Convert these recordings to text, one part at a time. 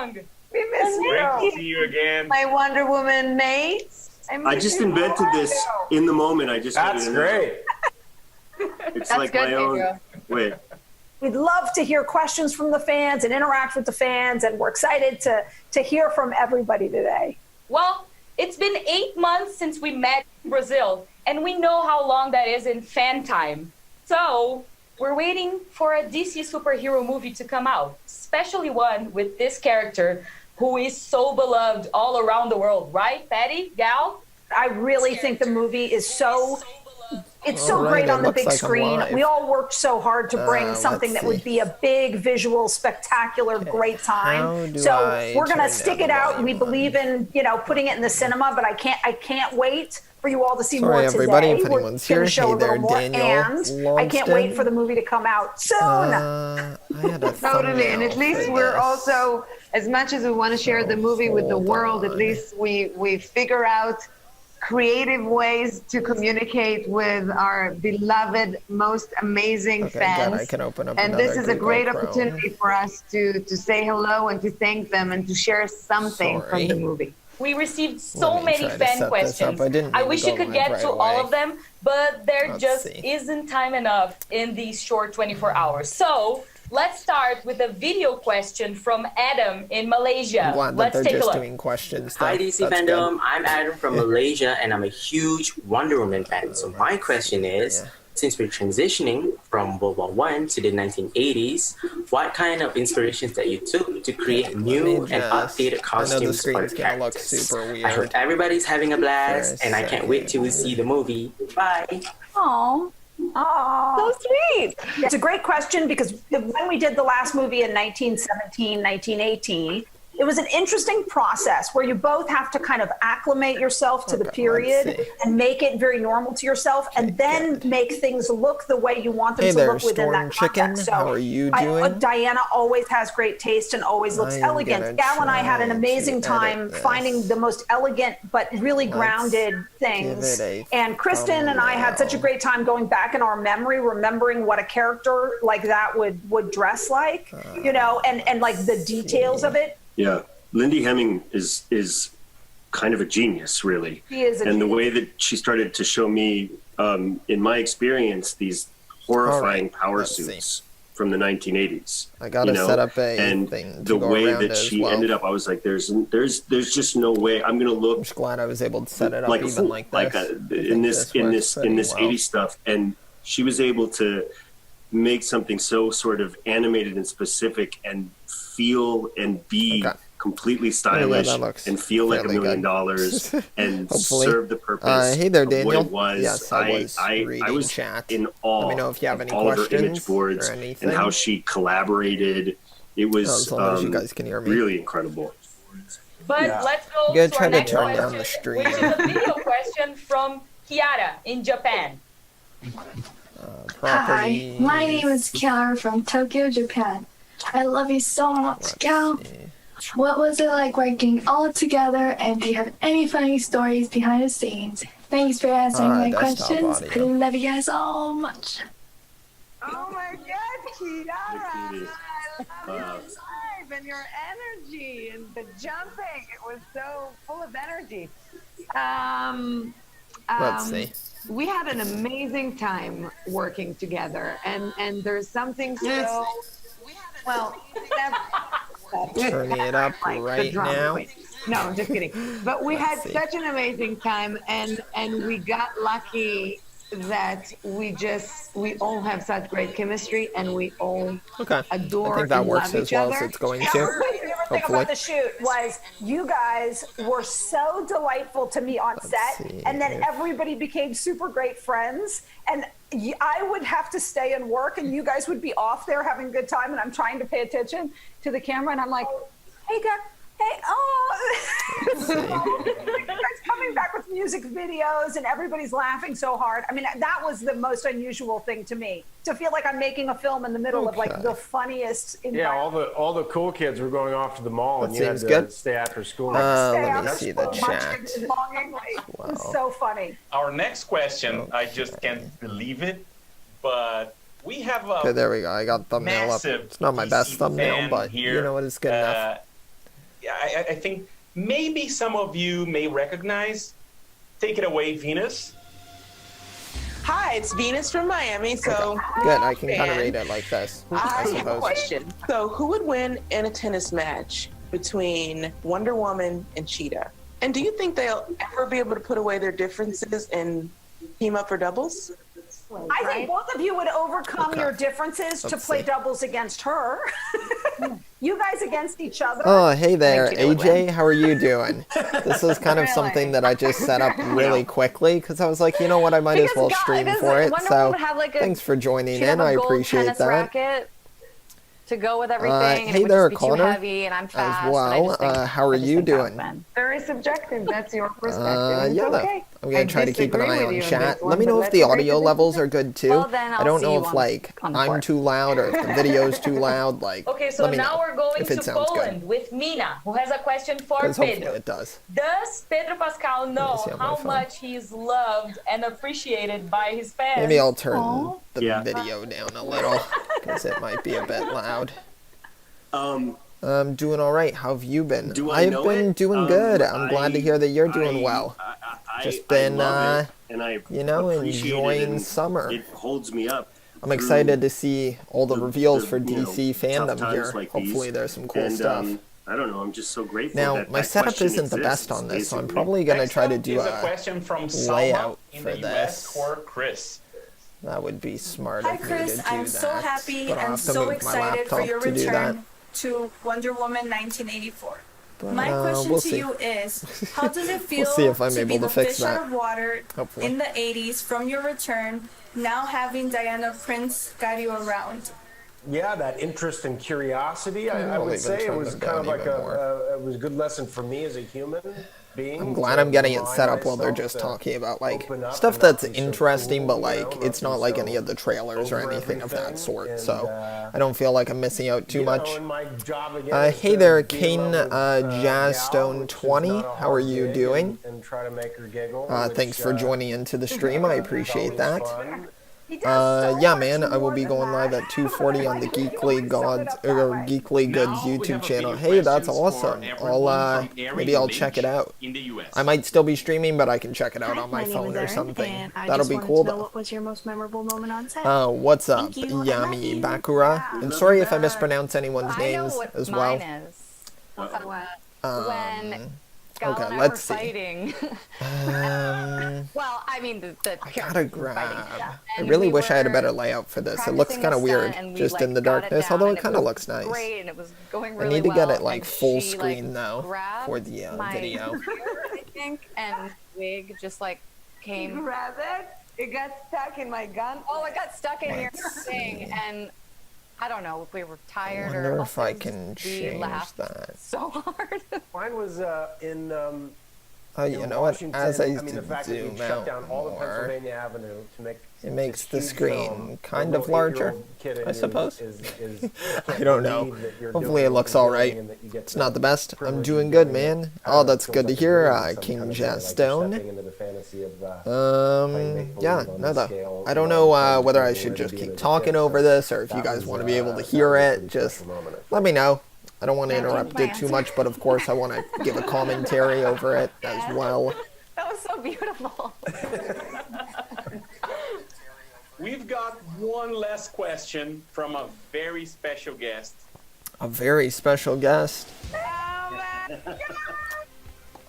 long. We miss you. Great to see you again. My Wonder Woman mates. I just invented this in the moment. I just That's great. It's That's like good, my own. Pedro. Wait. We'd love to hear questions from the fans and interact with the fans, and we're excited to hear from everybody today. Well, it's been 8 months since we met in Brazil, and we know how long that is in fan time. So we're waiting for a DC superhero movie to come out, especially one with this character who is so beloved all around the world, right, Patty, Gal? I really think the movie is so Alright, great on the looks big like I'm screen. live. We all worked so hard to bring something let's that would see. be a big, visual, spectacular, great How time. do So I we're gonna turn stick down it the out. We volume believe in, putting it in the cinema, but I can't wait for you all to see Sorry, more everybody, today. if We're anyone's gonna here. show Hey a little there, more, Daniel and I can't wait Longston. for the movie to come out soon. I had a Totally, and at thumbnail least for we're this. also, as much as we want to share the movie with the hold world, at on. least we figure out creative ways to communicate with our beloved, most amazing Okay, fans. good. I can open up And another this is a Google great Chrome. opportunity for us to say hello and to thank them and to share something Sorry. from the movie. We received so Let me many try to fan set this questions. up. I didn't mean to wish go you could live get right to all away. of them, but there Let's just see. isn't time enough in these short 24 hours. So let's start with a video question from Adam in Malaysia. I'm glad that Let's they're take a just look. doing questions. Hi DC That's Fandom, good. I'm Adam from Malaysia and I'm a huge Wonder Woman fan. So my question is, since we're transitioning from World War I to the 1980s, what kind of inspirations that you took to create new and updated costumes for the screen's gonna look characters? super I hope weird. everybody's having a blast For a and I can't wait till we see the movie. Bye! Aw. So sweet. It's a great question because when we did the last movie in 1917, 1918, it was an interesting process where you both have to kind of acclimate yourself to the Okay, period let's see. and make it very normal to yourself, and then make things look the way you want them Hey to there, look within Storm that Chicken. context. How are you doing? Diana always has great taste and always looks I am gonna elegant. Gal and I had an try amazing to time edit this. finding the most elegant but really Let's grounded things. give it a And Kristen and I had such a great time going back in our memory, remembering what a character like that would dress like, and like the details of it. Yeah. Lindy Hemming is kind of a genius, really. She is a And the genius. way that she started to show me, in my experience, these horrifying power let's suits from the 1980s. I gotta set up a and thing to the go way around that as she well. ended up, I was like, there's just no way I'm gonna I'm look just glad I was able to set it up like a even fool, like this. I in think this works pretty well. 80s stuff. And she was able to make something so sort of animated and specific and feel and be completely stylish that looks and feel like $1 fairly million good. and Hopefully. serve the purpose Hey there, of Daniel. what it was. Yes, I was reading I was chat. in awe Let me know if you have of any all of her questions image boards or anything. and how she collaborated. It was As long as you guys can hear me. really incredible. But let's go I'm gonna to try our to next turn question, down the stream. which is a video question from Kiara in Japan. Property. Hi, my name is Kiara from Tokyo, Japan. I love you so much, Gal. What was it like working all together, and do you have any funny stories behind the scenes? Thanks for answering my desktop questions. I audio. love you guys so much. Oh my God, Kiara! I love your vibe and your energy and the jumping. It was so full of energy. Let's see. We had an amazing time working together, and there's something so well. Turning it up like the right drama now. queen. No, I'm just kidding. But we had see. such an amazing time, and we got lucky that we all have such great chemistry, and we all Okay. adore I think that and works love as each well other. as it's going My to. favorite thing Hopefully. about the shoot was you guys were so delightful to me on set, see and then if- everybody became super great friends. And I would have to stay and work, and you guys would be off there having a good time, and I'm trying to pay attention to the camera, and I'm like, hey, guys. Hey, you guys coming back with music videos and everybody's laughing so hard. I mean, that was the most unusual thing to me, to feel like I'm making a film in the middle of like the funniest Yeah, environment. all the cool kids were going off to the mall, and That you had seems to good. stay after school. Let me see the Much chat. longingly. It was so funny. Our next question, I just can't believe it, but we have a Okay, there we go. I got thumbnail up. massive It's not my best DC thumbnail, fan but here, you know what? It's good enough. I think maybe some of you may recognize. Take it away, Venus. Hi, it's Venus from Miami. So Good, I can kind of read it like this, I I have a suppose. question. So who would win in a tennis match between Wonder Woman and Cheetah? And do you think they'll ever be able to put away their differences and team up for doubles? I think both of you would overcome your differences to play doubles against her. You guys against each other. Oh, hey there, Cheetah would AJ. How are you doing? This is kind of something that I just set up really quickly because I was like, you know what, I might as well stream for it. So thanks for joining in. I appreciate that. Racket to go with everything. Hey there, too Connor. Heavy and I'm fast, As well. How are you doing? Very subjective. That's your perspective. It's Yeah, okay. I'm gonna try to keep an disagree eye with on you on chat. this Let one, me know but if the let's audio break it levels are good too. Well, then I I'll don't see know you if on like the I'm court. too loud or if the video's too loud. Like, Okay, so let me now know we're going if to it sounds Poland good. with Mina, who has a question for Because hopefully Pedro. it does. Does Pedro Pascal know see on my how phone. much he's loved and appreciated by his fans? Maybe I'll turn the video down a little because it might be a bit loud. I'm doing all right. How have you been? I've been doing good. I'm glad to hear that you're doing well. Just been, love it, and I you know, appreciate it, enjoying and summer. It holds me up. I'm excited to see all the reveals for you know, DC tough fandom times here. like Hopefully these. there's some cool And, stuff. I don't know. I'm just so grateful. Now, that my that setup question isn't the best exists, on this, so I'm basically. probably going to Next try to up do is a a question from Salma layout in for the US this. for Chris. That would be smart Hi, of me Chris. to do I'm that. so happy but I'll and have to so move my excited for laptop your to do that. return to Wonder Woman 1984. But, My question we'll to see. you is, how does it feel see if I'm to be able to the fix fish out that. of water Hopefully. in the 80s from your return, now having Diana Prince guide you around? Yeah, that interest and curiosity, I I'll would even say it turn was them kind of down like even more. it was a good lesson for me as a human being. I'm glad to I'm getting it remind set up while they're myself just to talking about like open up stuff and not that's be so interesting, cool, but you like know, it's not not be like so any of the trailers or over anything of that everything, sort. and, So I don't feel like I'm missing out too you much. know, and my job again is Hey to there, be a Kane little, gal, Jazzstone which is 20. not a How are hard you gig, doing? and try to make her giggle, Thanks which, for joining into the stream. I appreciate is that. always fun. Yeah, man, I will be going live at 2:40 on the Geekly Gods or Geekly Goods YouTube channel. Hey, that's awesome. Maybe I'll check it out. I might still be streaming, but I can check it out on my phone or something. That'll be cool though. What was your most memorable moment on set? What's up, Yami Bakura? And sorry if I mispronounce anyone's names as well. When Gal Okay, and I let's were see. fighting. Well, I mean, the I gotta characters were grab. fighting. I And really we wish I had a were better layout for this. It looks practicing kind of the weird stunt, and we, just in the got it darkness, down, although and it kind of was looks nice. Great, and it was going I really need to get well, it like and full she, screen though grabbed for the my video. hair, I think, and wig just like came. Grab it. It got stuck in my gun. Oh, it got stuck in your thing, and I don't know if we were tired I or wonder if I we can change laughed that. so hard. Mine was in Oh, you know what? Washington. As I mean, the fact that zoom you shut down out all the more, Pennsylvania Avenue to make it makes this the huge screen film, kind a of little larger, 8-year-old kid in I you suppose. is I don't know. Hopefully it looks all right. It's not the best. I'm doing good, man. Oh, that's good to hear, King Jazzstone. Yeah, no, though. I don't know whether I should just keep talking over this or if you guys want to be able to hear it. Just let me know. I don't want to interrupt it too much, but of course I want to give a commentary over it as well. That was so beautiful. We've got one last question from a very special guest. A very special guest.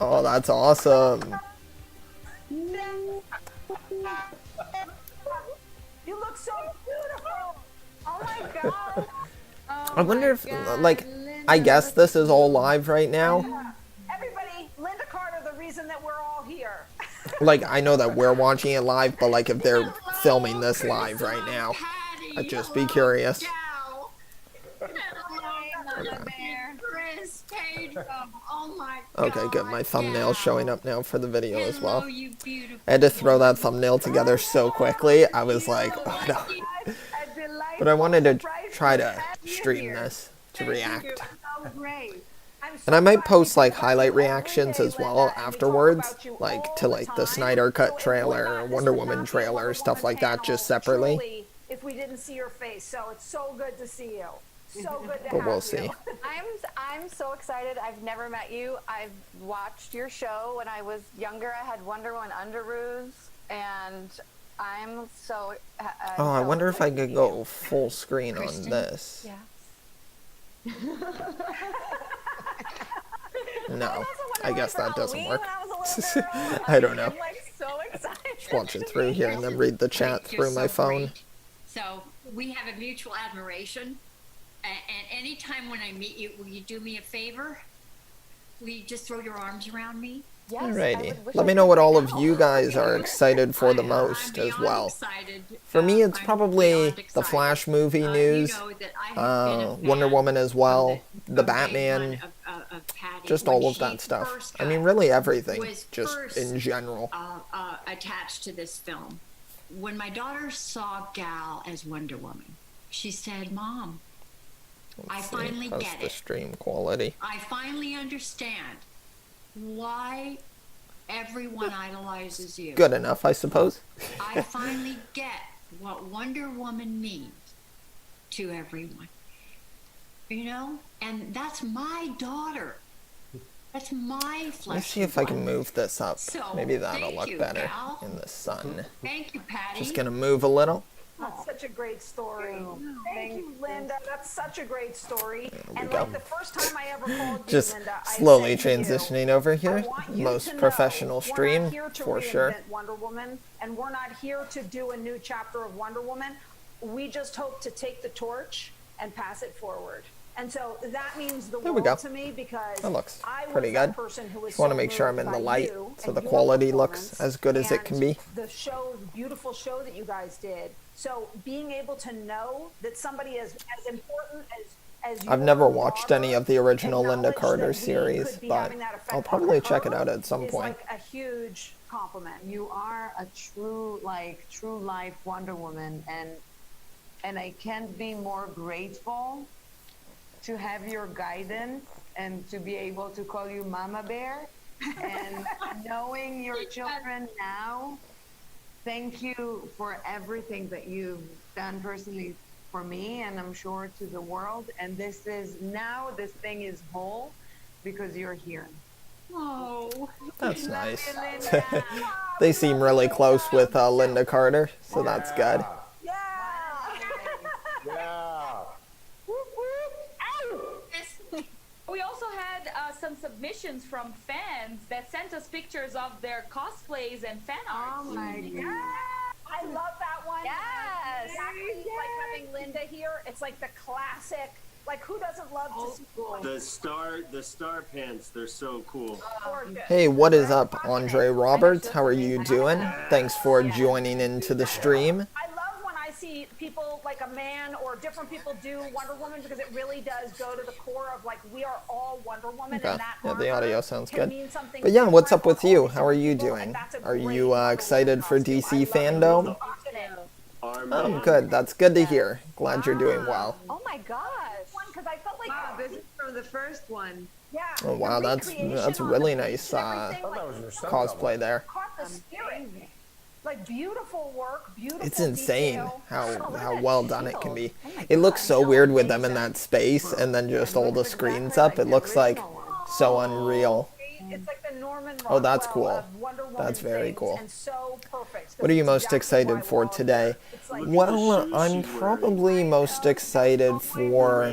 Oh, that's awesome. You look so beautiful. Oh my god. I wonder if, like, I guess this is all live right now. Everybody, Linda Carter, the reason that we're all here. Like, I know that we're watching it live, but like if they're filming this live right now, I'd just be curious. Okay, good. My thumbnail's showing up now for the video as well. I had to throw that thumbnail together so quickly. I was like, oh no. But I wanted to try to stream this to react. And I might post like highlight reactions as well afterwards, like to like the Snyder Cut trailer, Wonder Woman trailer, stuff like that, just separately. If we didn't see your face, so it's so good to see you. So good to But have we'll you. see. I'm so excited. I've never met you. I've watched your show when I was younger. I had Wonder Woman underoos, and I'm so. Oh, I wonder if I could go full screen on this. Yeah. No, I guess that doesn't work. I don't know. I'm like so excited. Just watch it through here and then read the chat through my phone. So we have a mutual admiration. And anytime when I meet you, will you do me a favor? Will you just throw your arms around me? Yes, Alrighty. Let me know what all of you guys are excited for the most as well. For me, it's probably the Flash movie news, Wonder Woman as well, the Batman, just all of that stuff. I mean, really everything, just in general. Attached to this film. When my daughter saw Gal as Wonder Woman, she said, "Mom, I finally How's get the it. stream quality? I finally understand why everyone idolizes you. Good enough, I suppose. I finally get what Wonder Woman means to everyone. You know? And that's my daughter. That's my flesh. Let me see if I can move this up. So, Maybe that'll thank look you, better Gal. in the sun. Thank you, Patty. Just gonna move a little. That's such a great story. Thank you, Linda. That's such a great story. And go. like the first time I ever called you, Just Linda, I slowly said to you, transitioning over here. I want you Most to know professional we're stream, not here to for sure. reinvent Wonder Woman, and we're not here to do a new chapter of Wonder Woman. We just hope to take the torch and pass it forward. And so that means the There we world go. to me because That looks I was pretty that good. person who was Just want to so make sure I'm moved in the by light you so and the your quality looks performance as good as it can be. the show, beautiful show that you guys did. So being able to know that somebody as important as you I've never are, watched any of the original Linda Carter series, could be but having that effect I'll on probably check her it out at some is point. like a huge compliment. You are a true life Wonder Woman, and I can't be more grateful to have your guidance and to be able to call you Mama Bear. And knowing your children now, thank you for everything that you've done personally for me, and I'm sure to the world. And this thing is whole because you're here. Oh, That's nice. They seem really close with Linda Carter, so that's good. We also had some submissions from fans that sent us pictures of their cosplays and fan art. Oh my god! I love that one. Yes. Exactly like having Linda here. It's like the classic. Like who doesn't love to see The star pants, they're so cool. Hey, what is up, Andre Roberts? How are you doing? Thanks for joining into the stream. I love when I see people like a man or different people do Wonder Woman because it really does go to the core of like we are all Wonder Woman Okay. and that Yeah, the audio sounds can good. mean something But yeah, what's up with different you? How are you doing? Are you excited for DC Fandome? I'm good. That's good to hear. Glad you're doing well. Oh my gosh. Because I felt like This is from the first one. yeah. Oh wow, that's really nice cosplay there. Caught the spirit. Like beautiful work, beautiful. It's insane detail. how well done it can be. It looks so weird with them in that space and then just all the screens up. It looks like so unreal. It's like the Norman Oh, that's cool. Rockwell of Wonder Woman That's very things, cool. and so perfect. What are you most excited for today? Well, I'm probably most excited for...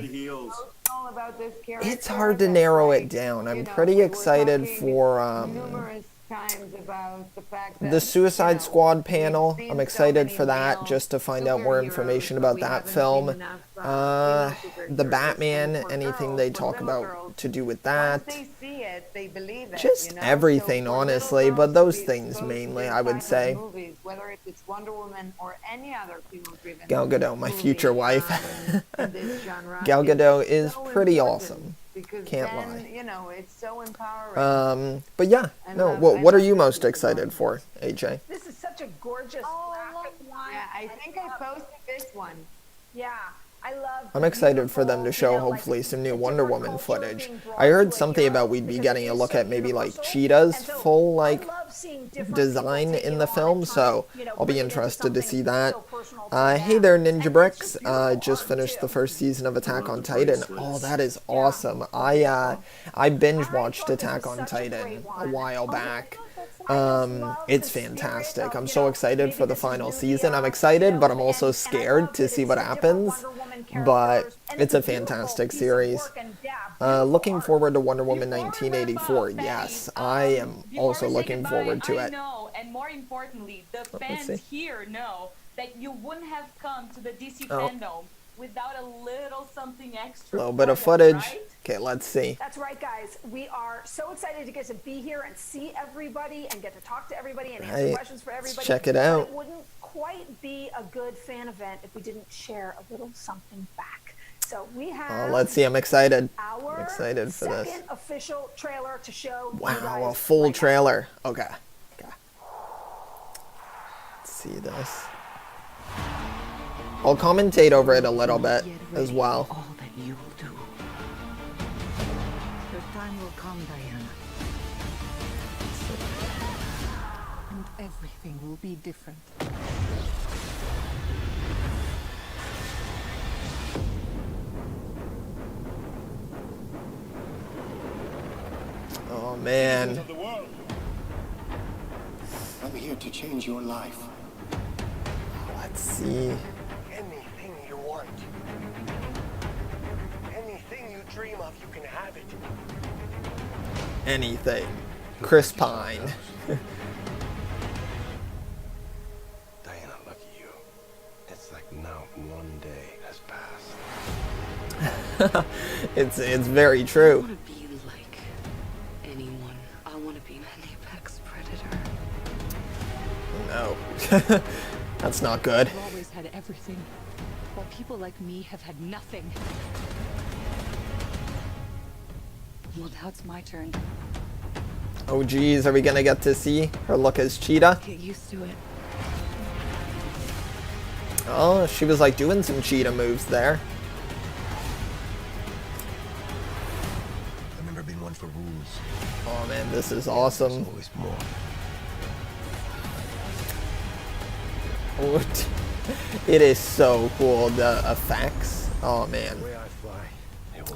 All about this character. It's hard to narrow it down. I'm pretty excited for numerous times about the fact that the Suicide Squad panel. I'm excited for that, just to find out more information about that film. The Batman, anything they talk about to do with that. they see it, they believe it. Just everything, honestly, but those things mainly, I would say. Movies, whether it's Wonder Woman or any other female-driven Gal Gadot, my future wife. in this genre, Gal Gadot is so pretty important awesome. because Can't then, lie. it's so empowering. But yeah, no. What are you most excited for, AJ? This is such a gorgeous graphic one. Yeah, I think I posted this one. Yeah, I love. I'm excited for them to show hopefully some new Wonder Woman footage. I heard something about we'd be getting a look at maybe like Cheetah's full like design in the film, so I'll be interested to see that. Hey there, Ninja Bricks. Just finished the first season of Attack on Titan. Oh, that is awesome. I binge watched Attack on Titan a while back. It's fantastic. I'm so excited for the final season. I'm excited, but I'm also scared to see what happens. But it's a fantastic series. Looking forward to Wonder Woman 1984. Yes, I am also looking forward to it. I know, and more importantly, the fans here know that you wouldn't have come to the DC fandom without a little something extra. A little bit of footage. Right? Okay, let's see. That's right, guys. We are so excited to get to be here and see everybody and get to talk to everybody and answer questions for everybody. Let's check it out. But it wouldn't quite be a good fan event if we didn't share a little something back. So we have. Oh, let's see. I'm excited. I'm excited for this. Second official trailer to show. Wow, a full trailer. Okay. Let's see this. I'll commentate over it a little bit as well. All that you will do. Your time will come, Diana. And everything will be different. Oh man. I'm here to change your life. Let's see. Anything you want. Anything you dream of, you can have it. Anything. Chris Pine. Diana, look at you. It's like now one day has passed. It's very true. I want to be like anyone. I want to be an apex predator. No. That's not good. I've always had everything, while people like me have had nothing. Well, now it's my turn. Oh geez, are we gonna get to see her look as Cheetah? Get used to it. Oh, she was like doing some Cheetah moves there. I've never been one for rules. Oh man, this is awesome. Always more. It is so cool, the effects. Oh man.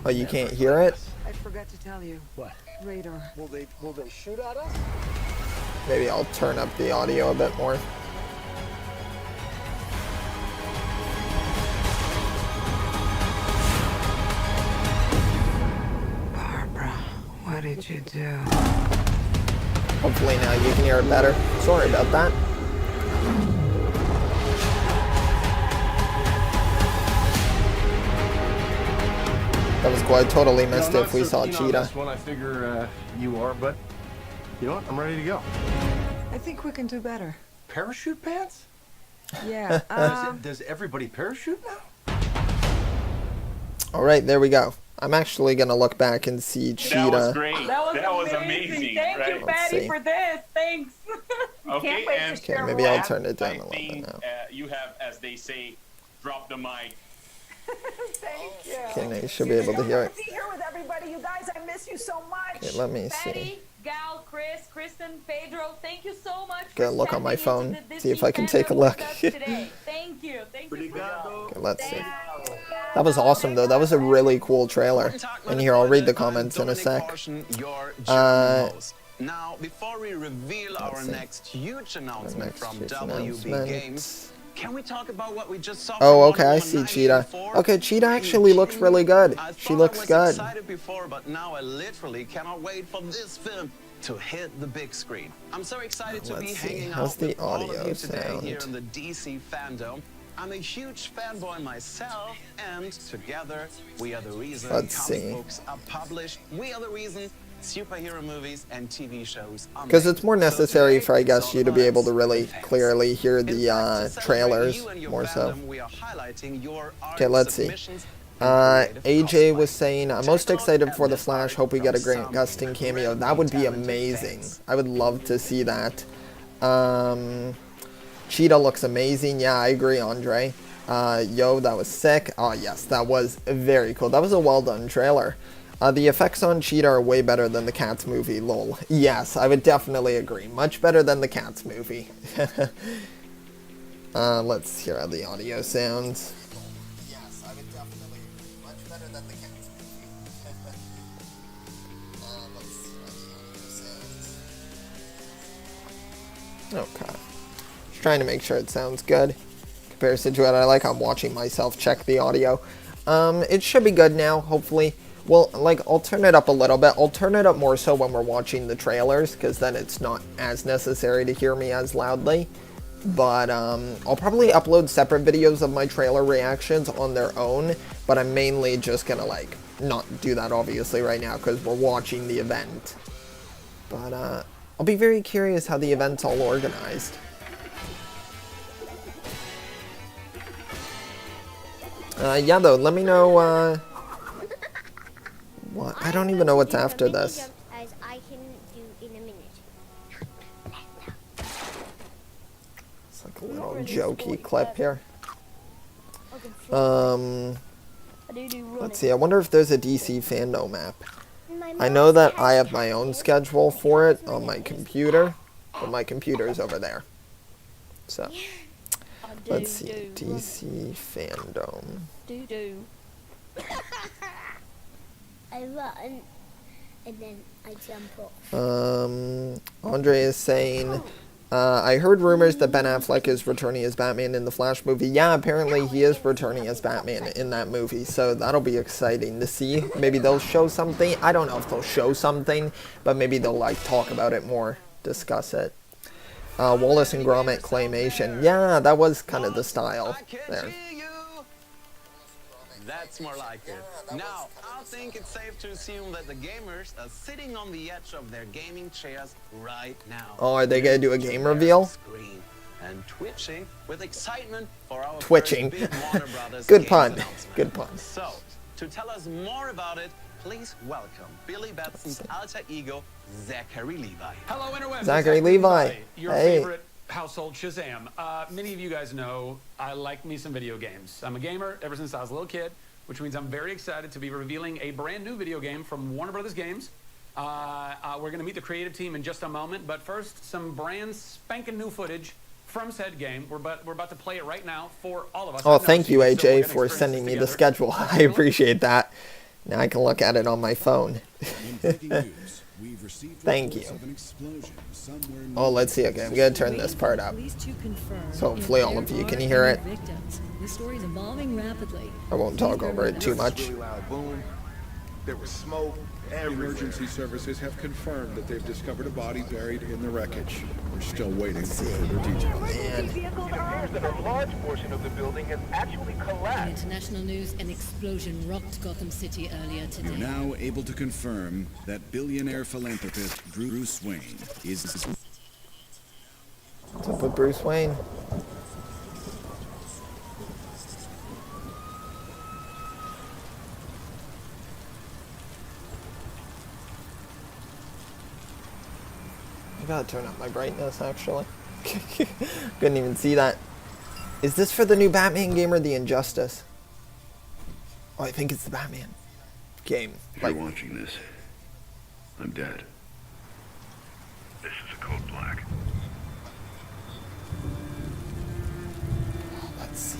Oh, you can't hear it? I forgot to tell you. What? Radar. Will they shoot at us? Maybe I'll turn up the audio a bit more. Barbara, what did you do? Hopefully now you can hear it better. Sorry about that. That was cool. I totally missed it if we saw Cheetah. One, I figure you are, but you know what? I'm ready to go. I think we can do better. Parachute pants? Yeah. Does everybody parachute now? All right, there we go. I'm actually gonna look back and see Cheetah. That was great. That was amazing. Thank you, Patty, for this. Thanks. Okay, and Okay, maybe I'll turn it down a little bit now. You have, as they say, dropped the mic. Thank you. Okay, now you should be able to hear it. Be here with everybody, you guys. I miss you so much. Okay, let me see. Patty, Gal, Chris, Kristen, Pedro, thank you so much. Gonna look on my phone, see if I can take a look. Thank you. Thank you. Okay, let's see. That was awesome though. That was a really cool trailer. And here, I'll read the comments in a sec. Now, before we reveal our next huge announcement from WB Games, can we talk about what we just saw? Oh, okay, I see Cheetah. Okay, Cheetah actually looks really good. She looks good. I was excited before, but now I literally cannot wait for this film to hit the big screen. I'm so excited to be hanging out with all of you today here in the DC Fandome. I'm a huge fanboy myself, and together we are the reason comic books are published. We are the reason superhero movies and TV shows are because it's more necessary for, I guess, you to be able to really clearly hear the trailers more so. Okay, let's see. AJ was saying, I'm most excited for The Flash. Hope we get a Grant Gustin cameo. That would be amazing. I would love to see that. Cheetah looks amazing. Yeah, I agree, Andre. Yo, that was sick. Oh, yes, that was very cool. That was a well-done trailer. The effects on Cheetah are way better than the Cats movie, lol. Yes, I would definitely agree. Much better than the Cats movie. Let's hear how the audio sounds. Yes, I would definitely agree. Much better than the Cats movie. Let's see how the audio sounds. Okay. Just trying to make sure it sounds good. Comparison to what I like, I'm watching myself check the audio. It should be good now, hopefully. Well, like, I'll turn it up a little bit. I'll turn it up more so when we're watching the trailers, because then it's not as necessary to hear me as loudly. But, I'll probably upload separate videos of my trailer reactions on their own, but I'm mainly just gonna, like, not do that, obviously, right now, because we're watching the event. But, I'll be very curious how the event's all organized. Yeah, though, let me know, what? I don't even know what's after this. As I can do in a minute. It's like a little jokey clip here. Let's see, I wonder if there's a DC Fandome app. I know that I have my own schedule for it on my computer, but my computer's over there. So, let's see, DC Fandome. I run, and then I jump off. Andre is saying, I heard rumors that Ben Affleck is returning as Batman in the Flash movie. Yeah, apparently he is returning as Batman in that movie, so that'll be exciting to see. Maybe they'll show something. I don't know if they'll show something, but maybe they'll, like, talk about it more, discuss it. Wallace and Gromit claymation. Yeah, that was kind of the style there. That's more like it. Now, I think it's safe to assume that the gamers are sitting on the edge of their gaming chairs right now. Oh, are they gonna do a game reveal? And twitching with excitement for our Twitching. first big Warner Brothers Good games pun. announcement. Good pun. So, to tell us more about it, please welcome Billy Batson's alter ego, Zachary Levi. Hello, interwebs. Zachary Levi. Your Hey. favorite household Shazam. Many of you guys know I like me some video games. I'm a gamer ever since I was a little kid, which means I'm very excited to be revealing a brand new video game from Warner Brothers Games. We're going to meet the creative team in just a moment, but first, some brand spanking new footage from said game. We're about to play it right now for all of us. Oh, thank you, AJ, for sending me the schedule. I appreciate that. Now I can look at it on my phone. Thank you. Oh, let's see. Okay, I'm going to turn this part up. So hopefully all of you can hear it. The story's evolving rapidly. I won't talk over it too much. There was smoke. Emergency services have confirmed that they've discovered a body buried in the wreckage. We're still waiting for further details. It appears that a large portion of the building has actually collapsed. In international news, an explosion rocked Gotham City earlier today. We're now able to confirm that billionaire philanthropist Bruce Wayne is... What's up with Bruce Wayne? I gotta turn up my brightness, actually. Couldn't even see that. Is this for the new Batman game or the Injustice? Oh, I think it's the Batman game. If you're watching this, I'm dead. This is a code black. Let's see.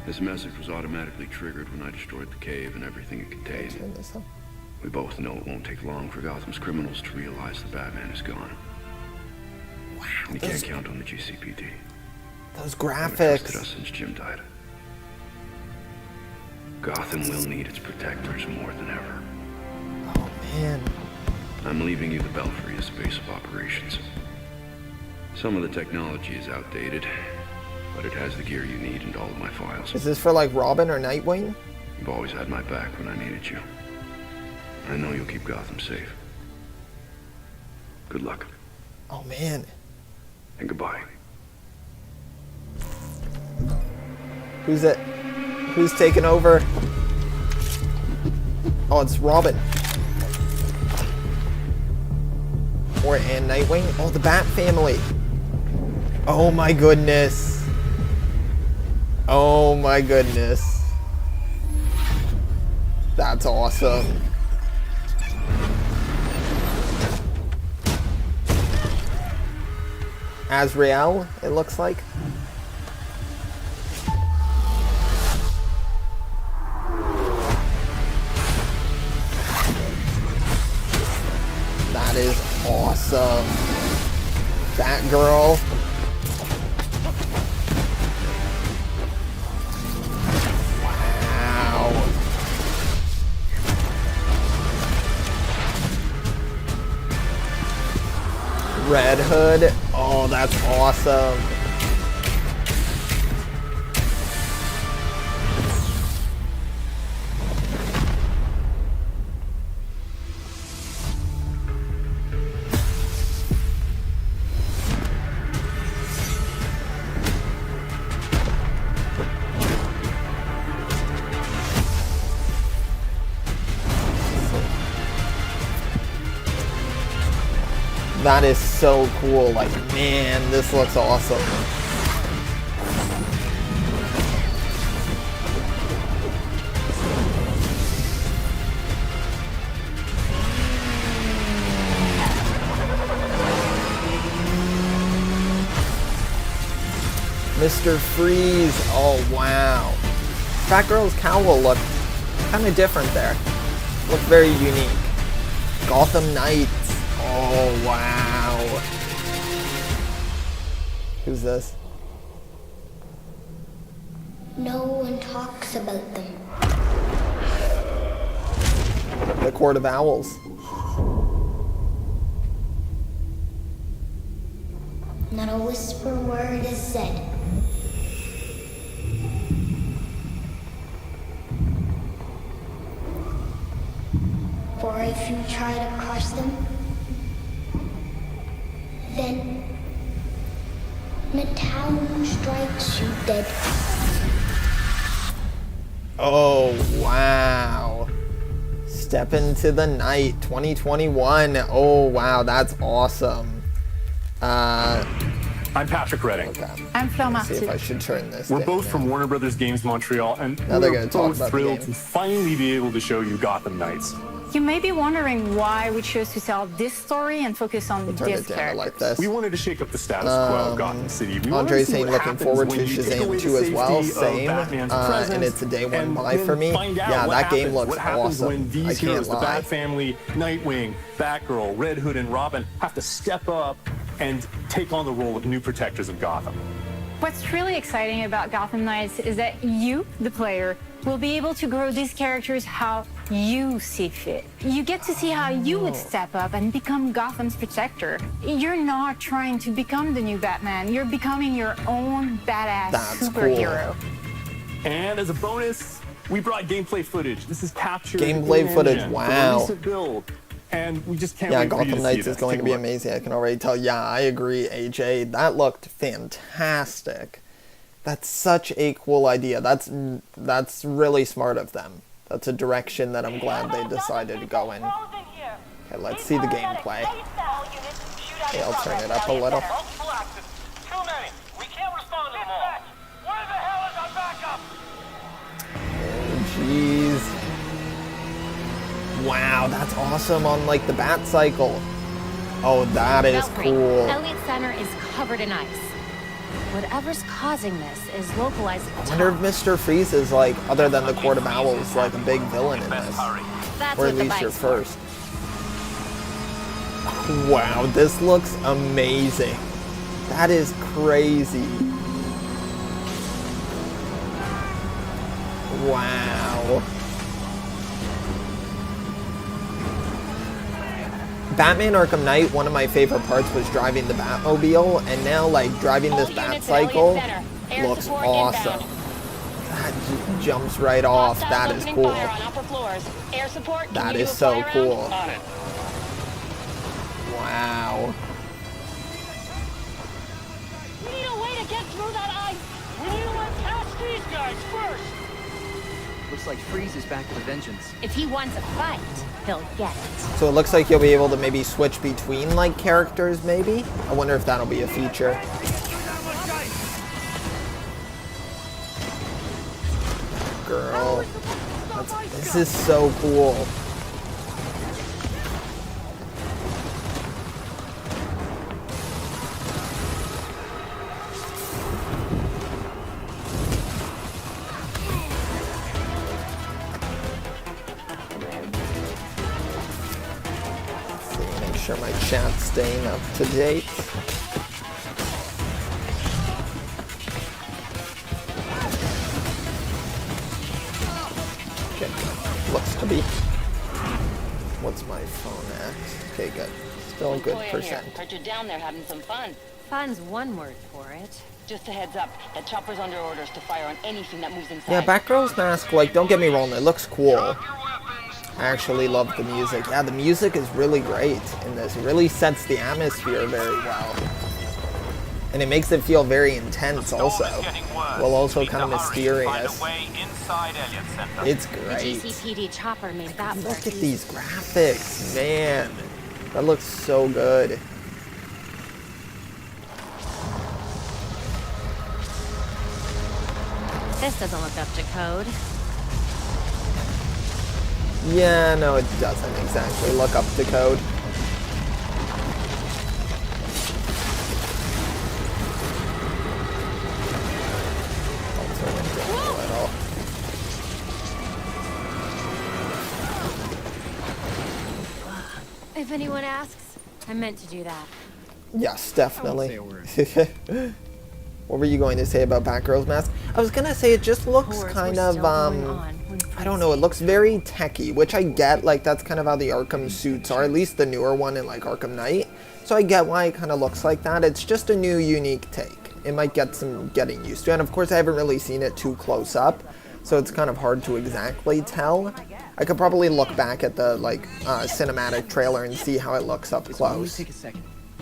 This message was automatically triggered when I destroyed the cave and everything it contained. Turn this up. We both know it won't take long for Gotham's criminals to realize the Batman is gone. Wow, we can't count on the GCPD. Those graphics. Trusted us since Jim died. Gotham will need its protectors more than ever. Oh man. I'm leaving you the Belfry as a base of operations. Some of the technology is outdated, but it has the gear you need and all of my files. Is this for like Robin or Nightwing? You've always had my back when I needed you. I know you'll keep Gotham safe. Good luck. Oh man. And goodbye. Who's it? Who's taking over? Oh, it's Robin. And Nightwing. Oh, the Bat family. Oh my goodness. Oh my goodness. That's awesome. Azrael, it looks like. That is awesome. Batgirl. Wow. Red Hood. Oh, that's awesome. That is so cool. Like, man, this looks awesome. Mr. Freeze. Oh, wow. Batgirl's cowl looked kind of different there. Looked very unique. Gotham Knights. Oh, wow. Who's this? No one talks about them. The Court of Owls. Not a whisper word is said. For if you try to crush them, then the town strikes you dead. Oh, wow. Step into the Night 2021. Oh, wow, that's awesome. I'm Patrick Redding. Okay. I'm Flo Let's see if I should turn this We're down both now. from Warner Brothers Games Montreal, and Now they're we're gonna talk both about the thrilled game. to finally be able to show you Gotham Knights. You may be wondering why we chose to tell this story and focus on Turn this it down character. like this. We wanted to shake up the status quo of Gotham City. We wanted to Andre's see saying what looking happens forward when to you take away Shazam the 2 as well. safety of Same. Batman's And presence, it's a day one and buy then for me. find out Yeah, what that game happens. looks What happens awesome. when these I heroes, can't the lie. Bat Family, Nightwing, Batgirl, Red Hood, and Robin, have to step up and take on the role of new protectors of Gotham. What's really exciting about Gotham Knights is that you, the player, will be able to grow these characters how you see fit. You get to see how you would step up and become Gotham's protector. You're not trying to become the new Batman. You're becoming your own badass superhero. Cool. And as a bonus, we brought gameplay footage. This is captured Gameplay in footage, engine wow. from a recent build. And we just can't Yeah, wait for you Gotham to Knights see is this. going Take to a be look. amazing. I can already tell. Yeah, I agree, AJ. That looked fantastic. That's such a cool idea. That's really smart of them. That's a direction that I'm glad they decided to go in. Okay, let's see the gameplay. Okay, I'll turn it up a little. Oh, jeez. Wow, that's awesome on like the Bat Cycle. Oh, that is cool. Elliott Center is covered in ice. Whatever's causing this is localized. I wonder if Mr. Freeze is like, other than the Court of Owls, like a big villain in this. That's Or what at the least your bike's for. first. Wow, this looks amazing. That is crazy. Wow. Batman Arkham Knight, one of my favorite parts was driving the Batmobile, and now like driving this Bat Cycle looks awesome. That jumps right off. That is cool. That is so cool. Wow. We need a way to get through that ice. We need to let past these guys first. Looks like Freeze is back to the vengeance. If he wants a fight, he'll get it. So it looks like you'll be able to maybe switch between like characters maybe? I wonder if that'll be a feature. Girl. This is so cool. Make sure my chat's staying up to date. Okay, looks to be. What's my phone at? Okay, good. Still a good percent. Heard you're down there having some fun. Fun's one word for it. Just a heads up, the chopper's under orders to fire on anything that moves inside. Yeah, Batgirl's mask, like, don't get me wrong, it looks cool. I actually love the music. Yeah, the music is really great in this. It really sets the atmosphere very well. And it makes it feel very intense also. While also kind of mysterious. It's great. The GCPD chopper made that. Look at these graphics, man. That looks so good. This doesn't look up to code. Yeah, no, it doesn't exactly look up to code. If anyone asks, I meant to do that. Yes, definitely. What were you going to say about Batgirl's mask? I was gonna say it just looks kind of, I don't know, it looks very techy, which I get, like, that's kind of how the Arkham suits are, at least the newer one in, like, Arkham Knight. So I get why it kind of looks like that. It's just a new, unique take. It might get some getting used to. And, of course, I haven't really seen it too close up, so it's kind of hard to exactly tell. I could probably look back at the, like, cinematic trailer and see how it looks up close.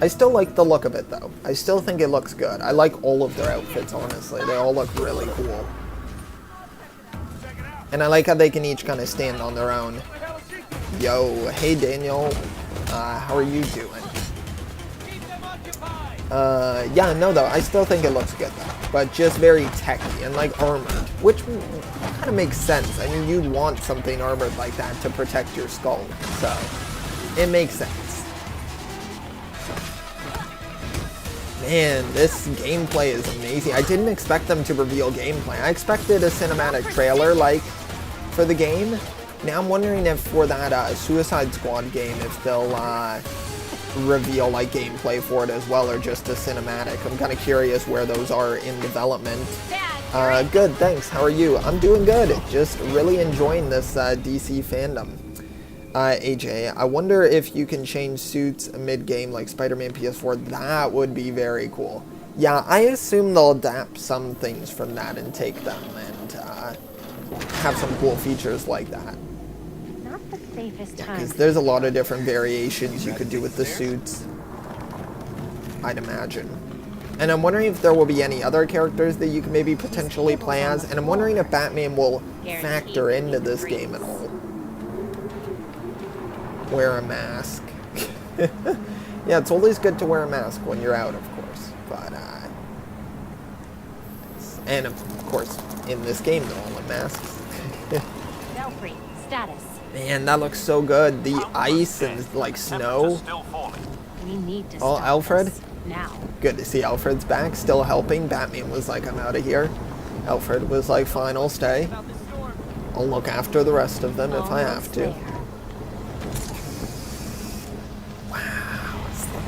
I still like the look of it, though. I still think it looks good. I like all of their outfits, honestly. They all look really cool. And I like how they can each kind of stand on their own. Yo, hey Daniel. How are you doing? Yeah, no though, I still think it looks good though. But just very techy and like armored, which kind of makes sense. I mean, you'd want something armored like that to protect your skull. So, it makes sense. Man, this gameplay is amazing. I didn't expect them to reveal gameplay. I expected a cinematic trailer, like, for the game. Now I'm wondering if for that Suicide Squad game, if they'll reveal, like, gameplay for it as well, or just a cinematic. I'm kind of curious where those are in development. Good, thanks. How are you? I'm doing good. Just really enjoying this DC fandom. AJ, I wonder if you can change suits mid-game like Spider-Man PS4. That would be very cool. Yeah, I assume they'll adapt some things from that and take them and have some cool features like that. Not the safest time. Because there's a lot of different variations you could do with the suits, I'd imagine. And I'm wondering if there will be any other characters that you can maybe potentially play as. And I'm wondering if Batman will factor into this game at all. Wear a mask. Yeah, it's always good to wear a mask when you're out, of course. But, and of course, in this game, they're all in masks. Belfry, status. Man, that looks so good. The ice and, like, snow. We need to Oh, Alfred? now. Good to see Alfred's back, still helping. Batman was like, I'm out of here. Alfred was like, fine, I'll stay. I'll look after the rest of them if I have to.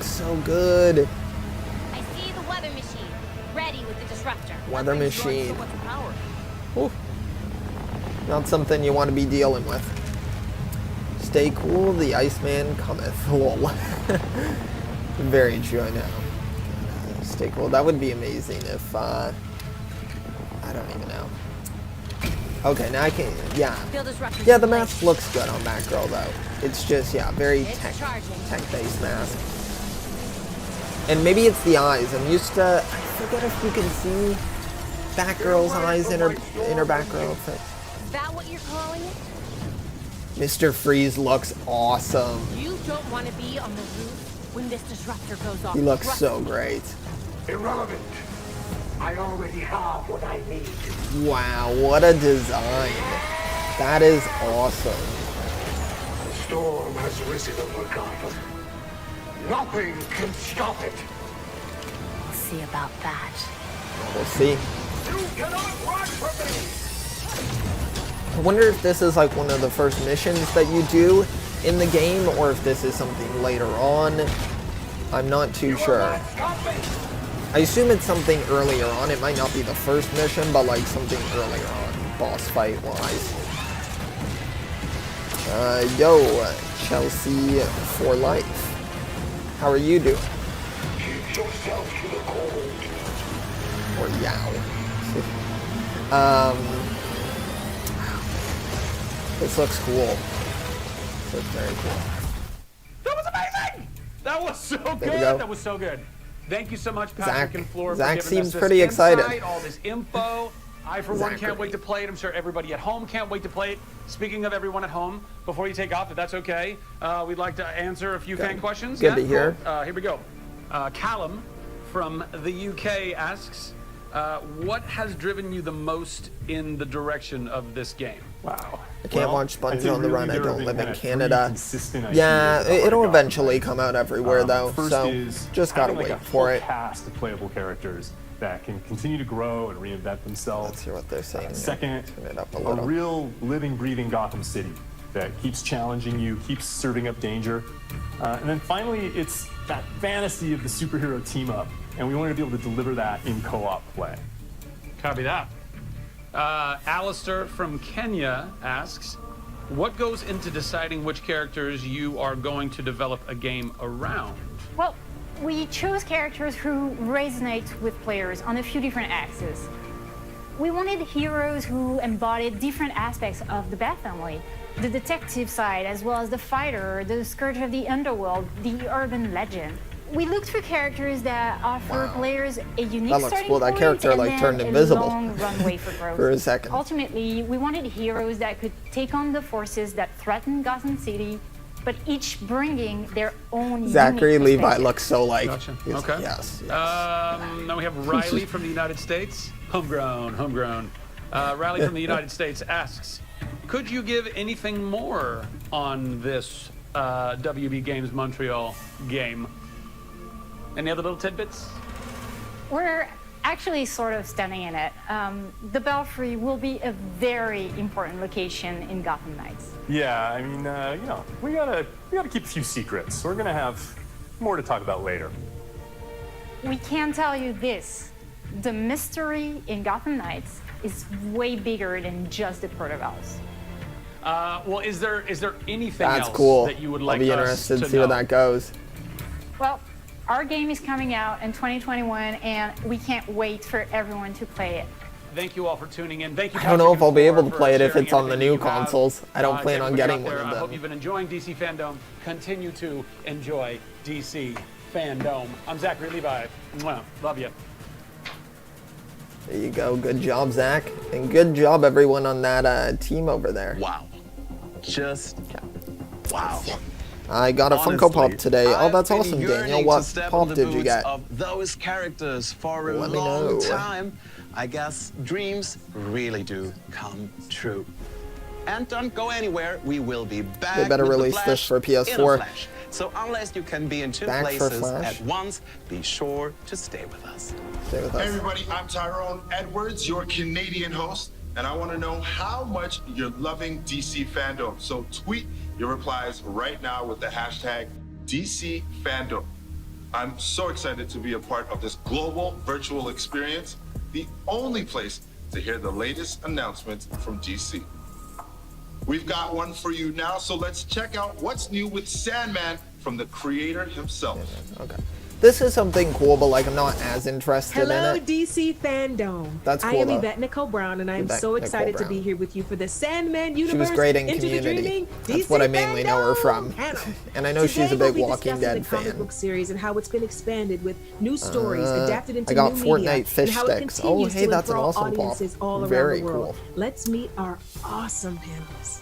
So good. I see the weather machine, ready with the disruptor. Weather machine. Ooh. Not something you want to be dealing with. Stay cool, the Iceman cometh. Lol. Very true, I know. Stay cool. That would be amazing if, I don't even know. Okay, now I can, yeah. Yeah, the mask looks good on Batgirl, though. It's just, yeah, very tech-based mask. And maybe it's the eyes. I'm used to, I forget if you can see Batgirl's eyes in her Batgirl outfit. Is that what you're calling it? Mr. Freeze looks awesome. You don't want to be on the roof when this disruptor goes off. He looks so great. Irrelevant. I already have what I need. Wow, what a design. That is awesome. The storm has risen over Gotham. Nothing can stop it. We'll see about that. We'll see. You cannot run from me! I wonder if this is like one of the first missions that you do in the game, or if this is something later on. I'm not too sure. I assume it's something earlier on. It might not be the first mission, but like something earlier on, boss fight wise. Yo, Chelsea for life. How are you doing? Keep yourself to the cold. Or yow. This looks cool. This looks very cool. That was amazing! That was so good. That was so good. Thank you so much, Patrick and Floor, for giving us seems this pretty excited. insight, all this info. I, for one, can't wait to play it. I'm sure everybody at home can't wait to play it. Speaking of everyone at home, before you take off, if that's okay, we'd like to answer a few fan questions. Good to hear. Cool. Here we go. Callum from the UK asks, what has driven you the most in the direction of this game? Wow. I can't watch Sponge on the Run. I don't live in Canada. Yeah, it'll eventually come out everywhere though, so just gotta wait for it. Cast of playable characters that can continue to grow and reinvent themselves. Let's hear what they're saying. Second, turn it up a a little. real living, breathing Gotham City that keeps challenging you, keeps serving up danger. And then finally, it's that fantasy of the superhero team up, and we wanted to be able to deliver that in co-op play. Copy that. Alistair from Kenya asks, what goes into deciding which characters you are going to develop a game around? Well, we chose characters who resonate with players on a few different axes. We wanted heroes who embodied different aspects of the Bat family. The detective side, as well as the fighter, the scourge of the underworld, the urban legend. We looked for characters that offer players a unique That looks starting cool. That point character and like then turned a invisible long runway for growth. for a second. Ultimately, we wanted heroes that could take on the forces that threaten Gotham City, but each bringing their own Zachary unique Levi perspective. looks so like. Gotcha. Yes. Okay. Yes. Now we have Riley from the United States. Homegrown. Riley from the United States asks, could you give anything more on this WB Games Montreal game? Any other little tidbits? We're actually sort of standing in it. The Belfry will be a very important location in Gotham Knights. Yeah, I mean, you know, we gotta keep a few secrets. We're gonna have more to talk about later. We can tell you this. The mystery in Gotham Knights is way bigger than just the protocols. Well, is there anything That's else cool. that you would like I'll be us interested to see know? where that goes. Well, our game is coming out in 2021, and we can't wait for everyone to play it. Thank you all for tuning in. Thank you. I don't know if I'll be able to play it if sharing it's on the everything new you have. consoles. I don't plan on Everybody getting out one there, of I hope them. you've been enjoying DC Fandome. Continue to enjoy DC Fandome. I'm Zachary Levi. Mwah. Love you. There you go. Good job, Zach. And good job, everyone on that team over there. Wow. Just wow. I got a Funko Pop today. Oh, that's I've been awesome, Daniel. yearning What to step pop in the did you boots get? of those characters for a Let me long know. time. I guess dreams really do come true. And don't go anywhere. We will be back. They better with the release Flash this for in a PS4. flash. So unless you can be in two Back for places Flash? at once, be sure to stay with us. Stay with Hey us. everybody, I'm Tyrone Edwards, your Canadian host, and I want to know how much you're loving DC Fandome. So tweet your replies right now with the hashtag DC Fandome. I'm so excited to be a part of this global virtual experience, the only place to hear the latest announcements from DC. We've got one for you now, so let's check out what's new with Sandman from the creator himself. Okay. This is something cool, but like I'm not as interested Hello, in it. DC Fandome. That's cool, I am though. Yvette Nicole Brown, and I am Yvette so Nicole excited to Brown. be here with you for the Sandman universe. She was great in Into the Community. Dreaming That's DC what I mainly know her from. panel. And I know she's a Today, we'll big be Walking discussing Dead the comic fan. book series and how it's been expanded with new stories adapted into I got new Fortnite media, fish and how it sticks. continues Oh, hey, to that's an enthrall awesome pop. audiences all around Very the world. cool. Let's meet our awesome panelists.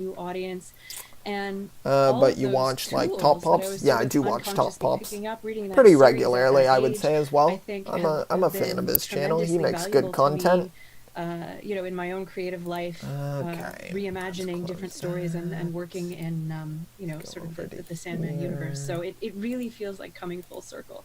new audience. And but you watch like Top Pops? Yeah, I do watch Top Pops pretty regularly, I would say as well. I'm a fan of his channel. He makes good content. You know, in my own creative life, reimagining different stories and working in, you know, sort of the Sandman universe. So it really feels like coming full circle.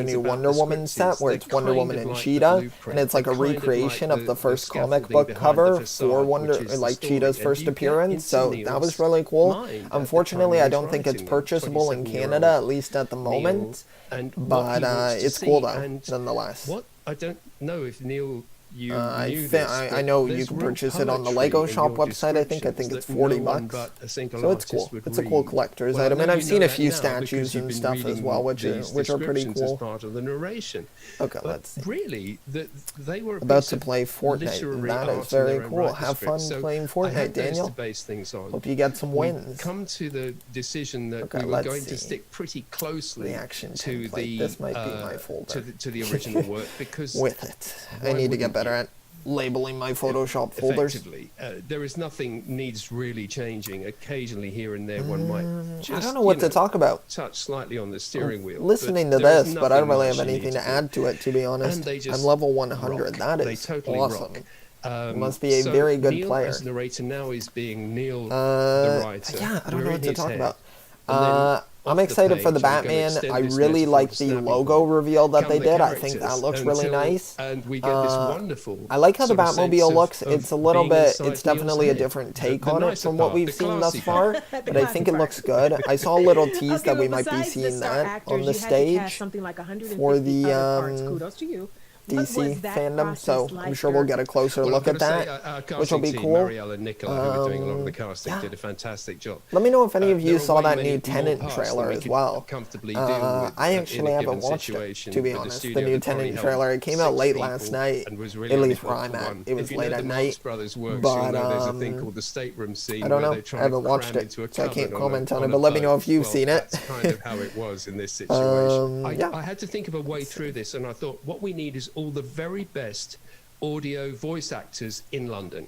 a new Wonder Woman set where it's Wonder Woman and Cheetah, and it's like a recreation of the first comic book cover for Cheetah's first appearance. So that was really cool. Unfortunately, I don't think it's purchasable in Canada, at least at the moment. But it's cool though, nonetheless. What I don't know if Neil you I knew this, I know you can purchase it on the Lego Shop website. I think it's $40. So it's cool. It's a cool collector's item, and I've seen a few statues and stuff as well, which are pretty cool. As part of the narration. Okay, let's see. Really, they were about to play Fortnite. That is very cool. Have fun playing Fortnite, Daniel. Hope you get some wins. Come to the decision that we were going to stick pretty closely to the this might be my folder. to the original work, because with it, I need to get better at labeling my Photoshop folders. There is nothing needs really changing. Occasionally here and there one might just, I don't know what to talk about. Touch slightly on the steering wheel. Listening to this, but I don't really have anything to add to it, to be honest. I'm level 100. That is awesome. Must be a very good Neil player. As narrator now is being Neil the writer. Yeah, I don't know what to talk about. I'm excited for the Batman. I really like the logo reveal that they did. I think that looks really nice. And we get this wonderful I like how the Batmobile looks. It's a little bit, it's definitely a different take on it from what we've seen thus far, but I think it looks good. I saw a little tease that we might be seeing that on the stage for the kudos to you. DC fandom, so I'm sure we'll get a closer look at that, which will be cool. Marielle and Nicola, who were doing a lot of the casting, did a fantastic job. Let me know if any of you saw that new Tenant trailer as well. Comfortably I actually haven't watched it, to be honest. The new Tenant trailer, it came out late last night, at least where I'm at. It was late at night, but I don't know. I haven't watched it, so I can't comment on it, but let me know if you've seen it. That's kind of how it was in this situation. I had to think of a way through this, and I thought what we need is all the very best audio voice actors in London.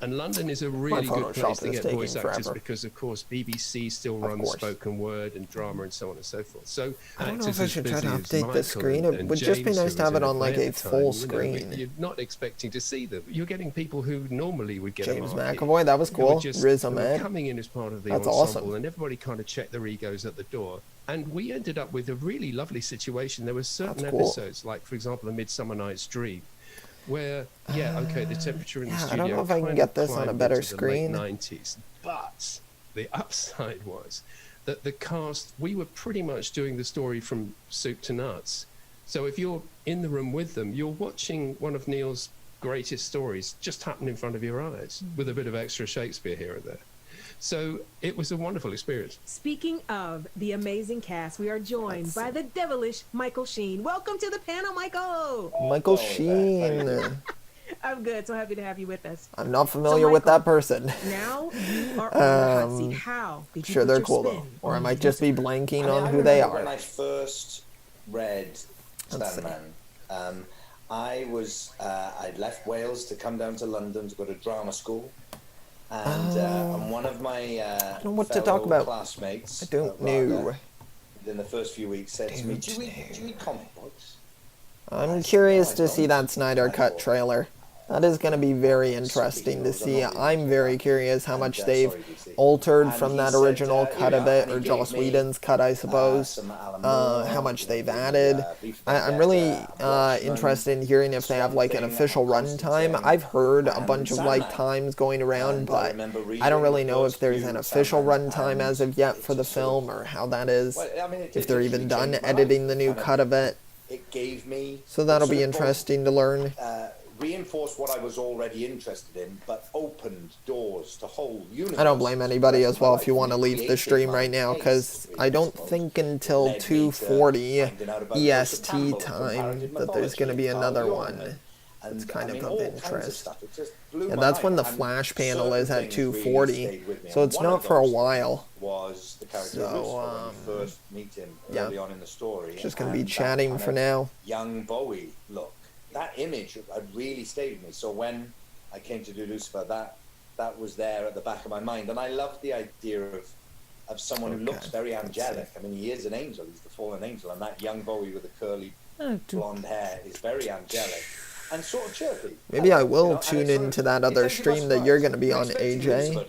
And London is a really good place to get voice actors because, of course, BBC still runs spoken word and drama and so on and so forth. So I don't know if I should try to update the screen. It would just be nice to have it on like a full screen. You're not expecting to see them. You're getting people who normally would get James McAvoy, that was cool. Riz Ahmed, coming in as part of the that's ensemble, awesome. And everybody kind of checked their egos at the door. And we ended up with a really lovely situation. There were certain episodes, like, for example, A Midsummer Night's Dream, where, the temperature in the studio, I don't know if I can get this on a better screen. The late 90s. But the upside was that the cast, we were pretty much doing the story from soup to nuts. So if you're in the room with them, you're watching one of Neil's greatest stories just happen in front of your eyes, with a bit of extra Shakespeare here and there. So it was a wonderful experience. Speaking of the amazing cast, we are joined by the devilish Michael Sheen. Welcome to the panel, Michael. Michael Sheen. I'm good. So happy to have you with us. I'm not familiar with that person. Now you are on the hot seat. How did you sure, they're cool though. Or I might just be blanking on who they are. When I first read Sandman, I'd left Wales to come down to London to go to drama school. And one of my I don't know what to talk about. Classmates, I don't know. In the first few weeks, said to me, "Do you read comic books?" I'm curious to see that Snyder Cut trailer. That is going to be very interesting to see. I'm very curious how much they've altered from that original cut of it, or Joss Whedon's cut, I suppose. How much they've added. I'm really interested in hearing if they have like an official runtime. I've heard a bunch of like times going around, but I don't really know if there's an official runtime as of yet for the film, or how that is. If they're even done editing the new cut of it. It gave me. So that'll be interesting to learn. Reinforced what I was already interested in, but opened doors to whole universe. I don't blame anybody as well if you want to leave the stream right now, because I don't think until 2:40 EST time that there's going to be another one. It's kind of interest. And that's when the Flash panel is at 2:40, so it's not for a while. Was the character when you first meet him early on in the story. Just going to be chatting for now. Young Bowie look. That image had really stayed with me. So when I came to do Lucifer, that was there at the back of my mind. And I loved the idea of someone who looks very angelic. I mean, he is an angel. He's the fallen angel. And that young Bowie with the curly blonde hair is very angelic and sort of chirpy. Maybe I will tune into that other stream that you're going to to be AJ.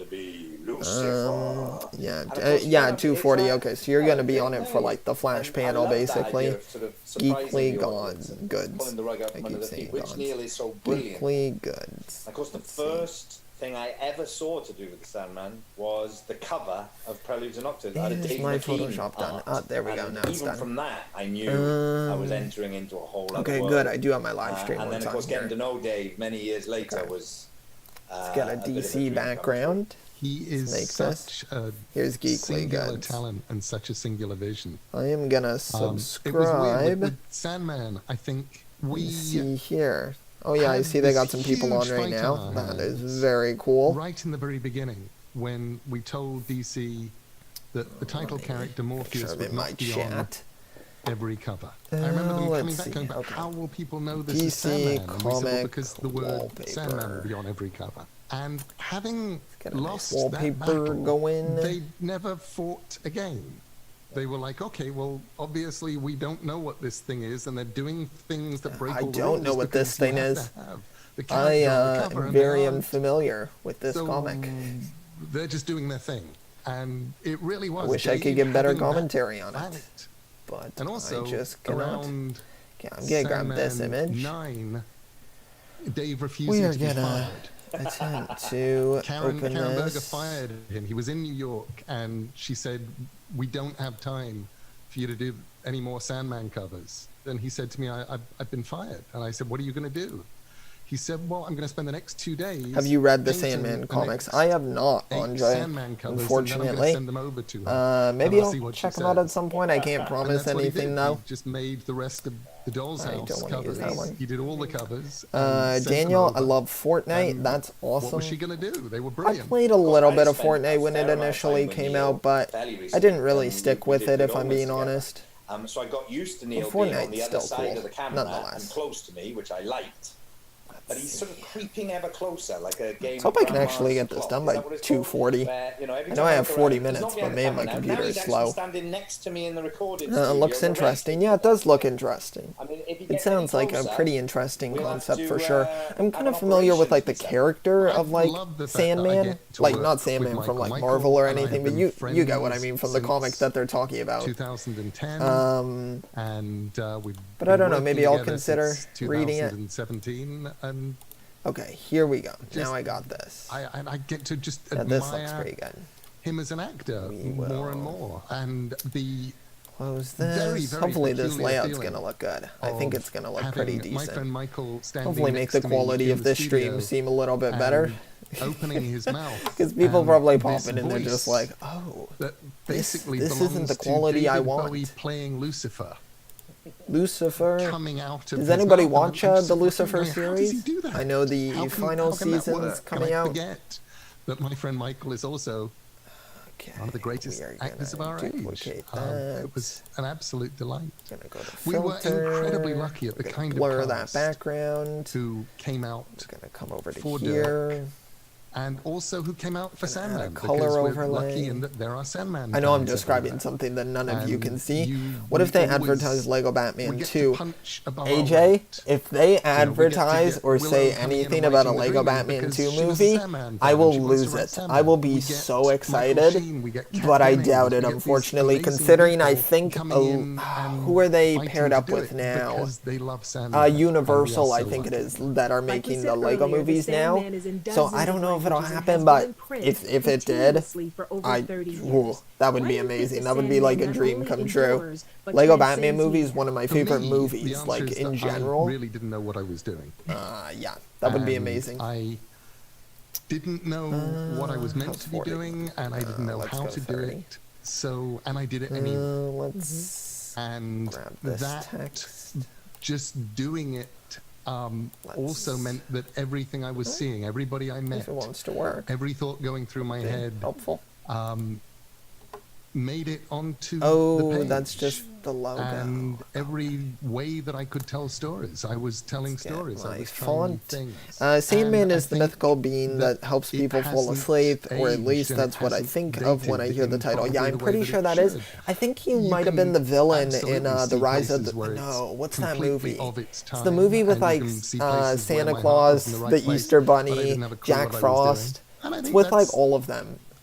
Yeah, 2:40. Okay, so you're going to be on it for like the Flash panel, basically. Geekly Goods. I keep saying Gods. Geekly Goods. Of course, the first thing I ever saw to do with the Sandman was the cover of Preludes and Nocturnes. Is my Photoshop done? Oh, there we go. Now it's even done. from that, I knew I was entering into a whole other Okay, world. good. I do have my live stream and on then, of time course, getting here. to know Dave many years later was. Let's get a DC background. He is such a singular talent and such a singular vision. I am gonna It was subscribe. weird with Sandman. I think we see here. Oh yeah, I see they got some people on right now. That is very cool. Right in the very beginning, when we told DC that the title character Morpheus would not be on every cover. I remember them coming back going, but how will people know this is Sandman? And we said, well, because the word Sandman will be on every cover. And having lost that battle, they never fought again. They were like, okay, well, obviously we don't know what this thing is, and they're doing things that break all the rules. I don't know what this thing is. I am very unfamiliar with this comic. They're just doing their thing. And it really was. I wish I could give better commentary on it. But and also, I just cannot. around I'm gonna grab this image. 9, Dave We refusing are to be gonna fired. attempt to Karen open Berger this. fired him. He was in New York, and she said, "We don't have time for you to do any more Sandman covers." And he said to me, "I've been fired." And I said, "What are you going to do?" He said, "Well, I'm going to spend the next 2 days." Have you read the painting Sandman the comics? next I have not, 8 Andre. Sandman covers, Unfortunately. and then I'm going to send them over to her. Maybe And I'll see what she check them out at says. some point. I can't And promise that's what he anything did. though. He just made the rest of the Doll's I House don't wanna use covers. that one. He did all the covers. and sent them Daniel, I over. love Fortnite. And That's awesome. What was she going to do? They were I brilliant. played a little bit of Fortnite when it initially came out, but I didn't really stick with it, if I'm being honest. So I got used to Neil Well, being on Fortnite's the other still side cool, of the camera nonetheless. and close to me, which I liked. But he's sort of creeping ever closer, like a game. Let's hope I can actually get this done by 2:40. I know I have 40 minutes, but man, my computer is slow. Standing next to me in the recording It looks interesting. Yeah, it does look interesting. I mean, if you It get sounds any like a closer, pretty interesting we'll have concept to, for sure. I'm have kind an of familiar with like the operation character of like love the fact that I Sandman, get to like work not with Sandman from Michael. like Michael Marvel or and I anything, have but been you get what I friends mean from the comic since that they're talking about. 2010. But And we've I been don't know, working maybe I'll together consider since reading it. 2017, and Okay, here we go. Now I got this. I get to just Yeah, admire this looks pretty good. him as an actor more and more, and the Close very, this. very Hopefully this peculiar layout's feeling gonna look good. I think it's gonna look pretty having my decent. friend Michael standing Hopefully make next the to me quality in of the this stream studio seem a little bit better. opening his mouth, Because people and probably pop this in and they're just voice like, oh, that basically this belongs isn't the to quality I David want. Bowie playing Lucifer. Lucifer. Coming out of Does his anybody mouth, watch and I'm just the looking Lucifer going, how does he series? do that? I know the How can final that work? season's coming and I out. forget that my friend Michael is also one of the greatest actors of our age. It was an absolute delight. We were incredibly lucky at the kind blur of that cast background. who came out gonna come over to for here. Dirk, and also who came out for Sandman. color because we're overlay. lucky in that there are Sandman. I know I'm fans describing everywhere. something that none of you And can see. you- What if we they always- advertise Lego Batman we get to 2? punch above our AJ, weight. if they we get to advertise get or Willow say coming in anything and about a writing the Lego Dream Batman because 2 she was a movie, Sandman I fan will and she wants to lose write it. Sandman. I will be We get so Michael excited. Sheen, we get Kat But I Dennings, doubt we it, get these unfortunately, amazing considering I people think, coming in and who are they fighting paired to up do with it now? because they love Sandman, and we are Universal, I so think it lucky. is, that are Like we making said the Lego earlier, the movies now. Sandman is in So I dozens don't of know if it'll languages and happen, has but been in print if it did, continuously for over 30 years. ooh, that would Why be do you think amazing. the That would be like a Sandman dream not come only true. endures, but Lego Batman transcends movie is media? one of my For favorite me, movies, the answer like is in that general. I really didn't know what I was doing. Yeah, that would be And amazing. I didn't know what I was meant to be doing, and I didn't know let's how go to do 30. it. So, and I did it anyway. Let's And grab this that text. just doing it also meant that everything I was seeing, everybody I met, If it wants to work. every thought going through my head, helpful. Made it onto the Oh, page. that's just the logo. And every way that I could tell stories, I was telling stories. I My was trying new font. things. Sandman And I is the think mythical being that helps it people fall hasn't asleep, or at aged least and it that's what I hasn't think of when I dated hear the in title. Yeah, probably I'm the pretty way sure that that it is. should. I think he You might have can been the villain in absolutely The see Rise of places the. where it's No, what's that completely movie? of its It's the time, movie with and like you can see places where Santa my heart Claus, was in the right the place, Easter but I Bunny, didn't have a clue Jack what I was Frost. doing. And I It's think with like that's all of them.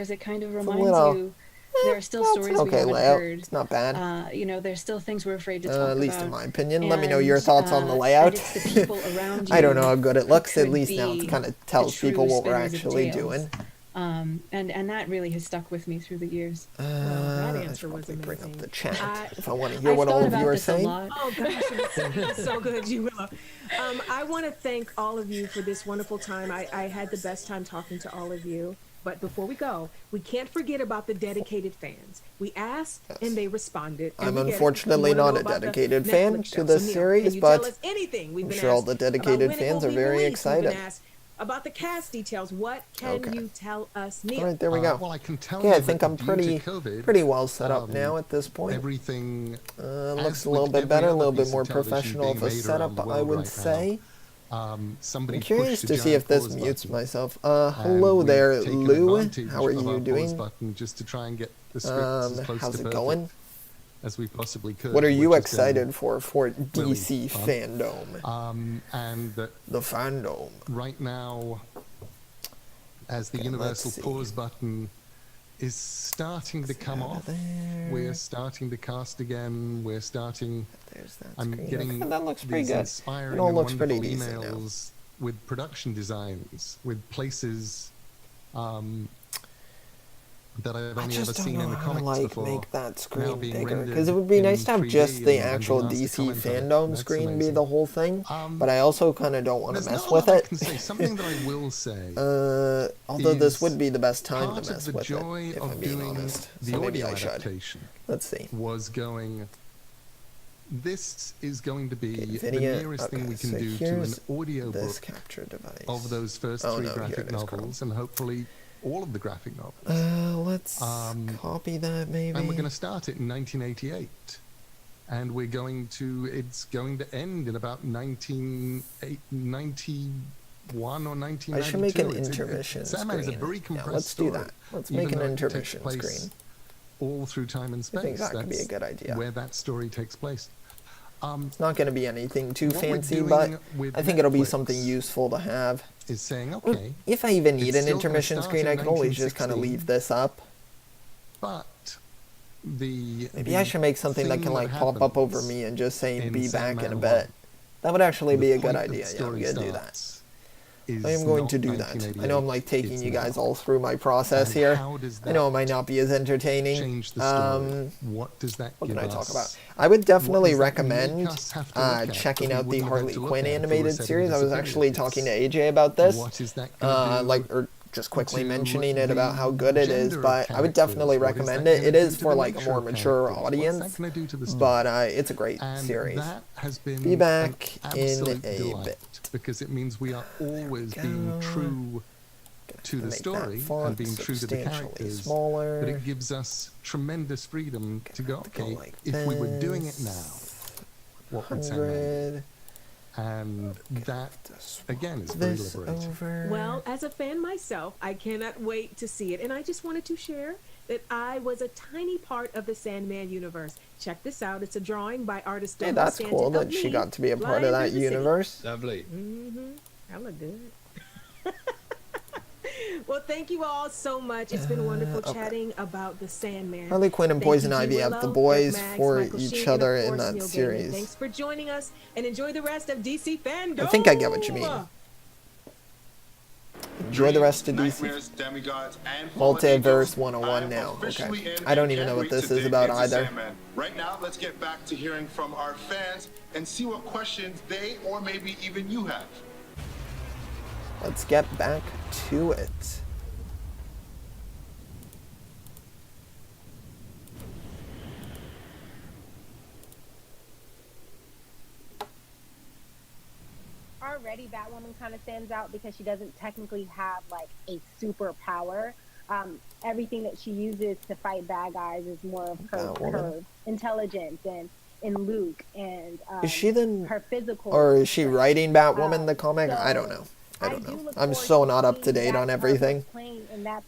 because it kind of reminds you there are still stories we haven't heard. It's not bad. You know, there's still things we're afraid to talk about. At least in my opinion. Let me know your thoughts on the layout. It's the people around you I don't know how good it looks. At least now be it kind of tells people what we're actually doing. And that really has stuck with me through the years. That answer was amazing. Bring up the chat if I want to hear what all of you are saying. Oh gosh, it's so good, you will. I want to thank all of you for this wonderful time. I had the best time talking to all of you. But before we go, we can't forget about the dedicated fans. We asked and they responded. I'm unfortunately not a dedicated fan to this series, but I'm sure all the dedicated fans are very excited. About the cast details, what can you tell us, Neil? All right, there we go. Well, I can tell I think I'm pretty well set up now at this point. Everything looks a little bit better, a little bit more professional of a setup, I would say. I'm curious to see if this mutes myself. Hello there, Lou. How are you doing? Just to try and get the scripts as close how's to it going? As we possibly could. What are you excited for DC Fandome? And the Fandome. Right now, as the universal pause button is starting to come off, we're starting to cast again. We're starting. I'm getting that looks pretty good. Inspiring it all looks and pretty wonderful decent emails with production designs, with places that I've only ever seen in the comics before. Make that screen bigger, because it would be nice to have just the actual DC Fandome screen be the whole thing, but I also kind of don't want to mess with it. Something that I will say, although this would be the best time to mess with it, if I'm being doing honest. the So maybe audio I should. adaptation Let's see. This is going to be the Video. nearest thing we can so do to an here's audio this book capture device. of those first Oh, three no, here graphic it is, novels, and hopefully all of the graphic novels. Let's copy that maybe. And we're going to start it in 1988. And it's going to end in about 1991 or 1992. I should make an intermission Sandman is a screen. very compressed Yeah, let's do that. Let's make an intermission place screen. all through time and space. I think that could be a good idea. Where that story takes place. It's not going to be anything too what we're fancy, doing but with I think it'll be Netflix something useful to have. Is saying, okay, if I even need it's an still gonna intermission start screen, in I can always just kind of 1960, leave this up. But Maybe I should make something that can like pop up over me and just say "be back in a Sandman bit." That would actually be a good point that idea. the Yeah, I'm story gonna do that. starts I am going not to do that. I know I'm like 1988, taking it's you guys now. all through my process And here. how does I know it that might not be as entertaining. change the story? What does that What give can I talk us? about? I would definitely What does that make recommend us have to look at checking that we out the wouldn't have Harley to look Quinn at if we were animated setting series. I was this actually up? talking to AJ about this. What is that gonna do just quickly to mentioning it about how good it is, gender but I would characters? definitely What is recommend that it. It gonna is do to for the like a more racial mature characters? What's audience, that gonna do to the story? but it's a great And series. that has been Be back an in absolute a delight, bit. because it means we are always being true to the Make that story font and being true to the substantially characters, smaller. but it gives us tremendous freedom to go, okay, like if we were doing it now, what would Sandman 100. do? And that, again, is very This liberating. over. Well, as a fan myself, I cannot wait to see it. And I just wanted to share that I was a tiny part of the Sandman universe. Check this out. It's a drawing by artist Hey, Douglas that's Stanton cool of that she me got to be a part flying of that through the city. universe. Lovely. I look good. Well, thank you all so much. It's been wonderful chatting about the Sandman. Harley Quinn and Thank Poison you, G. Ivy have the Willow, boys Max, for Michael each Sheen, other and of in course, that Neil Gaiman. series. Thanks for joining us, and enjoy the rest of DC Fandome. I think I get what you mean. Enjoy the rest of DC. Nightmares, demigods, and Multiverse fallen 101 angels. now. I am officially Okay. in I don't and even know can't what wait this to is dig about into either. Sandman. Right now, let's get back to hearing from our fans and see what questions they or maybe even you have. Let's get back to it. Already Batwoman kind of stands out because she doesn't technically have like a superpower. Everything that she uses to fight bad guys is more of her intelligence and in Luke and Is she then, her physical, or is she writing Batwoman the comic? I don't know. I don't know. I'm so not up to date on everything. They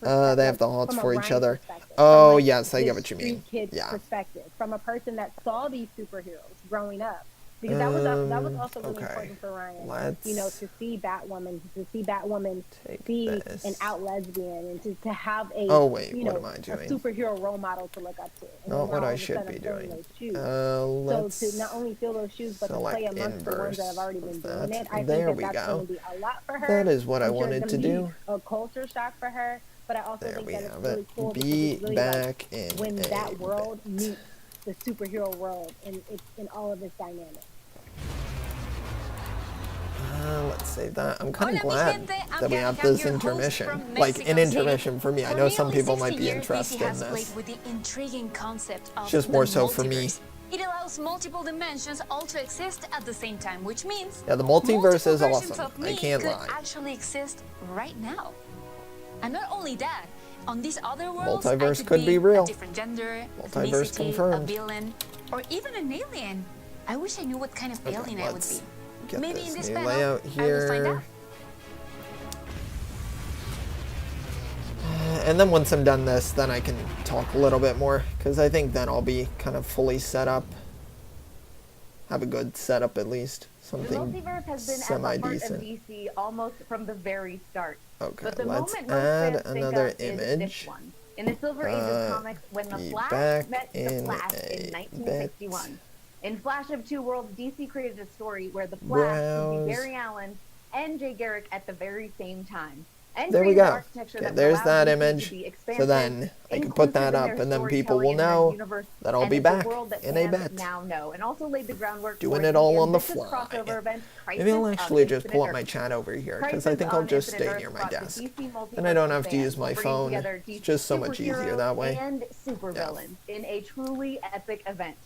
have the hots for each other. Oh yes, I get what you mean. Yeah. Perspective from a person that saw these superheroes growing up. Because that was also really important for Ryan, you know, to see Batwoman be an out lesbian and to have a you know, a superhero role model to look up to. And Not what I should be doing. So to not only fill those shoes, but to play amongst the ones that have already been doing it, I think that's going to be a lot for her. That is what I I'm sure wanted it's to gonna be do. a culture shock for her. but I also think we that it's have really it. cool because Be it's really back like in when a that world bit. meets the superhero world and it's in all of its dynamics. Let's save that. I'm kind of glad that we have this intermission. Like, an intermission for me. I know some people might be interested in this. With the intriguing concept of It's just more so for me. It allows multiple dimensions all to exist at the same time, which means Yeah, the multiverse is multiple versions awesome. of me I can't could lie. actually exist right now. And not only that, on these other worlds, Multiverse I could be real. a different gender, Multiverse ethnicity, confirmed. a villain, or even an alien. I wish I knew what kind of alien I would be. Get Maybe this in this new panel, layout I will find here. out. And then once I'm done this, then I can talk a little bit more, because I think then I'll be kind of fully set up. Have a good setup at least. The Something multiverse has been at the semi-decent. heart of DC almost from the very start. Okay, But the let's moment most add fans think another of is image. this one. In the Silver Age of comics, when the be Flash back met the in Flash a in 1961. In Flash of Two Worlds, DC created a story where the Flash would be Browse. Barry Allen and Jay Garrick at the very same time. And There we created go. architecture Okay, that there's allowed that DC to image. be So expansive, then I can put that inclusive in up, their and then people will storytelling in their know universe, that I'll and be it's a back world that in a fans bit. now know, and also laid the groundwork Doing for it all the on the ambitious fly. crossover event, Maybe I'll Crisis actually on just Infinite pull up Earth. my chat over here, because Crisis I think I'll on just Infinite stay Earth near my brought the desk. DC multiverse And I don't have to fans, use my bringing phone. together It's DC just so much easier that way. and supervillains in a truly epic event.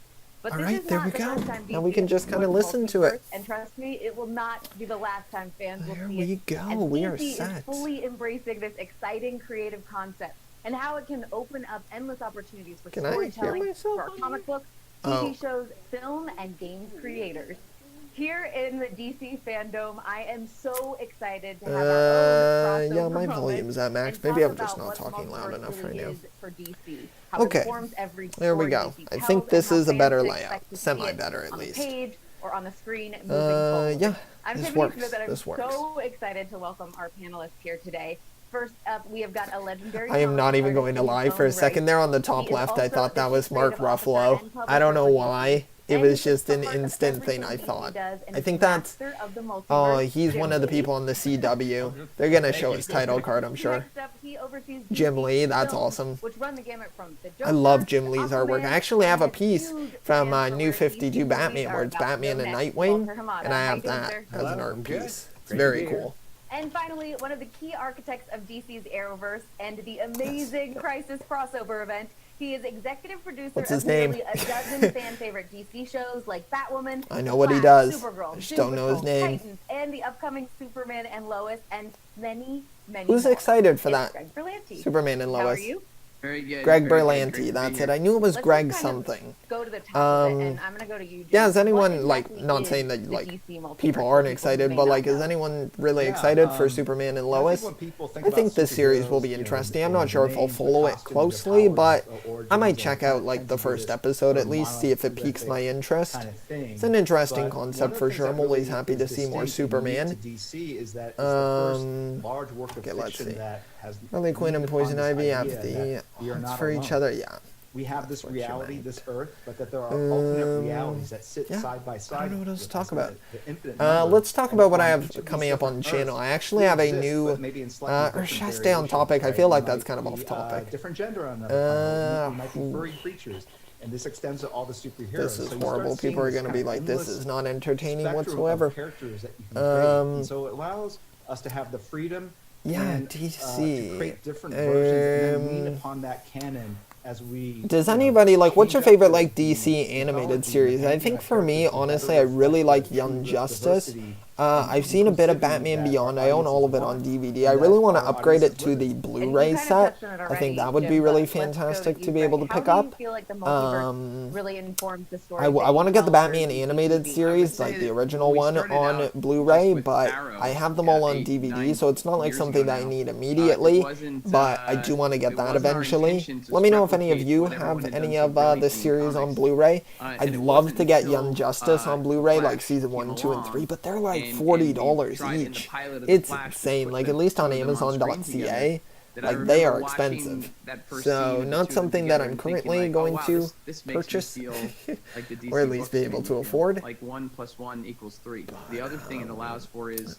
But All this right, is there not we the go. first time Now we DC can has just kind of explored the listen to multiverse, it. And trust me, it will not be the last time fans will There see we it. go. As We are DC set. is fully embracing this exciting creative concept and how it can open up endless opportunities for Can I hear storytelling myself for our on comic books, TV shows, film, and games creators. Here in the DC Fandome, I am so excited to have our own crossover Yeah, my moment volume's at max. and Maybe talk I'm just about not what talking loud multiverse enough really right now. is for DC, how it Okay, informs every there we story go. DC I tells, think and this how is a fans better can layout. expect to see Semi-better it at on least. the page or on the screen moving forward. Yeah, I'm this Tiffany works. Smith, and I'm This works. so excited to welcome our panelists here today. First up, we have got a legendary. I am not even going to lie. For a second there on the top left, I thought that was Mark Ruffalo. I don't know why. It was just an instant thing I thought. I think that's... Oh, he's one of the people on the CW. They're going to show his title card, I'm sure. Jim Lee, that's awesome. I love Jim Lee's artwork. I actually have a piece from New 52 Batman where it's Batman and Nightwing, and I have that as an art piece. It's very cool. And finally, one of the key architects of DC's Arrowverse and the amazing Crisis crossover event. He is executive producer What's his of nearly name? a dozen fan-favorite DC shows like Batwoman, I know The what he Flash, does. Supergirl, I just Doom don't know his Patrol, name. Titans, and the upcoming Superman and Lois, and many, many Who's more. excited for It's that? Greg Berlanti. Superman and How are Lois. you? Very good. Greg Very good. Berlanti, Great to that's be it. here. I knew it was Let's Greg just kind of something. Go to the top of it, and I'm gonna go to you. Yeah, is James. anyone, What like, exactly not is saying that, the like, DC multiverse people for aren't people who excited, may but, not like, is know? anyone really excited for Superman and Lois? I think this series will be interesting. I'm not sure if I'll follow it closely, but I might check out, like, the first episode at least, see if it piques my interest. It's an interesting concept for sure. I'm always happy to see more Superman. Okay, let's see. Harley Quinn and Poison Ivy have the odds for each other, yeah. We have this reality, this Earth, but that there are alternate realities that sit side by side. I don't know what else to talk about. The infinite number Let's talk about what I and have each of coming these up on the different channel. I Earths actually have a exist, new, but maybe in slightly or different should I stay on variations, topic? I right? feel You like might that's kind of be, off topic. different gender on another you might be furry creatures. And this extends to all the superheroes. This is So you horrible. start seeing People are this going to kind be of like, this endless is not entertaining spectrum of whatsoever. characters that you can create. And so it allows us to have the freedom Yeah, and, DC. to create different versions and then lean upon that canon as we. Does anybody, like, what's your favorite, like, DC animated series? I think for me, honestly, I really like Young Justice. I've seen a bit of Batman Beyond. I own all of it on DVD. I really want to upgrade it to the Blu-ray set. I think that would be really fantastic to be able to pick up. Really informs the story. I want to get the Batman animated series, like the original one, on Blu-ray, but I have them all on DVD, so it's not like something that I need immediately, but I do want to get that eventually. Let me know if any of you have any of this series on Blu-ray. I'd love to get Young Justice on Blu-ray, like season 1, 2, and 3, but they're like $40 each. It's insane. Like, at least on Amazon.ca, like, they are expensive. So, not something that I'm currently going to purchase, or at least be able to afford. Like 1 + 1 = 3. The other thing it allows for is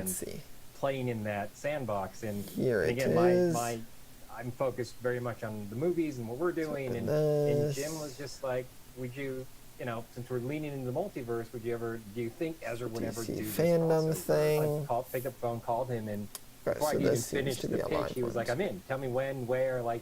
Let's see. Playing in that sandbox. And Here and again, it is. I'm focused very much on the movies and what we're doing. And Jim was just like, would you, since we're leaning into the multiverse, do you think Ezra would ever do this fandom thing? I picked up the phone, called him, and Okay, before so I could even this seems finish to the be a pitch, he was like, I'm in. Tell me when, where, like,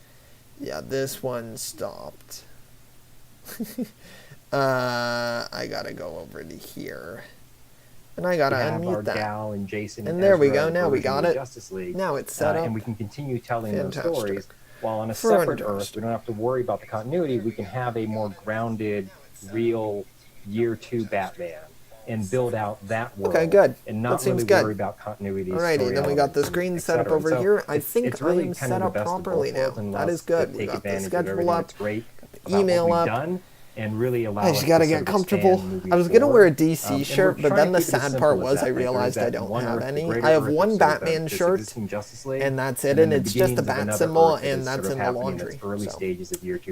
Yeah, this one stopped. I gotta go over to here. And I gotta unmute that. Gal and Jason and there we Ezra go. Now we got it. Justice League. Now it's set up. And we can continue telling those Fantastic. stories while on a separate Earth. We don't have to worry about the continuity. We can have a more grounded, real year 2 Batman and build out that world. Okay, good. And not that seems really good. worry about continuity. Alrighty, then we got the screen set up over here. I think I am set up properly now. That is good. We got the schedule up, email up. And really allow I just gotta get comfortable. I was gonna wear a DC shirt, but then the sad part was I realized I don't have any. I have one Batman shirt, and that's it, and it's just a bat symbol, and that's in the laundry. So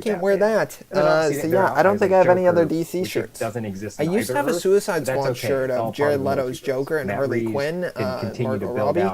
can't wear that. So yeah, I don't think I have any other DC shirts. I used to have a Suicide Squad shirt of Jared Leto's Joker and Harley Quinn, Margot Robbie,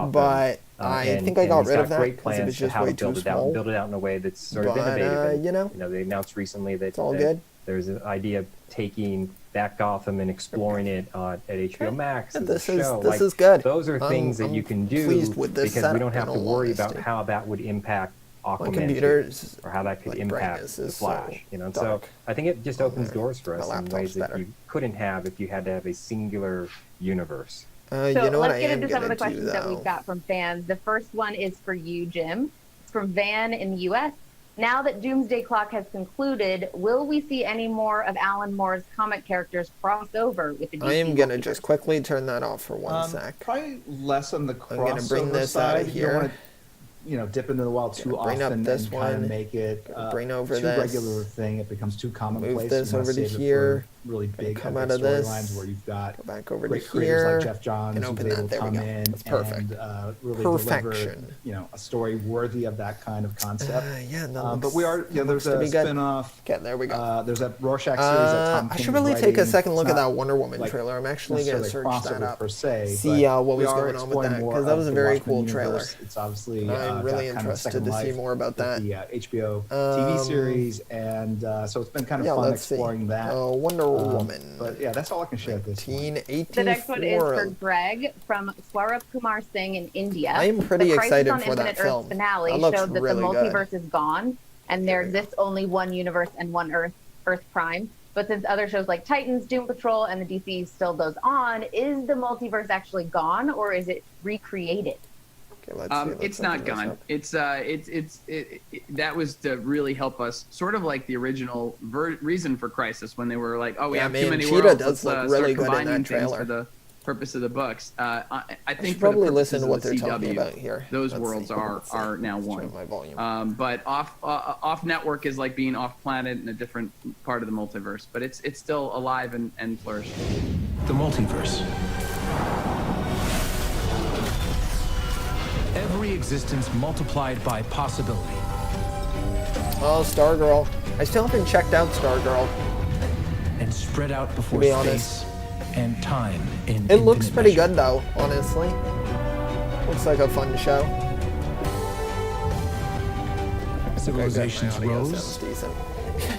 but I think I got rid of that because it was just way too small. Build it out in a way that's sort of innovative. You know, they announced recently that, good. There's an idea of taking that Gotham and exploring it at HBO Max. This is good. Those are things that you can do because we don't have to worry about how that would impact Aquaman or how that could impact the Flash. So I think it just opens doors for us in ways that you couldn't have if you had to have a singular universe. So let's get into some of the questions that we've got from fans. The first one is for you, Jim. It's from Van in the U.S. Now that Doomsday Clock has concluded, will we see any more of Alan Moore's comic characters cross over with the DC I am going to just quickly turn that off for 1 sec. Probably less on the crossover side. I'm going to bring this out of here. Dip into the wild too often and kind of make it bring over too this regular thing. It becomes too commonplace. Move this over to here. Really big come out of this. Where you've got go back over great to creators here like Jeff Johns and open that. There we go. That's perfect. And really perfection. Deliver, a story worthy of that kind of concept. Yeah, but we are. There's a spin-off. Okay, there we go. There's that Rorschach series that Tom King I should really take a second look at that Wonder Woman trailer. I'm actually going to search that up. Per se, see what was going on with that because that was a very cool trailer. It's obviously I'm really interested to see more about that. The HBO TV series, and so it's been kind of fun exploring that. Wonder Woman. But yeah, that's all I can share. 1884. The next one is for Greg from Swarup Kumar Singh in India. I am pretty excited for Infinite that film. Finale that showed that really the multiverse good. is gone, and there exists only one universe and one Earth Prime. But since other shows like Titans, Doom Patrol, and the DC still goes on, is the multiverse actually gone, or is it recreated? Okay, it's not gone. That was to really help us, sort of like the original reason for Crisis, when they were like, "Oh, we have too many worlds. Let's start combining things for the purpose of the books." I think for probably the listen to what the they're CW, talking about here. Those worlds are now one. But off network is like being off planet in a different part of the multiverse, but it's still alive and flourishing. The multiverse. Every existence multiplied by possibility. Oh, Stargirl. I still haven't checked out Stargirl. And spread out before space honest. And time in it looks pretty good though, honestly. Looks like a fun show. Civilizations rose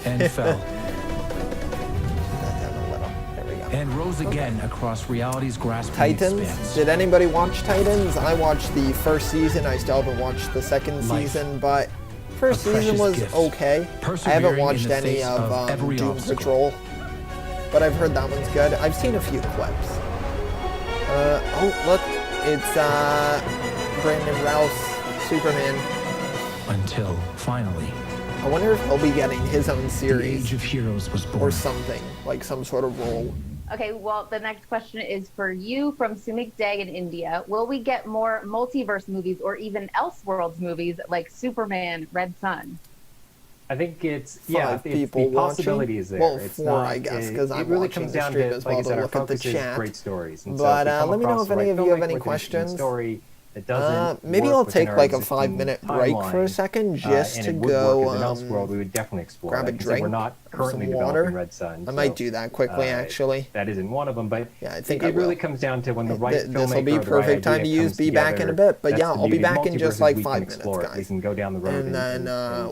and fell. And rose again across reality's grasping Titans? expanse. Did anybody watch Titans? I watched the first season. I still haven't watched the second season, but first season was okay. I haven't watched any of Doom Patrol, but I've heard that one's good. I've seen a few clips. Oh, look, it's Brandon Rouse, Superman. Until finally. I wonder if he'll be getting his own series. The Age of Heroes was born. Or something, like some sort of role. Okay, well, the next question is for you from Sumik Day in India. Will we get more multiverse movies or even Elseworlds movies like Superman, Red Sun? I think it's the possibility is there. Well, it's 4, not, I guess, because I'm really watching comes the down stream to, as like well I said, to look at the chat. Great stories. And but so let me know if any of you have any questions. Story that doesn't maybe I'll take like a 5-minute break for a second just to go we would definitely explore grab a drink, we're not currently some developing water. Red Sun. I might do that quickly, actually. That isn't one of them, but yeah, I think it really comes down to when the right filmmaker this will be perfect time to use. Be back in a bit, but yeah, I'll be back in just like 5 minutes, guys. We can go down the road and then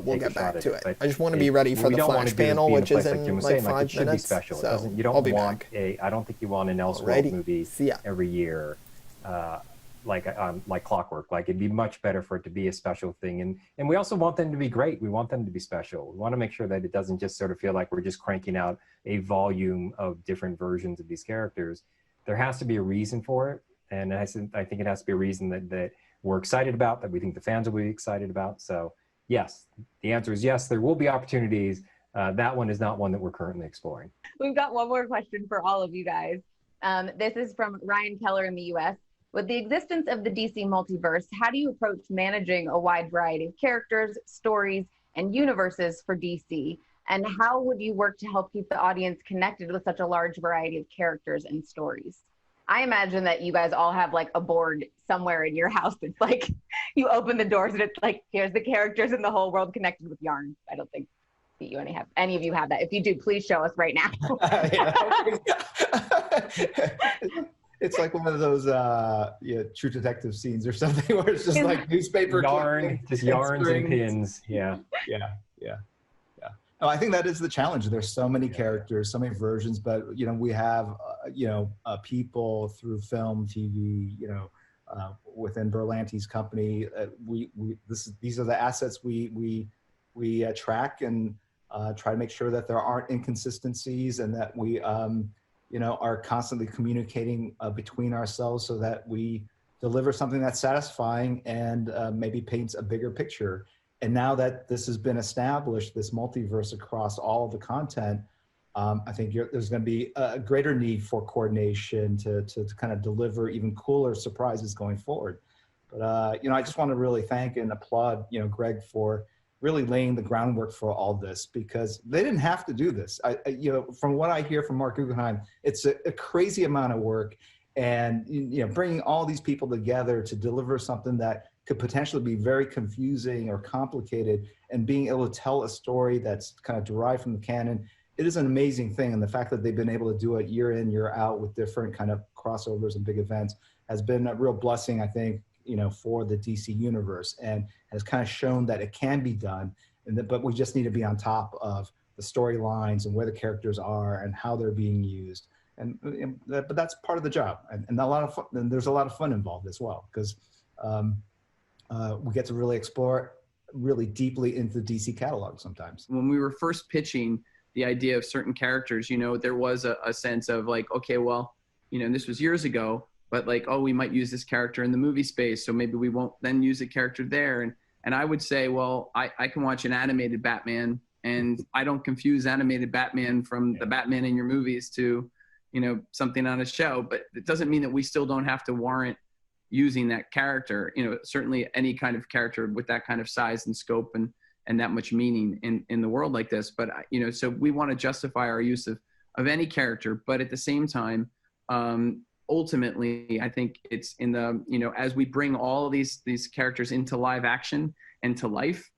we'll get back to it. I just want to be ready for the Flash panel, which is in like 5 minutes. So you don't I'll be want back. I don't think you want an Elseworld movie every year. like clockwork. Like it'd be much better for it to be a special thing. And we also want them to be great. We want them to be special. We want to make sure that it doesn't just sort of feel like we're just cranking out a volume of different versions of these characters. There has to be a reason for it. And I think it has to be a reason that we're excited about, that we think the fans will be excited about. So yes, the answer is yes, there will be opportunities. That one is not one that we're currently exploring. We've got one more question for all of you guys. This is from Ryan Keller in the US. With the existence of the DC multiverse, how do you approach managing a wide variety of characters, stories, and universes for DC? And how would you work to help keep the audience connected with such a large variety of characters and stories? I imagine that you guys all have like a board somewhere in your house. It's like you open the doors and it's like, here's the characters in the whole world connected with yarn. I don't think that you any of you have that. If you do, please show us right now. It's like one of those True Detective scenes or something where it's just like newspaper yarn, just yarns and pins. Yeah. Oh, I think that is the challenge. There's so many characters, so many versions, but we have people through film, TV, within Berlanti's company. These are the assets we track and try to make sure that there aren't inconsistencies and that we are constantly communicating between ourselves so that we deliver something that's satisfying and maybe paints a bigger picture. And now that this has been established, this multiverse across all of the content, I think there's going to be a greater need for coordination to kind of deliver even cooler surprises going forward. But I just want to really thank and applaud Greg for really laying the groundwork for all this, because they didn't have to do this. From what I hear from Mark Guggenheim, it's a crazy amount of work, and bringing all these people together to deliver something that could potentially be very confusing or complicated, and being able to tell a story that's kind of derived from the canon, it is an amazing thing. And the fact that they've been able to do it year in, year out with different kind of crossovers and big events has been a real blessing, I think, for the DC universe, and has kind of shown that it can be done. But we just need to be on top of the storylines and where the characters are and how they're being used. But that's part of the job, and a lot of fun, and there's a lot of fun involved as well, because we get to really explore really deeply into the DC catalog sometimes. When we were first pitching the idea of certain characters, there was a sense of like, okay, well, and this was years ago, but like, oh, we might use this character in the movie space, so maybe we won't then use a character there. And I would say, well, I can watch an animated Batman, and I don't confuse animated Batman from the Batman in your movies to, something on a show. But it doesn't mean that we still don't have to warrant using that character. Certainly any kind of character with that kind of size and scope and that much meaning in the world like this. But, so we want to justify our use of any character, but at the same time, ultimately, I think it's in the, as we bring all of these characters into live action and to life,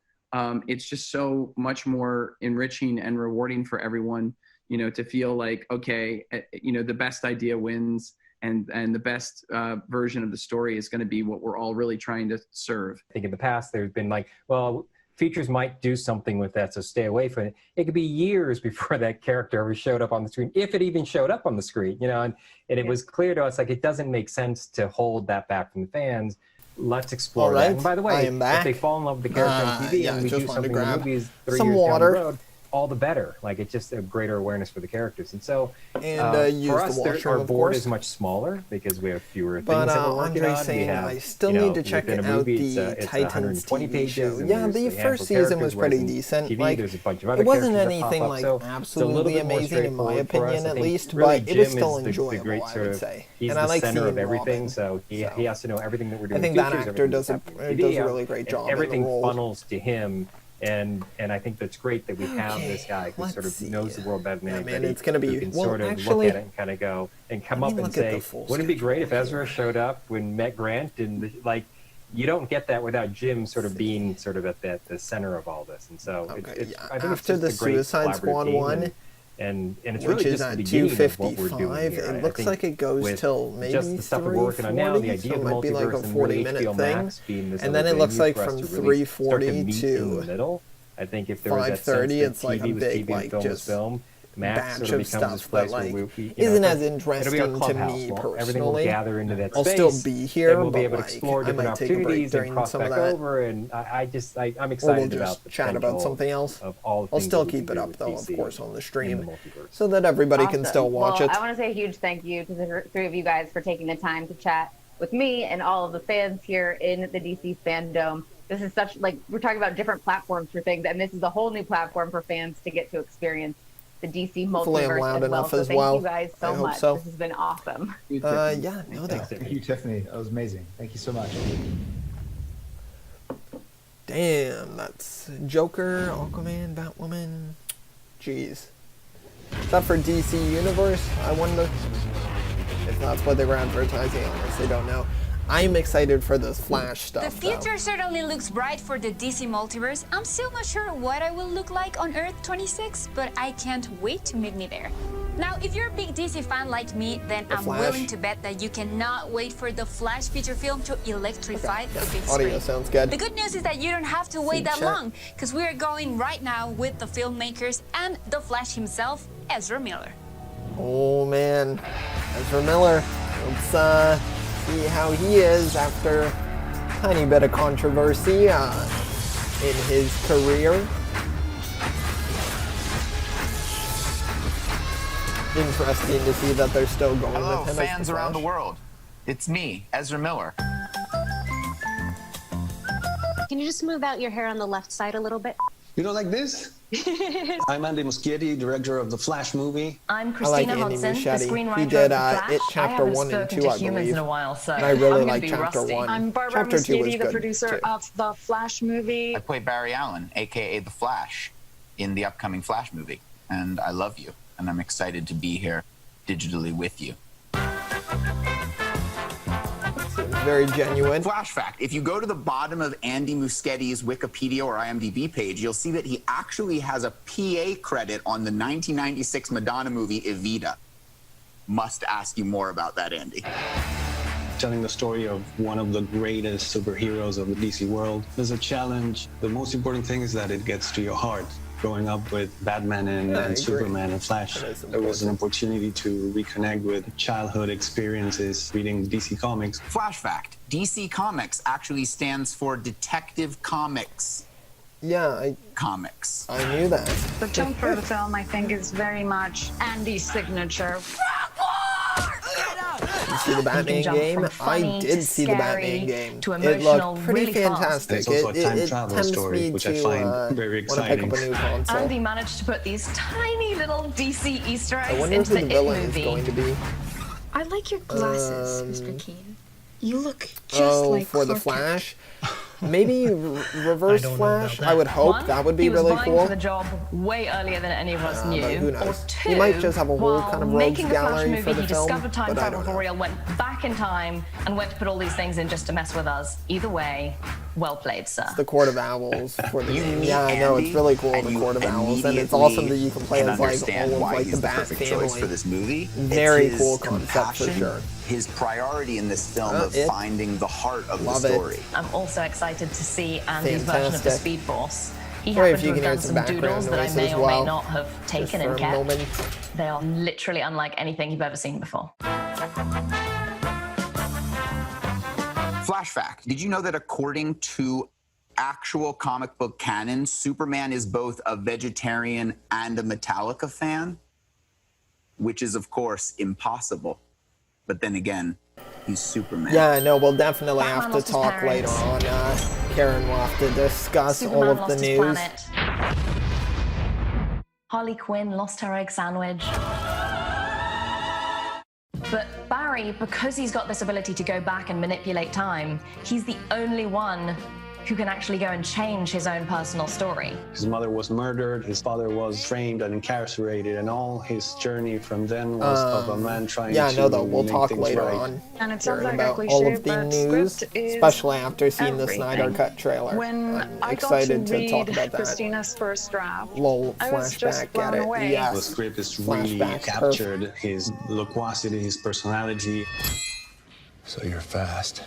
it's just so much more enriching and rewarding for everyone, to feel like, okay, the best idea wins, and the best version of the story is going to be what we're all really trying to serve. I think in the past, there's been like, well, features might do something with that, so stay away from it. It could be years before that character ever showed up on the screen, if it even showed up on the screen, and it was clear to us, like, it doesn't make sense to hold that back from the fans. Let's explore that. And by the way, if they fall in love with the character on TV and we do something in the movies 3 years down the road, all the better. Like, it's just a greater awareness for the characters. And so for us, our board is much smaller because we have fewer things that we're working on. Saying, I still need to check out the Titans TV show. Yeah, the first season was pretty decent. TV, like, there's a bunch of other it wasn't characters anything that like pop up. absolutely amazing in my opinion, at least, really but it was Jim still is the enjoyable, great I sort would of, say. he's And the I like center seeing of everything, Robin, so he has to know everything that we're doing. I think that actor does a really great job. Everything funnels to him. And I think that's great that we have this guy who sort of knows the world better than anybody. It's going to be, who can sort of look at it and kind of go and come up and say, wouldn't it be great if Ezra showed up when met Grant? And like, you don't get that without Jim sort of being sort of at the center of all this. And so I think after it's just the a great Suicide Squad one, and it's really which is just the at beginning of what we're doing 255. here. It looks like it goes till maybe just the stuff we're working on now, the idea so of it might be like a multiverse 40-minute and thing. Max being this And then it other looks venue like for us from to really start to 340 meet to in the middle. I think if there was that sense 5:30, that it's like TV a was big, TV and like, film was just film, Max batch sort of becomes this stuff place that like where we, isn't know, as it'll interesting be our to clubhouse. me Well, everything will personally. gather into that I'll space. still be here, and we'll be but able to like, explore I different might take a break opportunities and during cross some of back that. over. And I'm Or excited we'll about just the chat about potential something else. of all the I'll things still that we keep can it do up with though, DC of course, on the in stream, the multiverse. so that everybody can still watch well, it. I want to say a huge thank you to the three of you guys for taking the time to chat with me and all of the fans here in the DC Fandome. This is such, like, we're talking about different platforms for things, and this is a whole new platform for fans to get to experience the DC Hopefully I'm multiverse loud as well. enough So as thank well. you guys so I hope much. so. This has been awesome. Yeah, no, Thank you, Tiffany. That was amazing. Thank you so much. Damn, that's Joker, Aquaman, Batwoman. Jeez. Is that for DC Universe? I wonder if that's what they were advertising. I honestly don't know. I'm excited for this Flash stuff. The future certainly looks bright for the DC multiverse. I'm still not sure what I will look like on Earth 26, but I can't wait to meet me there. Now, if you're a big DC fan like me, then I'm willing to bet that you cannot wait for the Flash feature film to electrify the big screen. Audio sounds good. The good news is that you don't have to wait that long, because we are going right now with the filmmakers and the Flash himself, Ezra Miller. Oh man, Ezra Miller. Let's see how he is after a tiny bit of controversy in his career. Interesting to see that they're still going Hello, with him as fans the around the Flash. world. It's me, Ezra Miller. Can you just move out your hair on the left side a little bit? You don't like this? I'm Andy Muschietti, director of the Flash movie. I'm Christina Hudson, the screenwriter of The Flash. It Chapter 1 and 2, I humans believe. in a while, so And I really I'm like be Chapter rusty. 1. I'm Barbara Chapter 2 was Muschietti, the good, producer too. of The Flash movie. I play Barry Allen, aka The Flash, in the upcoming Flash movie. And I love you, and I'm excited to be here digitally with you. Very genuine. Flash fact, if you go to the bottom of Andy Muschietti's Wikipedia or IMDb page, you'll see that he actually has a PA credit on the 1996 Madonna movie Evita. Must ask you more about that, Andy. Telling the story of one of the greatest superheroes of the DC world is a challenge. The most important thing is that it gets to your heart. Growing up with Batman and Superman and Flash, it was an opportunity to reconnect with childhood experiences reading DC Comics. Flash fact, DC Comics actually stands for Detective Comics. Yeah, Comics. I knew that. The tone for the film, I think, is very much Andy's signature. You see the Batman game? I did see the Batman game. It looked pretty fantastic. It's also a time travel tempts story, me which to I find very exciting. pick up a new console. Andy managed to put these tiny little DC Easter I eggs wonder into who the the It villain is movie. going to be. I like your glasses, Mr. Keene. You look just like for the Clark Flash? Maybe Reverse Flash? I would hope One, that would be he was really vying cool. for the job way earlier than any of us knew. But who knows? Or two, He might just have a whole while kind of rogues making the Flash gallery movie, for the he film, discovered time but I travel don't for know. real, went back in time, and went to put all these things in just to mess with us. Either way, well played, sir. The Court of Owls for the game. meet Yeah, I know, it's Andy, really cool, and the you Court of Owls, and it's immediately awesome that you can play can as like understand all of why like he's the the Bat perfect choice family. for this movie. Very It's his cool concept for compassion, sure. His priority in this film of finding the heart of Love the it. story. I'm also excited to see Andy's version of the Fantastic. Speed Force. He Sorry happened if to you have can done hear some some doodles background that I noise may as or well. may not have taken Just for and a kept. moment. They are literally unlike anything you've ever seen before. Flash fact, did you know that according to actual comic book canon, Superman is both a vegetarian and a Metallica fan? Which is, of course, impossible. But then again, he's Superman. Yeah, I know, we'll definitely Batman have to lost his talk later parents. on. Karen will have to discuss Superman all of lost the his news. planet. Harley Quinn lost her egg sandwich. But Barry, because he's got this ability to go back and manipulate time, he's the only one who can actually go and change his own personal story. His mother was murdered, his father was framed and incarcerated, and all his journey from then was of a man trying Yeah, I know to though, we'll make talk things later right. on. And it sounds Hearing like a about cliche, all of the but news, script is especially after seeing the everything. Snyder Cut trailer. When I'm I got excited to to read talk about that. Christina's first draft, Lol, I was just flashback, blown get it? away. Yes. The script is really Flashbacks, captured his loquacity, his personality. So you're fast.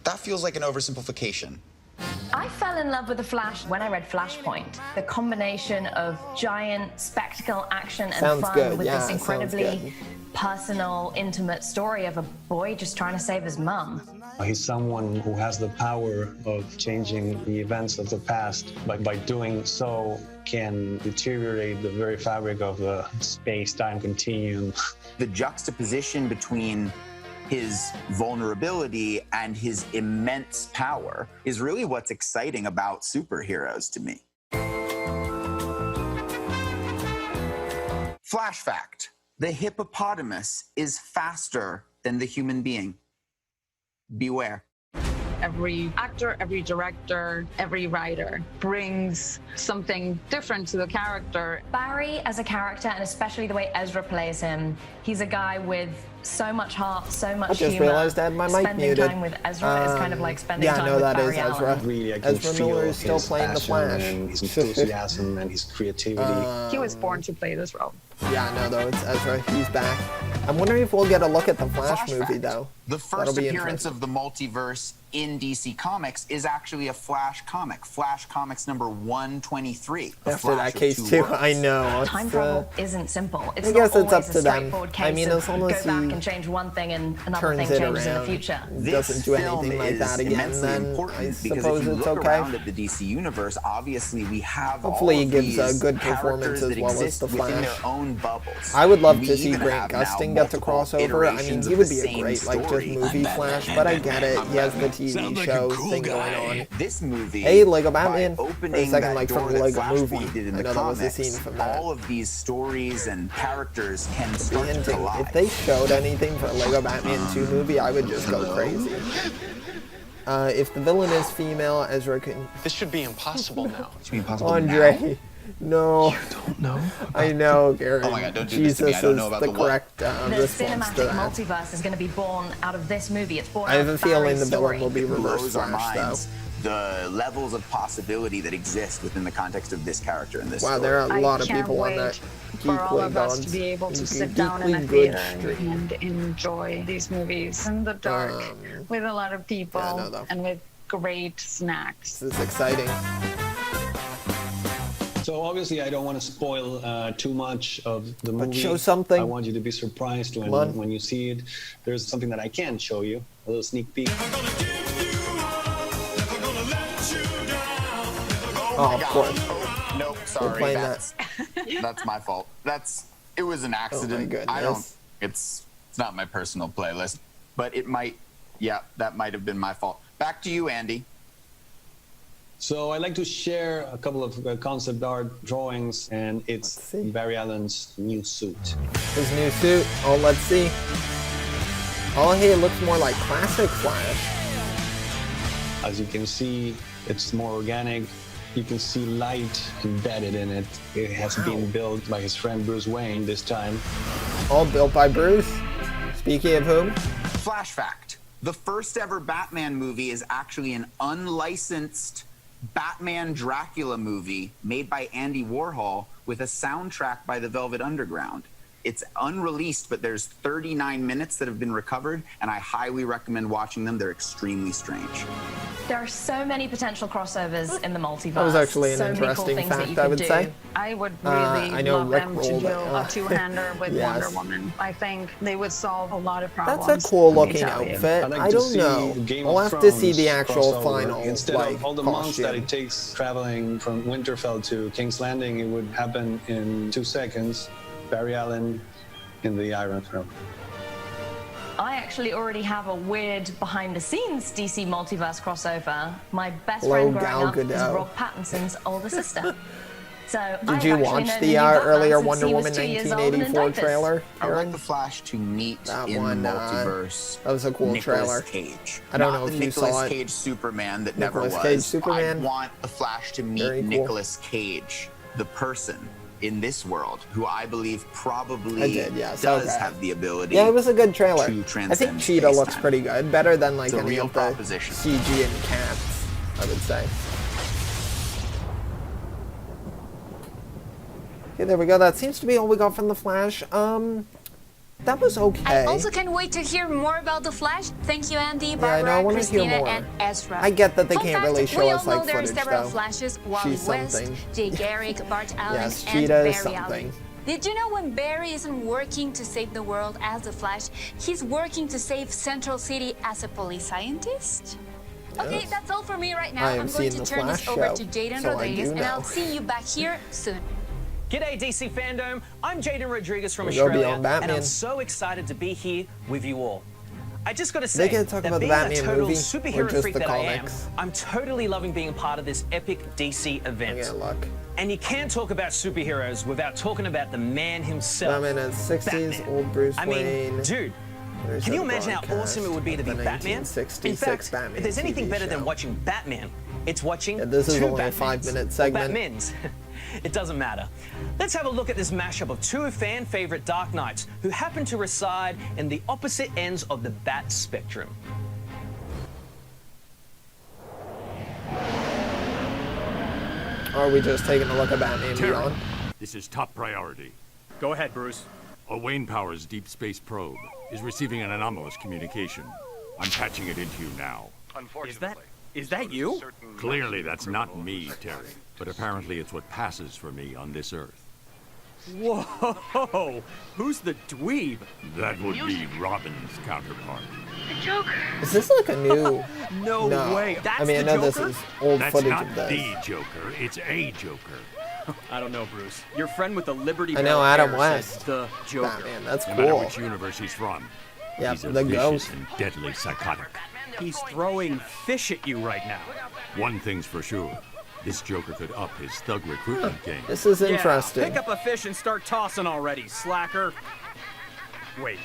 That feels like an oversimplification. I fell in love with The Flash when I read Flashpoint. The combination of giant spectacle, action, and Sounds fun good. with Yeah, this sounds incredibly good. personal, intimate story of a boy just trying to save his mum. He's someone who has the power of changing the events of the past, but by doing so can deteriorate the very fabric of the space-time continuum. The juxtaposition between his vulnerability and his immense power is really what's exciting about superheroes to me. Flash fact: the hippopotamus is faster than the human being. Beware. Every actor, every director, every writer brings something different to the character. Barry as a character, and especially the way Ezra plays him, he's a guy with so much heart, so much humor. I just realized I had my mic Spending muted. time with Ezra is kind of like spending time with that Barry is Ezra. Allen. Really, I can Ezra feel Miller is still his playing the passion Flash. and his enthusiasm and his creativity. He was born to play this role. Yeah, I know though, it's Ezra. He's back. I'm wondering if we'll get a look at the Flash movie fact: though. the first appearance of the multiverse in DC Comics is actually a Flash comic. Flash Comics number 123. After that case too, I know. Time travel isn't simple. It's I guess not it's always up to a them. straightforward case I mean, as long as go back he and change one thing and another thing turns it changes in the around, future. doesn't do anything like that again, then I Because suppose if you it's look okay. around at the DC universe, obviously we have Hopefully all he of gives a these good performance characters as that well as exist the within Flash. their own bubbles. I would love We to see even Grant have now Gustin get to multiple cross over. I mean, iterations he of would the be a same great, like, just story. movie Flash, but I get it. He has the TV show thing going on. This movie, Hey, Lego Batman. by For a opening second, that like, door from the that Lego Flashpoint movie. did in I the know that was a comics, scene from that. all of these stories and characters can start to Hinting, collide. if they showed anything for a Lego Batman 2 movie, I would just go crazy. If the villain is female, Ezra can... This should be impossible now. It should be impossible Andre, no. You don't know? I know, Gary. Oh my God, don't do this Jesus to me. I don't know is about the the what. correct The response to cinematic that. multiverse is going to be born out of this movie. It's born I have out a of feeling Barry's the villain story. will be reverse blows our Flash, though. minds the levels of possibility that exist within the context of this character in this Wow, story. there are a lot of I can't people on wait that for all geekly of us gods. to be able to Geekly sit down in a good theater stream. and enjoy these movies in the dark with a lot of people and with great snacks. This is exciting. So obviously, I don't want to spoil too much of the movie. show something. I want you to be surprised when you see it. There's something that I can show you, a little sneak peek. Oh, of course. Oh, nope, sorry. playing That's my fault. It was an accident. goodness. I don't. It's not my personal playlist, but it might. Yeah, that might have been my fault. Back to you, Andy. So I'd like to share a couple of concept art drawings, and it's Barry Allen's new suit. His new suit. Oh, let's see. Oh, hey, it looks more like classic Flash. As you can see, it's more organic. You can see light embedded in it. It has been built by his friend Bruce Wayne this time. All built by Bruce. Speaking of whom? Flash fact. The first ever Batman movie is actually an unlicensed Batman Dracula movie made by Andy Warhol with a soundtrack by the Velvet Underground. It's unreleased, but there's 39 minutes that have been recovered, and I highly recommend watching them. They're extremely strange. There are so many potential crossovers in the multiverse. That was actually an so many cool interesting things that you fact, I could would do. say. I would really I know love Rick them to rolled do it. a two-hander with Yes. Wonder Woman. I think they would solve a lot of problems. That's a cool let me looking tell you. outfit. I'd like I to don't see know. Game We'll of have to see Thrones the actual crossover. final Instead of all the months that costume. it takes traveling from Winterfell to King's Landing, it would happen in 2 seconds. Barry Allen in the Iron Throne. I actually already have a weird behind-the-scenes DC multiverse crossover. My best friend growing up is Rob Pattinson's older sister. So Did you watch the earlier Wonder Woman 1984 trailer? I would like the Flash to meet That in one, the multiverse. that was a cool Nicolas trailer. Cage. I don't Not know the if you Nicolas saw it. Cage Superman that never Nicolas was. Cage Superman. I want the Flash to Very meet cool. Nicolas Cage, the person in this world, who I believe probably I did, yes, does okay. have the ability. Yeah, it was a good trailer. to I think transcend Cheetah looks space-time. pretty good. Better than like It's a any real of the proposition. CG and Cats, I would say. Okay, there we go. That seems to be all we got from the Flash. That was okay. I also can't wait to hear more about the Flash. Thank you, Andy, Yeah, I know, I Barbara, want to hear Christina, more. and Ezra. I get that they Fun can't fact, really show we us all know like there are footage several though. Flashes: Wally She's West, something. Jay Garrick, Bart Allen, Yes, and Cheetah is Barry something. Allen. Did you know when Barry isn't working to save the world as the Flash, he's working to save Central City as a police scientist? Okay, Yes. that's all for me right now. I I'm have going seen to the turn this Flash over show, to Jaden so I Rodriguez, do and know. I'll see you back here soon. G'day DC Fandome, I'm Jaden Rodriguez from We go Australia, beyond Batman. and I'm so excited to be here with you all. I just gotta They say, gonna talk that about the being a Batman total movie, or superhero just freak the that comics? I am, I'm totally loving being a part of this epic DC event. Yeah, luck. And you can't talk about superheroes without talking about the man himself. Batman is 60s, old Bruce I mean, Wayne. dude, There's can you a imagine how broadcast awesome it would be to of be the Batman? In 1966 fact, Batman if there's anything TV better than show. watching Batman, it's watching This is two only a Batmans, 5-minute or segment. Batmans. It doesn't matter. Let's have a look at this mashup of two fan favorite Dark Knights who happen to reside in the opposite ends of the Bat spectrum. Or are we just taking a look at Batman Beyond? This is top priority. Go ahead, Bruce. A Wayne Powers deep space probe is receiving an anomalous communication. I'm patching it into you now. Is that you? Clearly that's not me, Terry, but apparently it's what passes for me on this Earth. Whoa! Who's the dweeb? That would be Robin's counterpart. The Joker. Is this like a new... No way. That's I mean, I the know this Joker? is old That's footage not of this. the Joker, it's a Joker. I don't know, Bruce. Your friend with the Liberty I know, Bell Adam hair West. said the Joker. Batman, that's No matter cool. which universe he's from, Yeah, he's a the vicious ghost. and deadly psychotic. He's throwing fish at you right now. One thing's for sure, this Joker could up his thug recruitment game. This is interesting. Pick up a fish and start tossing already, slacker. Wait,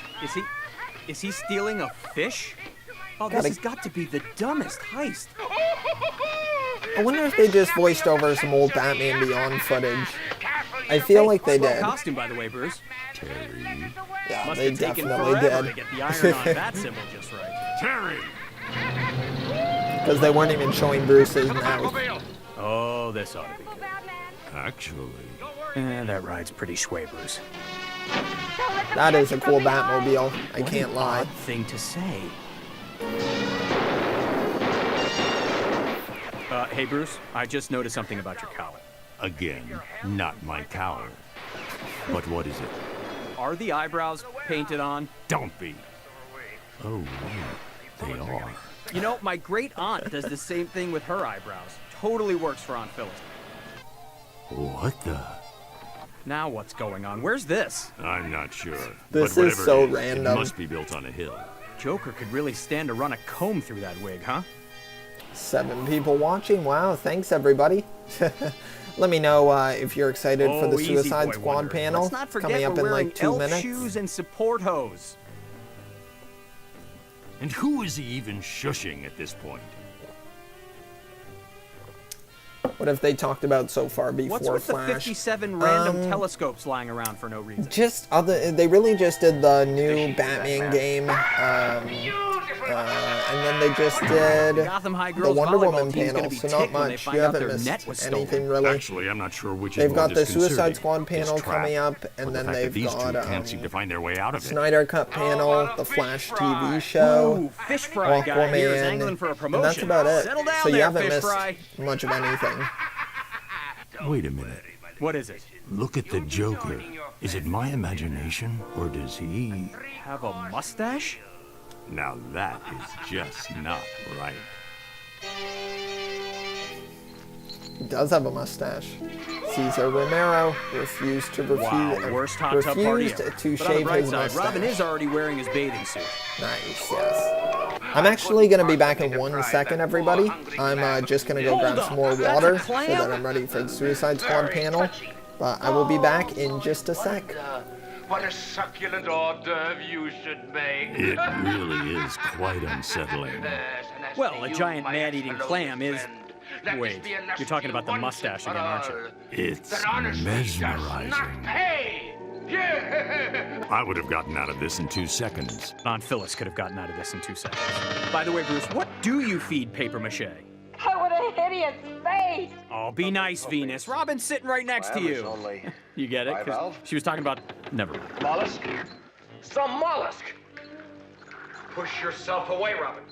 is he stealing a fish? Oh, this has got to be the dumbest heist. I wonder if they just voiced over some old Batman Beyond footage. I feel like they did. Costume, by the way, Bruce. Terry. Yeah, Must they have taken definitely forever did. to get the iron on that symbol just right. Terry! Because they weren't even showing Bruce's mouth. Oh, this ought to be good. Actually... that ride's pretty sway, Bruce. That is a cool Batmobile. I can't lie. Odd thing to say. Hey, Bruce, I just noticed something about your cowl. Again, not my cowl. But what is it? Are the eyebrows painted on? Don't be. Oh, wait. They are. You know, my great aunt does the same thing with her eyebrows. Totally works for Aunt Phyllis. What the? Now what's going on? Where's this? I'm not sure. This but is whatever so it is, random. It must be built on a hill. Joker could really stand to run a comb through that wig, huh? 7 people watching. Wow, thanks everybody. Let me know if you're excited for the easy, Suicide boy Squad wonder. panel. Let's not forget Coming up we're in wearing like 2 elf minutes. shoes and support hose. And who is he even shushing at this point? What have they talked about so far before What's with Flash? the 57 random telescopes lying around for no reason? Just they really just did the new Batman game, and then they just did Gotham High the Girls Wonder volleyball Woman team's gonna panel, be so not ticked when they much. find You out haven't their net missed was stolen. anything really. Actually, I'm not sure which They've is got more the Suicide disconcerting, Squad panel this trap, coming up, or and the then fact that they've these two got can't seem to find their way out of it. Snyder Cut panel, the Flash TV show, Ooh, fish fry guy here is angling for a and that's promotion. about it. Settle down So you there, haven't fish missed fry. much of anything. Wait a minute. What is it? Look at the Joker. Is it my imagination, or does he... Have a mustache? Now that is just not right. He does have a mustache. Cesar Romero refused to Worst hot tub party refused ever. to But on the shave bright his side, mustache. Robin is already wearing his bathing suit. Nice, yes. I'm actually going to be back in 1 second, everybody. I'm just going to go grab some more water so that I'm ready for the Suicide Squad panel. But I will be back in just a sec. What a succulent hors d'oeuvre you should make. It really is quite unsettling. Well, a giant man-eating clam is... Wait, you're talking about the mustache again, aren't you? It's mesmerizing. I would have gotten out of this in 2 seconds. Aunt Phyllis could have gotten out of this in 2 seconds. By the way, Bruce, what do you feed paper mache? Oh, what a hideous face! Oh, be nice, Venus. Robin's sitting right next to you. You get it? 'Cause she was talking about... Never mind. Mollusk? Some mollusk. Push yourself away, Robin.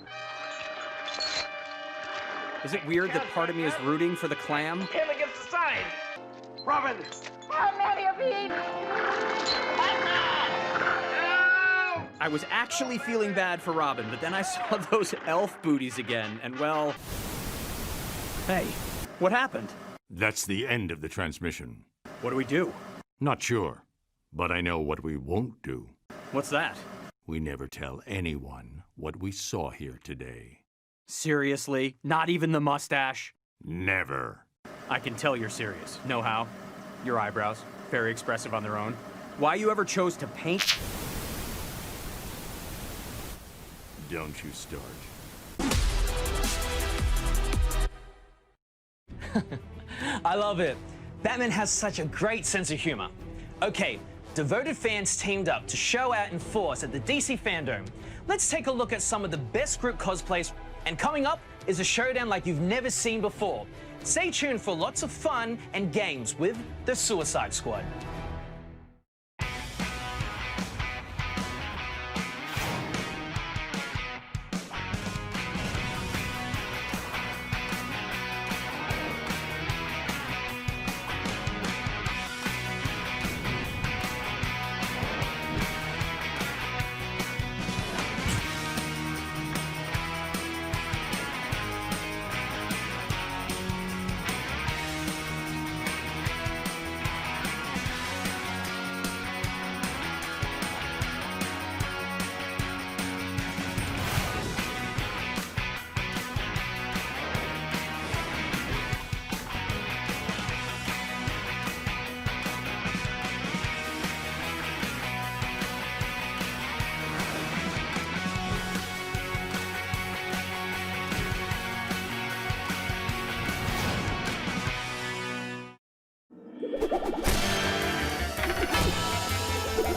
Is it weird that part of me is rooting for the clam? Him against the side. Robin. How many of you? I was actually feeling bad for Robin, but then I saw those elf booties again, and well... Hey, what happened? That's the end of the transmission. What do we do? Not sure, but I know what we won't do. What's that? We never tell anyone what we saw here today. Seriously? Not even the mustache? Never. I can tell you're serious. Know how? Your eyebrows, very expressive on their own. Why you ever chose to paint? Don't you start. I love it. Batman has such a great sense of humor. Okay, devoted fans teamed up to show out in force at the DC Fandome. Let's take a look at some of the best group cosplays, and coming up is a showdown like you've never seen before. Stay tuned for lots of fun and games with the Suicide Squad.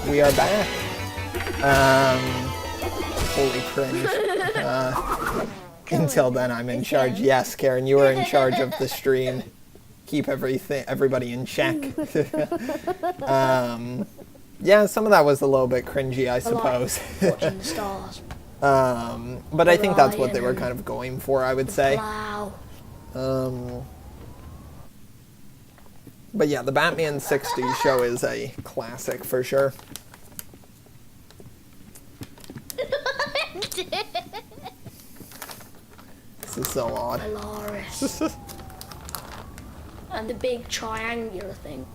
We are back. Holy cringe. Until then, I'm in charge. Yes, Karen, you are in charge of the stream. Keep everybody in check. Yeah, some of that was a little bit cringy, I suppose. Watching the stars. But I think that's what they were kind of going for, I would say. Wow. But yeah, the Batman 60s show is a classic for sure. This is so odd. Hilarious. And the big triangular thing.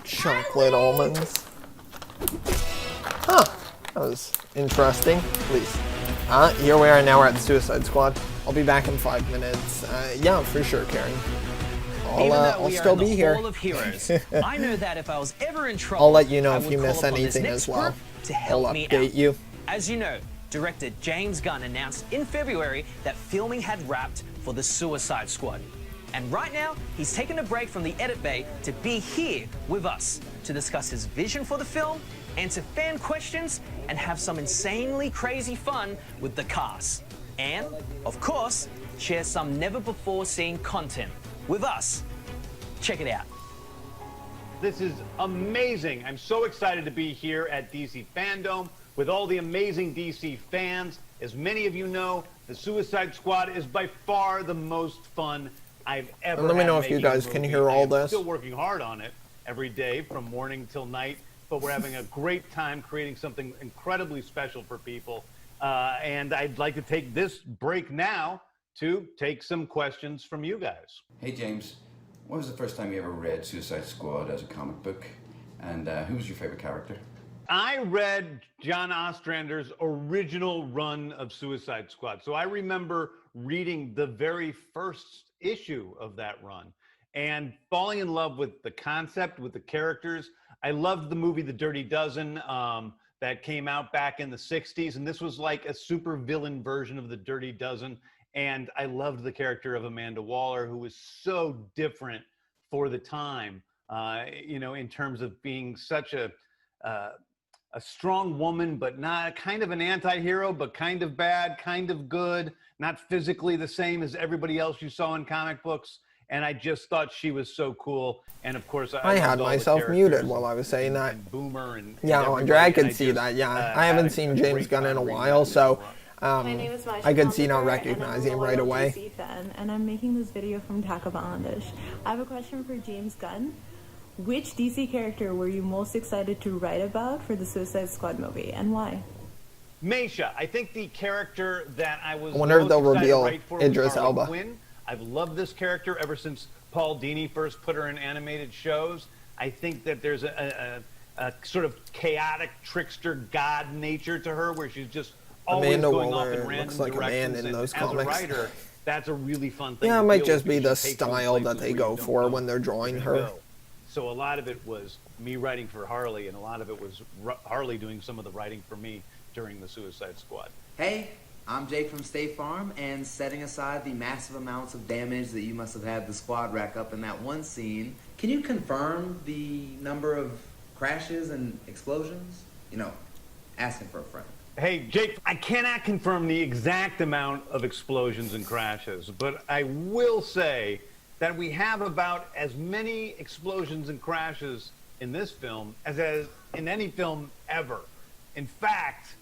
Chocolate almonds. Huh. That was interesting, at least. Here we are now, we're at the Suicide Squad. I'll be back in 5 minutes. Yeah, for sure, Karen. I'll still be here. I know that if I was ever in trouble, I'll let you know if you miss anything as well. To help I'll me update out. you. As you know, director James Gunn announced in February that filming had wrapped for the Suicide Squad. And right now, he's taken a break from the edit bay to be here with us to discuss his vision for the film, answer fan questions, and have some insanely crazy fun with the cast. And, of course, share some never-before-seen content with us. Check it out. This is amazing. I'm so excited to be here at DC Fandome with all the amazing DC fans. As many of you know, the Suicide Squad is by far the most fun I've ever had. Let me know if you guys can hear all this. Still working hard on it every day from morning till night, but we're having a great time creating something incredibly special for people. And I'd like to take this break now to take some questions from you guys. Hey James, when was the first time you ever read Suicide Squad as a comic book? And who was your favorite character? I read John Ostrander's original run of Suicide Squad. So I remember reading the very first issue of that run and falling in love with the concept, with the characters. I loved the movie The Dirty Dozen that came out back in the 60s. And this was like a super villain version of The Dirty Dozen. And I loved the character of Amanda Waller, who was so different for the time, you know, in terms of being such a a strong woman, but not kind of an anti-hero, but kind of bad, kind of good, not physically the same as everybody else you saw in comic books. And I just thought she was so cool. And of course, I had myself muted while I was saying that. And Boomer and yeah, Andre, I could see that. Yeah, I haven't seen James Gunn in a while, so I could see not recognizing him right away. DC fan, and I'm making this video from Dhaka, Bangladesh. I have a question for James Gunn. Which DC character were you most excited to write about for the Suicide Squad movie, and why? Meisha, I think the character that I was wonder if most they'll excited reveal to write for Idris was Harley Elba. Quinn. I've loved this character ever since Paul Dini first put her in animated shows. I think that there's a sort of chaotic trickster god nature to her, where she's just always Amanda going Waller off in random looks like a man directions. in those and as a comics. writer, that's a really fun thing. Yeah, it to might deal just with be the because she takes you style that places they where go you don't for know when they're drawing where to her. go. So a lot of it was me writing for Harley, and a lot of it was Harley doing some of the writing for me during the Suicide Squad. Hey, I'm Jake from State Farm, and setting aside the massive amounts of damage that you must have had the squad rack up in that one scene, can you confirm the number of crashes and explosions? You know, asking for a friend. Hey, Jake, I cannot confirm the exact amount of explosions and crashes, but I will say that we have about as many explosions and crashes in this film as in any film ever. In fact,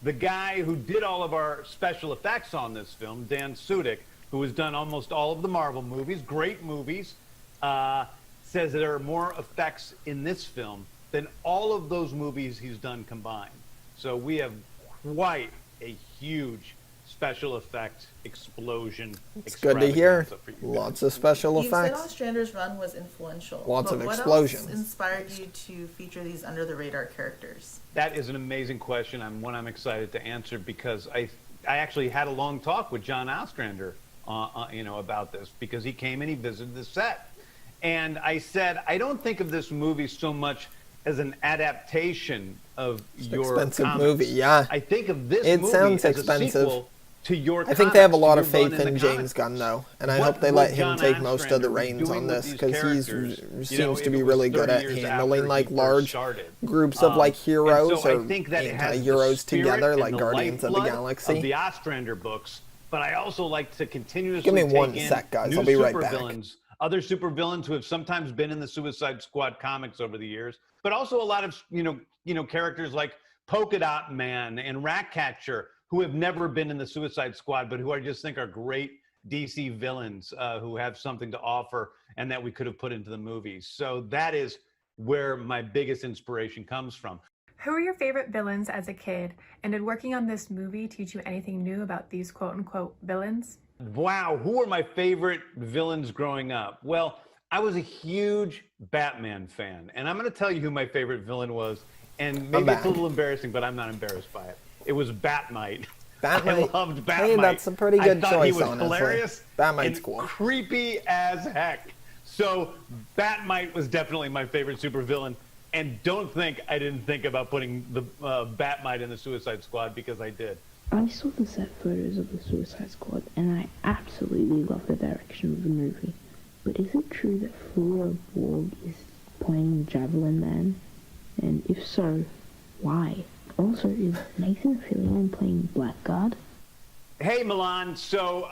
the guy who did all of our special effects on this film, Dan Sudik, who has done almost all of the Marvel movies, great movies, says there are more effects in this film than all of those movies he's done combined. So we have quite a huge special effect explosion. It's good to hear. Lots of special You said effects. Ostrander's run was influential. Lots but of what explosions. else inspired you to feature these under-the-radar characters? That is an amazing question. One I'm excited to answer because I actually had a long talk with John Ostrander, about this, because he came and he visited the set, and I said I don't think of this movie so much as an adaptation of your expensive comics. movie, yeah. I think of this It movie sounds as expensive. a sequel to your I think they have a comics, lot to of your faith run in the James comics. Gunn, though, and I What hope they would let him John take most of the Ostrander be reins on doing with this, these because characters, seems if to be it was really 30 good at years handling after like he first large started? groups of like heroes And so or I think that it has the anti-heroes spirit together, and like the Guardians of the lifeblood Galaxy. of the Ostrander books, but I also like to continuously Give me take one in sec, guys. new I'll be right back. supervillains, other supervillains who have sometimes been in the Suicide Squad comics over the years, but also a lot of characters like Polka Dot Man and Ratcatcher, who have never been in the Suicide Squad, but who I just think are great DC villains who have something to offer and that we could have put into the movies. So that is where my biggest inspiration comes from. Who were your favorite villains as a kid, and did working on this movie teach you anything new about these quote-unquote villains? Wow, who were my favorite villains growing up? Well, I was a huge Batman fan, and I'm going to tell you who my favorite villain was, and maybe it's a little embarrassing, but I'm not embarrassed by it. It was Batmite. Batmite. I loved Batmite. Hey, that's a pretty good I thought choice, he was honestly. hilarious Batmite's and cool. creepy as heck. So Batmite was definitely my favorite supervillain. And don't think I didn't think about putting the Batmite in the Suicide Squad, because I did. I saw the set photos of the Suicide Squad and I absolutely love the direction of the movie. But is it true that Flora Borg is playing Javelin Man? And if so, why? Also, is Nathan Fillion playing Blackguard? Hey, Milan. So,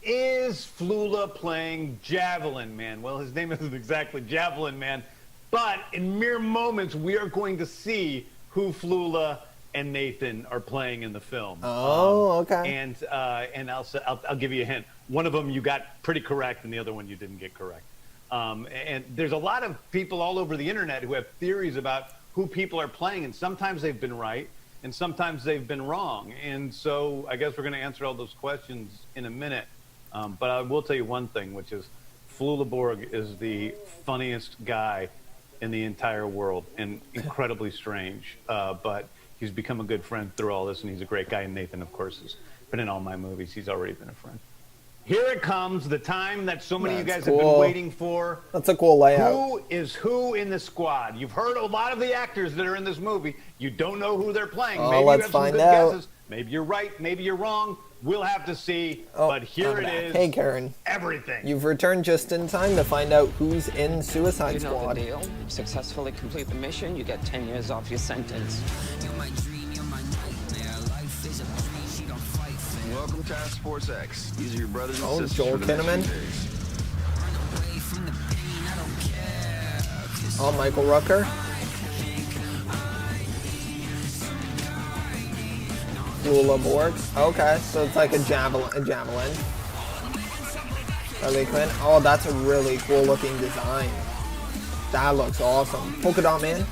is Flula playing Javelin Man? Well, his name isn't exactly Javelin Man, but in mere moments, we are going to see who Flula and Nathan are playing in the film. Oh, okay. And I'll give you a hint. One of them you got pretty correct, and the other one you didn't get correct. And there's a lot of people all over the internet who have theories about who people are playing, and sometimes they've been right, and sometimes they've been wrong. And so I guess we're going to answer all those questions in a minute. But I will tell you one thing, which is Flula Borg is the funniest guy in the entire world, and incredibly strange. But he's become a good friend through all this, and he's a great guy. And Nathan, of course, has been in all my movies. He's already been a friend. Here it comes, the time that so many of you guys have been waiting for. That's a cool layout. Who is who in the squad? You've heard a lot of the actors that are in this movie. You don't know who they're playing. Oh, Maybe let's you have some find good out. guesses, Maybe you're right, maybe you're wrong. We'll have to see. Oh, but here it is. Hey, Karen. Everything. You've returned just in time to find out who's in Suicide You know Squad. the deal. Successfully complete the mission, you get 10 years off your sentence. Welcome to Task Force X. These are your brothers and Oh, sisters Joel for the next Kinnaman. few days. Oh, Michael Rooker. Lula Borg. Okay, so it's like a javelin. Harley Quinn. Oh, that's a really cool looking design. That looks awesome. Polka Dot Man.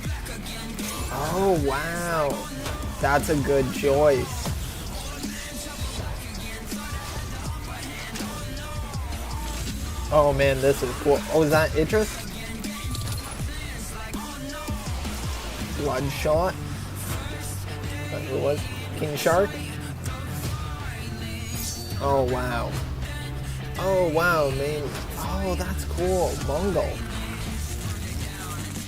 Oh, wow. That's a good choice. Oh man, this is cool. Oh, is that Idris? Bloodshot. That's who it was. King Shark. Oh wow. Oh wow, man. Oh, that's cool. Mongol.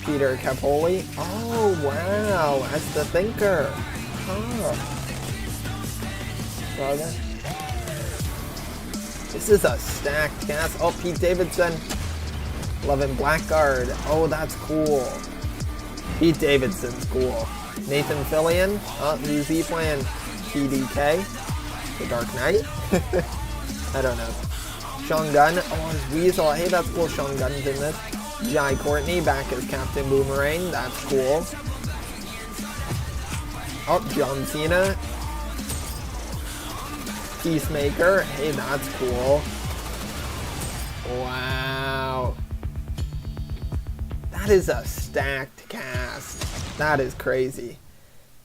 Peter Capaldi. Oh wow, that's the Thinker. Oh. Brother. This is a stacked cast. Oh, Pete Davidson. Loving Blackguard. Oh, that's cool. Pete Davidson's cool. Nathan Fillion. Oh, who's he playing? PDK. The Dark Knight? I don't know. Sean Gunn. Oh, it's Weasel. Hey, that's cool. Sean Gunn's in this. Jai Courtney back as Captain Boomerang. That's cool. Oh, John Cena. Peacemaker. Hey, that's cool. Wow. That is a stacked cast. That is crazy.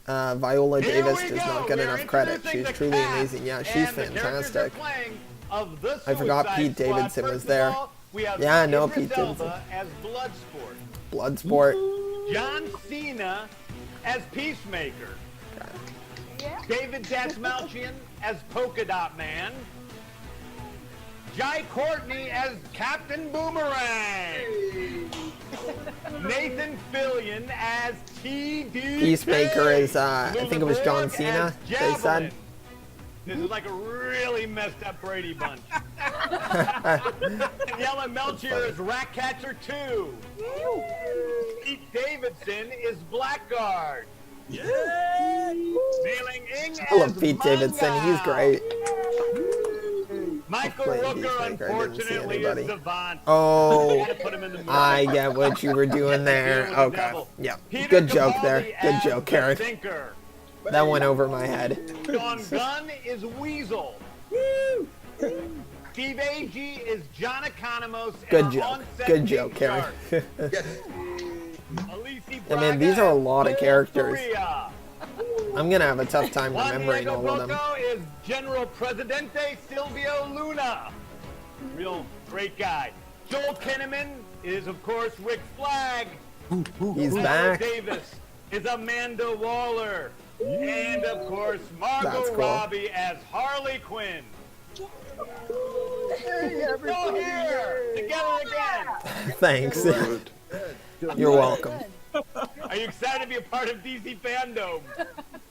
Viola Davis does not get enough credit. She's truly amazing. Yeah, she's fantastic. I forgot Pete Davidson was there. Yeah, I know Pete Davidson. As Bloodsport. John Cena as Peacemaker. David Dastmalchian as Polka Dot Man. Jai Courtney as Captain Boomerang. Nathan Fillion as TD. Peacemaker is, I think it was John Cena, they said. This is like a really messed up Brady Bunch. Yella Melchior is Ratcatcher 2. Pete Davidson is Blackguard. Yeah. I love Pete Davidson. He's great. Michael Rooker, unfortunately, is Savant. Oh, I get what you were doing there. Okay. Yeah. Good joke there. Good joke, Karen. That went over my head. Sean Gunn is Weasel. Steve Agee is John Economos. Good joke. Good joke, Karen. I mean, these are a lot of characters. I'm gonna have a tough time remembering all of them. Is General Presidente Silvio Luna. Real great guy. Joel Kinnaman is, of course, Rick Flag. He's back. Davis is Amanda Waller. And, of course, Margot Robbie as Harley Quinn. Hey, everybody. Here, together again. Thanks. You're welcome. Are you excited to be a part of DC Fandome?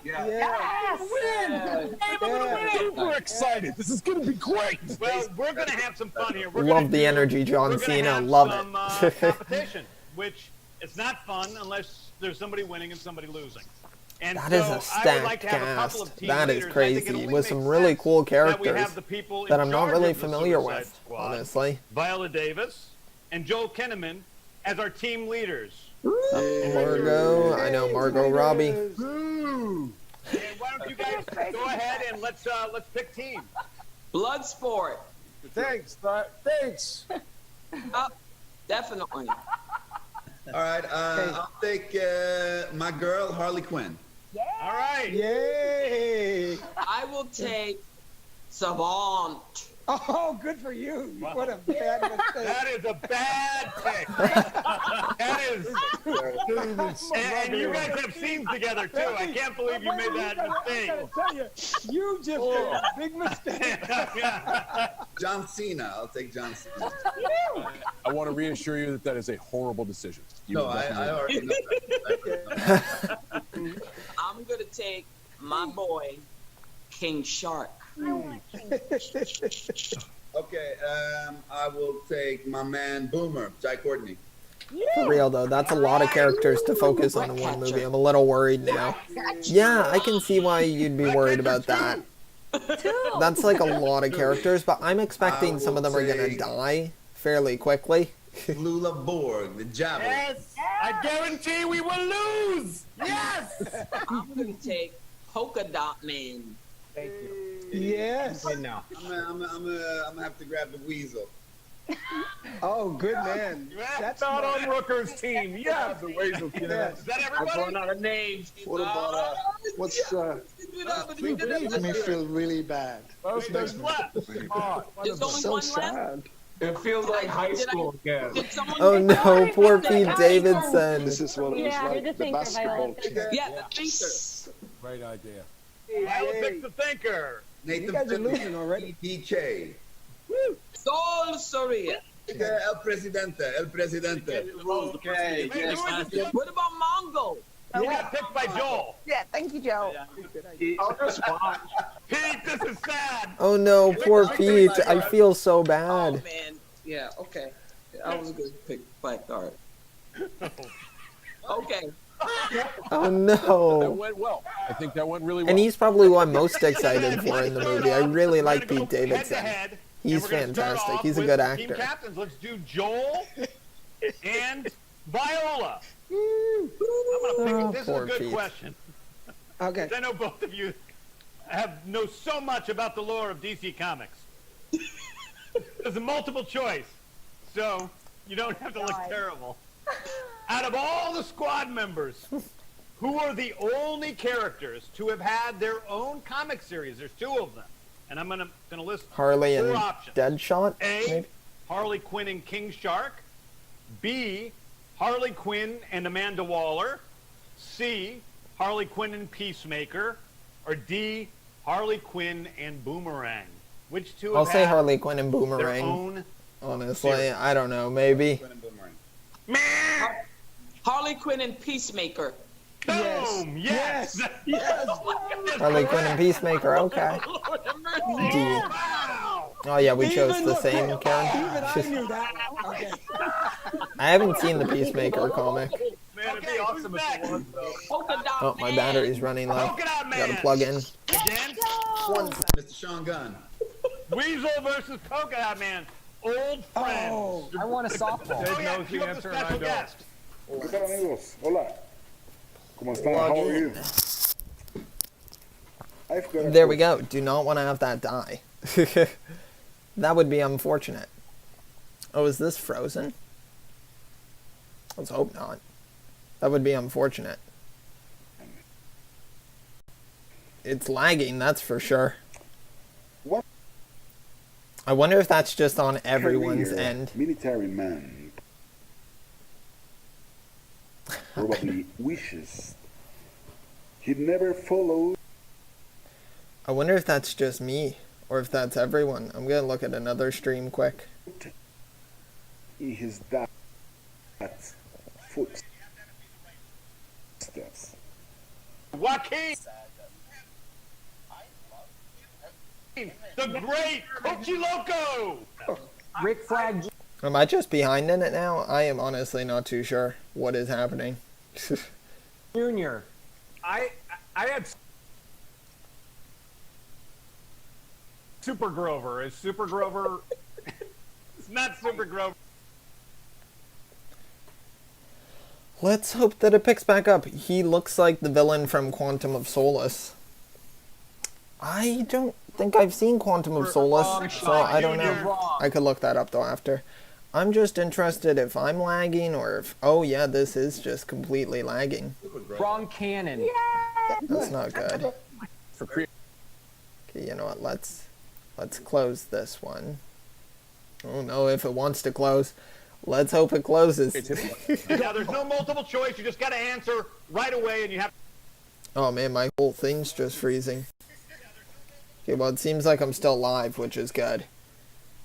Yeah. Yes! Win! I'm gonna win! Super excited! This is gonna be great! Well, we're gonna have some fun here. Love the energy, John Cena. Love it. Competition, which it's not fun unless there's somebody winning and somebody losing. And that is a stacked cast. That is crazy. With some really cool characters that I'm not really familiar with, honestly. Viola Davis and Joel Kinnaman as our team leaders. Margot, I know Margot Robbie. And why don't you guys go ahead and let's pick team. Bloodsport. Thanks. Thanks. Definitely. All right, I'll take my girl, Harley Quinn. Yeah. All right. Yay. I will take Savant. Oh, good for you. What a bad mistake. That is a bad pick. That is. And you guys have scenes together, too. I can't believe you made that mistake. I gotta tell you, you just made a big mistake. John Cena. I'll take John Cena. I want to reassure you that that is a horrible decision. No, I already know that. I'm going to take my boy, King Shark. Okay, I will take my man Boomer, Jai Courtney. For real though, that's a lot of characters to focus on in one movie. I'm a little worried now. Yeah, I can see why you'd be worried about that. That's like a lot of characters, but I'm expecting some of them are gonna die fairly quickly. Lula Borg, the Javelin. Yes! I guarantee we will lose! Yes! I'm going to take Polka Dot Man. Thank you. Yes. Right now. I'm gonna have to grab the weasel. Oh, good man. That's not on Rooker's team. Yeah, the weasel. Is that everybody? I'm out of names. What about what's making me feel really bad? There's left. There's only So one sad. It feels like high school again. Oh no, poor Pete Davidson. This is what it was like. The basketball team. Yeah, the thinker. Great idea. I will pick the thinker. Nathan You guys are losing already. DK. Sol Soria. El Presidente. Okay. What about Mongo? You got picked by Joel. Yeah, thank you, Joe. I'll just watch. Pete, this is sad. Oh no, poor Pete. I feel so Oh, bad. man. Yeah, okay. I was going to pick Black Dart. Okay. Oh That no. went well. I think that went really well. And he's probably what I'm most excited for in the movie. I really like Pete Davidson. Head-to-head, He's and we're gonna start fantastic. off He's a with good Team actor. captains. Let's do Joel and Viola. I'm gonna pick. This is poor a good Pete. question. Okay. I know both of you know so much about the lore of DC Comics. There's a multiple choice, so you don't have to look terrible. Out of all the squad members, who are the only characters to have had their own comic series? There's two of them, and I'm gonna list Harley four and options. Deadshot? A, Maybe? Harley Quinn and King Shark. B, Harley Quinn and Amanda Waller. C, Harley Quinn and Peacemaker. Or D, Harley Quinn and Boomerang. Which two I'll have say had Harley Quinn and their Boomerang. own Honestly, series? I don't know. Maybe. Harley Quinn and Peacemaker. Boom! Yes! Harley Quinn and Peacemaker. Okay. D. Oh yeah, we chose the same, Karen. Even I knew that. Okay. I haven't seen the Peacemaker comic. Man, it'd be awesome if it was, though. Oh, my battery's running low. Polka Dot Man. Gotta plug in. Again? Mr. Sean Gunn. Weasel versus Polka Dot Man. Old friends. Oh, I want a softball. Oh, yeah, you have the special guest. ¿Qué tal, amigos? Hola. ¿Cómo están? How are you? I've got a There we go. Do not want to have that die. That would be unfortunate. Oh, is this frozen? Let's hope not. That would be unfortunate. It's lagging, that's for sure. What? I wonder if that's just on everyone's career end. Military man probably wishes he'd never followed. I wonder if that's just me, or if that's everyone. I'm gonna look at another stream quick. in his dad's footsteps. Joaquin! The great Coachy Loco! Rick Flag. Am I just behind in it now? I am honestly not too sure what is happening. Junior. I had Super Grover. Is Super Grover... It's not Super Grover. Let's hope that it picks back up. He looks like the villain from Quantum of Solace. I don't think I've seen Quantum of Solace, so I don't know. I could look that up though after. I'm just interested if I'm lagging or if... Oh yeah, this is just completely lagging. Wrong cannon. That's not good. Okay, you know what? Let's close this one. Oh no, if it wants to close. Let's hope it closes. Yeah, there's no multiple choice. You just got to answer right away, and you have. Oh man, my whole thing's just freezing. Okay, well it seems like I'm still live, which is good.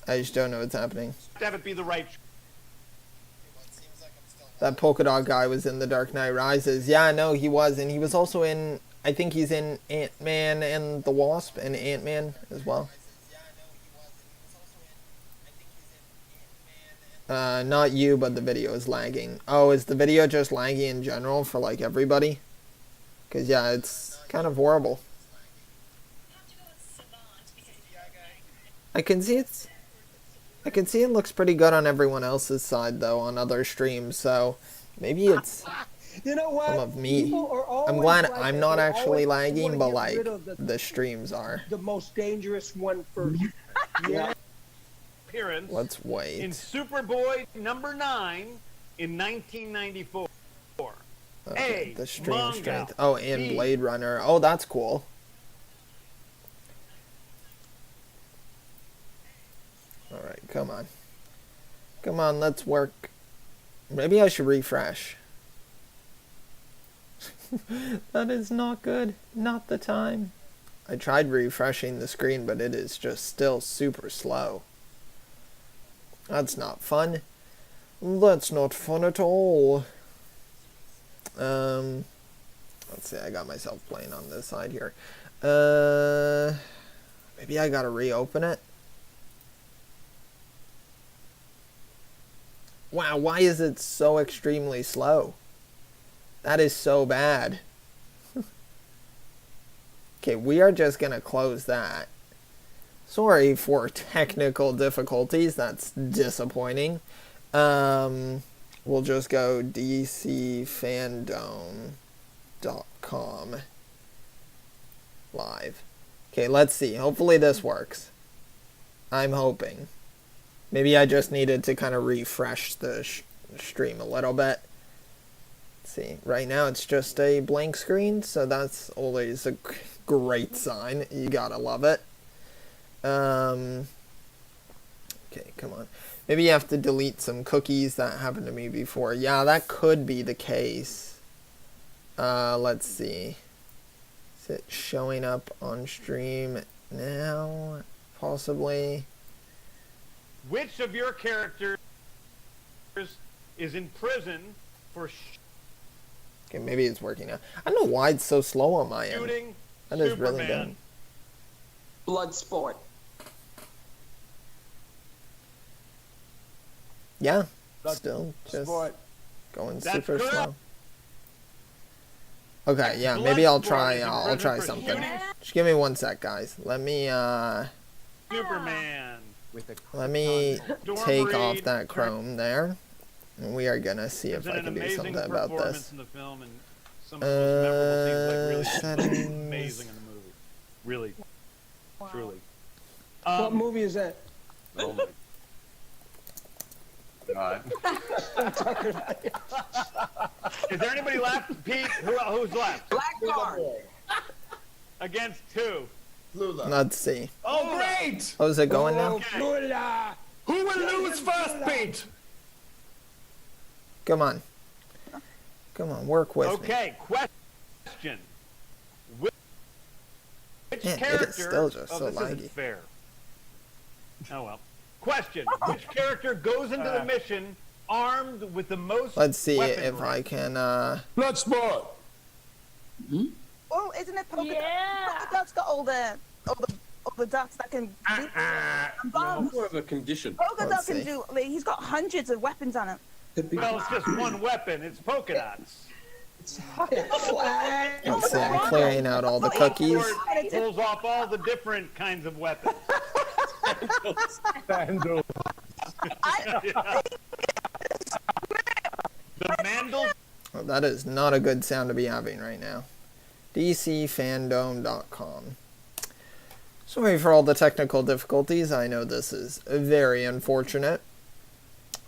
I just don't know what's happening. To have it be the right. That polka dot guy was in The Dark Knight Rises. Yeah, no, he was, and he was also in. I think he's in Ant-Man and the Wasp and Ant-Man as well. Not you, but the video is lagging. Oh, is the video just laggy in general for like everybody? Because yeah, it's kind of horrible. I can see it looks pretty good on everyone else's side though, on other streams, so maybe it's you know what? some of me. I'm glad I'm not actually lagging, but like the streams are. The most dangerous one first. Yeah. Appearance Let's wait. in Superboy number 9 in 1994. Okay, the stream manga. strength. Oh, and Blade Runner. Oh, that's cool. Alright, come on. Come on, let's work. Maybe I should refresh. That is not good. Not the time. I tried refreshing the screen, but it is just still super slow. That's not fun. That's not fun at all. Let's see, I got myself playing on this side here. Maybe I gotta reopen it. Wow, why is it so extremely slow? That is so bad. Okay, we are just gonna close that. Sorry for technical difficulties, that's disappointing. We'll just go dcfandome.com live. Okay, let's see. Hopefully this works. I'm hoping. Maybe I just needed to kind of refresh the stream a little bit. Let's see. Right now it's just a blank screen, so that's always a great sign. You gotta love it. Okay, come on. Maybe you have to delete some cookies. That happened to me before. Yeah, that could be the case. Let's see. Is it showing up on stream now? Possibly. Which of your characters is in prison for okay, maybe it's working now. I don't know why it's so slow on my end. shooting That is Superman? really good. Bloodsport. Yeah, still just going super slow. Okay, yeah, maybe I'll try something. Just give me 1 sec, guys. Let me Superman. let me take off that Chrome there. And we are gonna see if I can do something about this. In the film and some of the most memorable scenes, like, really settings. amazing in the movie. Really, truly. What movie is that? Oh my God. Is there anybody left? Pete, who's left? Blackguard. Against two. Let's see. Oh, great! Oh, is it going now? Okay. Who will lose first, Pete? Come on. Come on, work with me. Okay, question. Which Man, character... it is still just so this isn't laggy. fair. Oh, well. Question. Which character goes into the mission armed with the most Let's see weaponry? if I can, Bloodsport! Oh, isn't it Polka Dot? Yeah. Polka Dot's got all the dots that can do and bombs. More of a condition. Polka Dot Let's can see. do. Like, he's got hundreds of weapons on him. Well, it's just one weapon. It's polka dots. let's see, I'm clearing out all the cookies. It pulls off all the different kinds of weapons. Fandome. The Mandel. Oh, that is not a good sound to be having right now. dcfandome.com. Sorry for all the technical difficulties. I know this is very unfortunate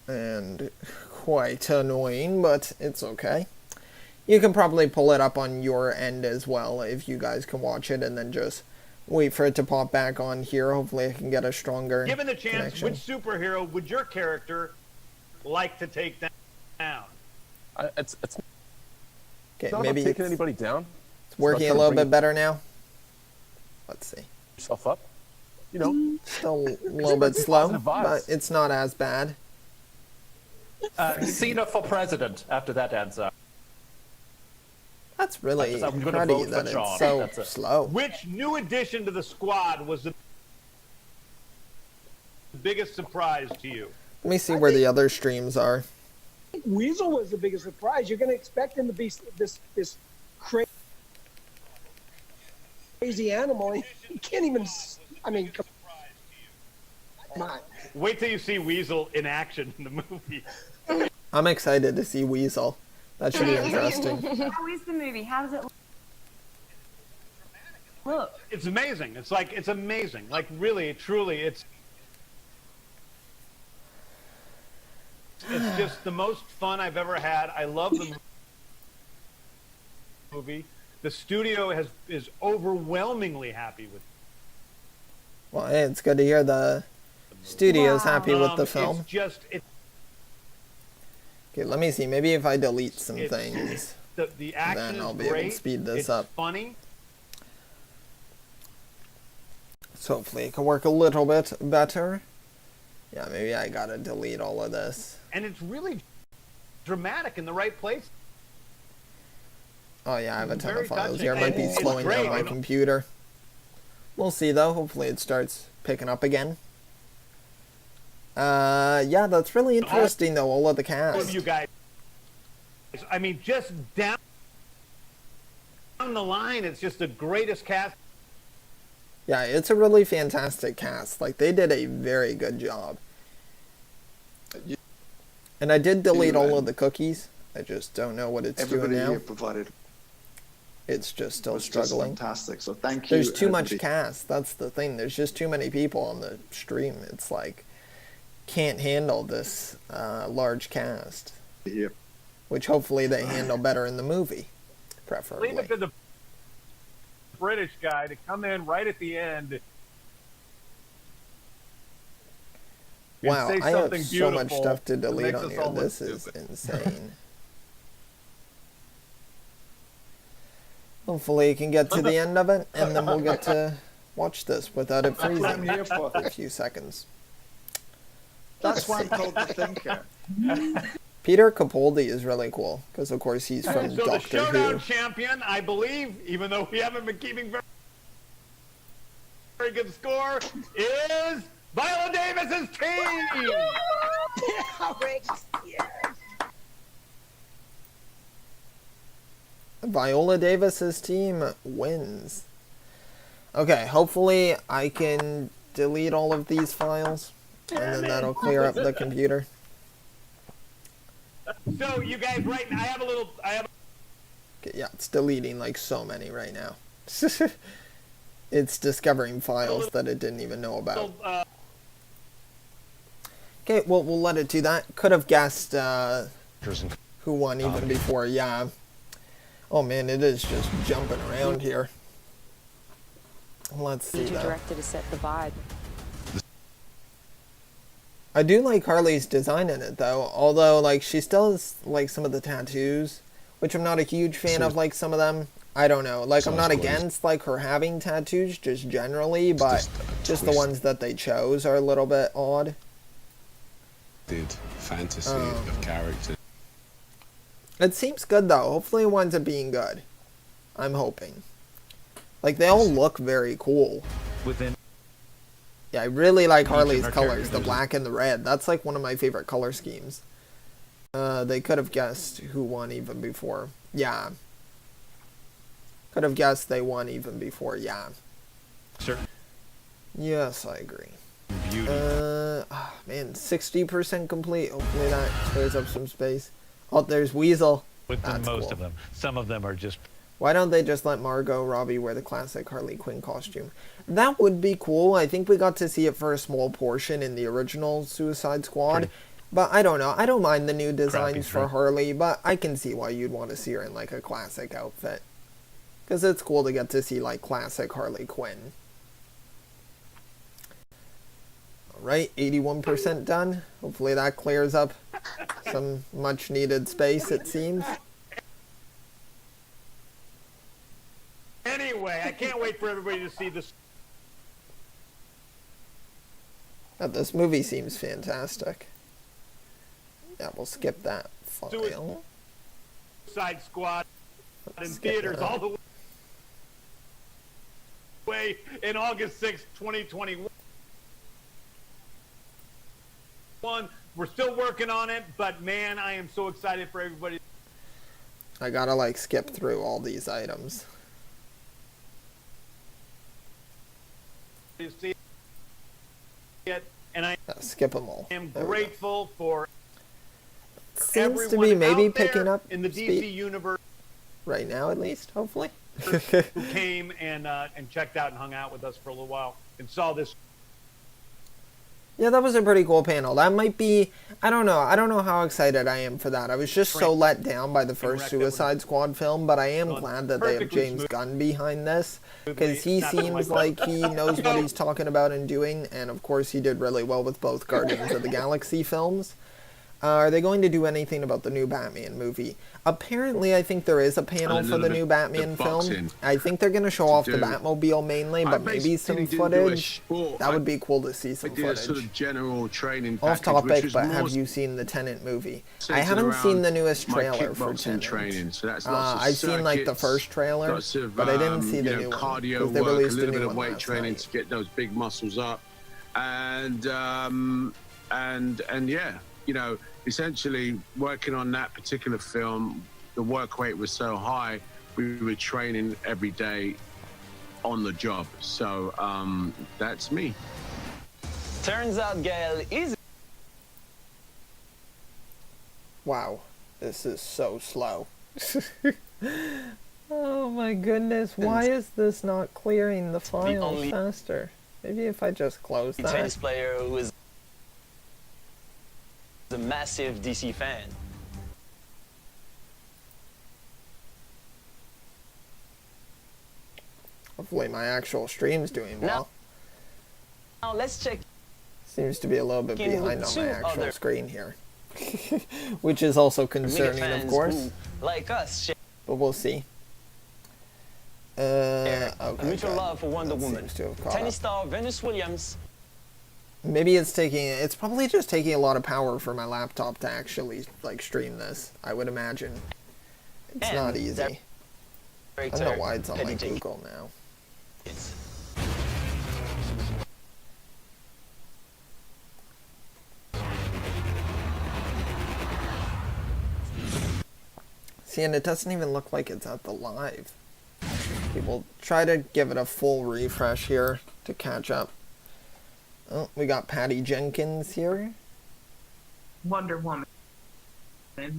and quite annoying, but it's okay. You can probably pull it up on your end as well if you guys can watch it and then just wait for it to pop back on here. Hopefully I can get a stronger Given the chance, connection. which superhero would your character like to take down? It's Okay, not maybe about taking it's anybody down. working a about little trying to bit better now. Let's see. Yourself up. You know, Still a little bit slow, positive vibes. but it's not as bad. Cena for president after that answer. That's It's really I'm gonna cruddy vote for that Sean. it's so That's it. slow. Which new addition to the squad was the biggest surprise to you? Let me see where the other streams are. I think Weasel was the biggest surprise. You're going to expect him to be this crazy animal. He can't even. I mean, come on. Wait till you see Weasel in action in the movie. I'm excited to see Weasel. That should be interesting. How is the movie? How does it look? It's amazing. It's amazing. Like really, truly, it's just the most fun I've ever had. I love the movie. The studio is overwhelmingly happy with it. Well, hey, it's good to hear the studio's happy with the film. Okay, let me see. Maybe if I delete some things, the action then I'll be is great. able to speed this It's up. Funny. So hopefully it can work a little bit better. Yeah, maybe I gotta delete all of this. And it's really dramatic in the right place. Oh yeah, I have a ton Very of files touching. here. It might be It's slowing down great. my computer. We'll see though. Hopefully it starts picking up again. Yeah, that's really interesting though, all of the All of cast. you guys. I mean, just down the line, it's just the greatest cast. Yeah, it's a really fantastic cast. Like, they did a very good job. And I did delete all of the cookies. I just don't know what it's doing Everybody now. here provided. It's just still was just struggling. fantastic. So thank you. There's too much everybody. cast. That's the thing. There's just too many people on the stream. It's like, can't handle this large cast. Yeah. Which hopefully they handle better in the movie, preferably. Leave it to the British guy to come in right at the end. and Wow, say I have something so much beautiful stuff to that delete makes on us here. all look This is stupid. insane. Hopefully you can get to the end of it, and then we'll get to watch this without it That's freezing what I'm here for. for a few seconds. That's why I'm called the Thinker. Peter Capaldi is really cool, because of course he's from So the Doctor showdown Who. champion, I believe, even though we haven't been keeping very good score, is Viola Davis's team. Viola Davis's team wins. Okay, hopefully I can delete all of these files, and then that'll clear up the computer. So you guys, right now, I have Okay, yeah, it's deleting like so many right now. It's discovering files that it didn't even know about. Okay, well, we'll let it do that. Could have guessed who won even before, yeah. Oh man, it is just jumping around here. Let's see Need your though. director to set the vibe. I do like Harley's design in it though, although like she still has like some of the tattoos, which I'm not a huge fan of, like some of them. I don't know, like I'm not against like her having tattoos just generally, but just the ones that they chose are a little bit odd. Fantasy of character. It seems good though. Hopefully it winds up being good. I'm hoping. Like they all look very cool. Yeah, I really like Harley's colors, the black and the red. That's like one of my favorite color schemes. They could have guessed who won even before. Yeah. Could have guessed they won even before. Yeah. Sure. Yes, I agree. Beauty. Man, 60% complete. Hopefully that clears up some space. Oh, there's Weasel. With That's most cool. of them. Some of them are just... Why don't they just let Margot Robbie wear the classic Harley Quinn costume? That would be cool. I think we got to see it for a small portion in the original Suicide Squad. But I don't know. I don't mind the new designs for Harley, but I can see why you'd want to see her in like a classic outfit. Because it's cool to get to see like classic Harley Quinn. Alright, 81% done. Hopefully that clears up some much needed space, it seems. Anyway, I can't wait for everybody to see this. This movie seems fantastic. Yeah, we'll skip that file. Suicide Squad. in theaters all the way in August 6th, 2021. We're still working on it, but man, I am so excited for everybody. I gotta like skip through all these items. To see it, and I skip them all. am grateful for Seems to be maybe picking up in the DC universe right now, at least, hopefully. who came and checked out and hung out with us for a little while and saw this. Yeah, that was a pretty cool panel. That might be, I don't know how excited I am for that. I was just so let down by the first Suicide Squad film, but I am glad that they have James Gunn behind this, because he seems like he knows what he's talking about and doing, and of course he did really well with both Guardians of the Galaxy films. Are they going to do anything about the new Batman movie? Apparently, I think there is a panel for the new Batman film. I think they're going to show off the Batmobile mainly, but maybe some footage. That would be cool to see some footage. Sort of general training off topic, but have you seen the Tenet movie? I haven't seen the newest trailer for Tenet. So that's I've seen like the first trailer, but I didn't see the new one. Cardio They work, a released little a bit new of one weight last training night. to get those big muscles up, and yeah, you know, essentially working on that particular film, the work rate was so high, we were training every day on the job. So that's me. Turns out Gail is... Wow, this is so slow. Oh my goodness, why is this not clearing the file faster? Maybe if I just close that. tennis player who is a massive DC fan. Hopefully my actual stream's doing well. Now let's check. Seems to be a little bit in behind with on my two actual other screen here. Which is also concerning, of fans course. who, like us, But we'll see. Okay, a mutual good. love for Wonder That Woman. seems to have caught Tennis up. star Venus Williams. Maybe it's probably just taking a lot of power for my laptop to actually like stream this, I would imagine. It's And not easy. I don't know why it's on my Petty Jake. Google now. See, and it doesn't even look like it's at the live. Okay, we'll try to give it a full refresh here to catch up. Oh, we got Patty Jenkins here. Wonder Woman,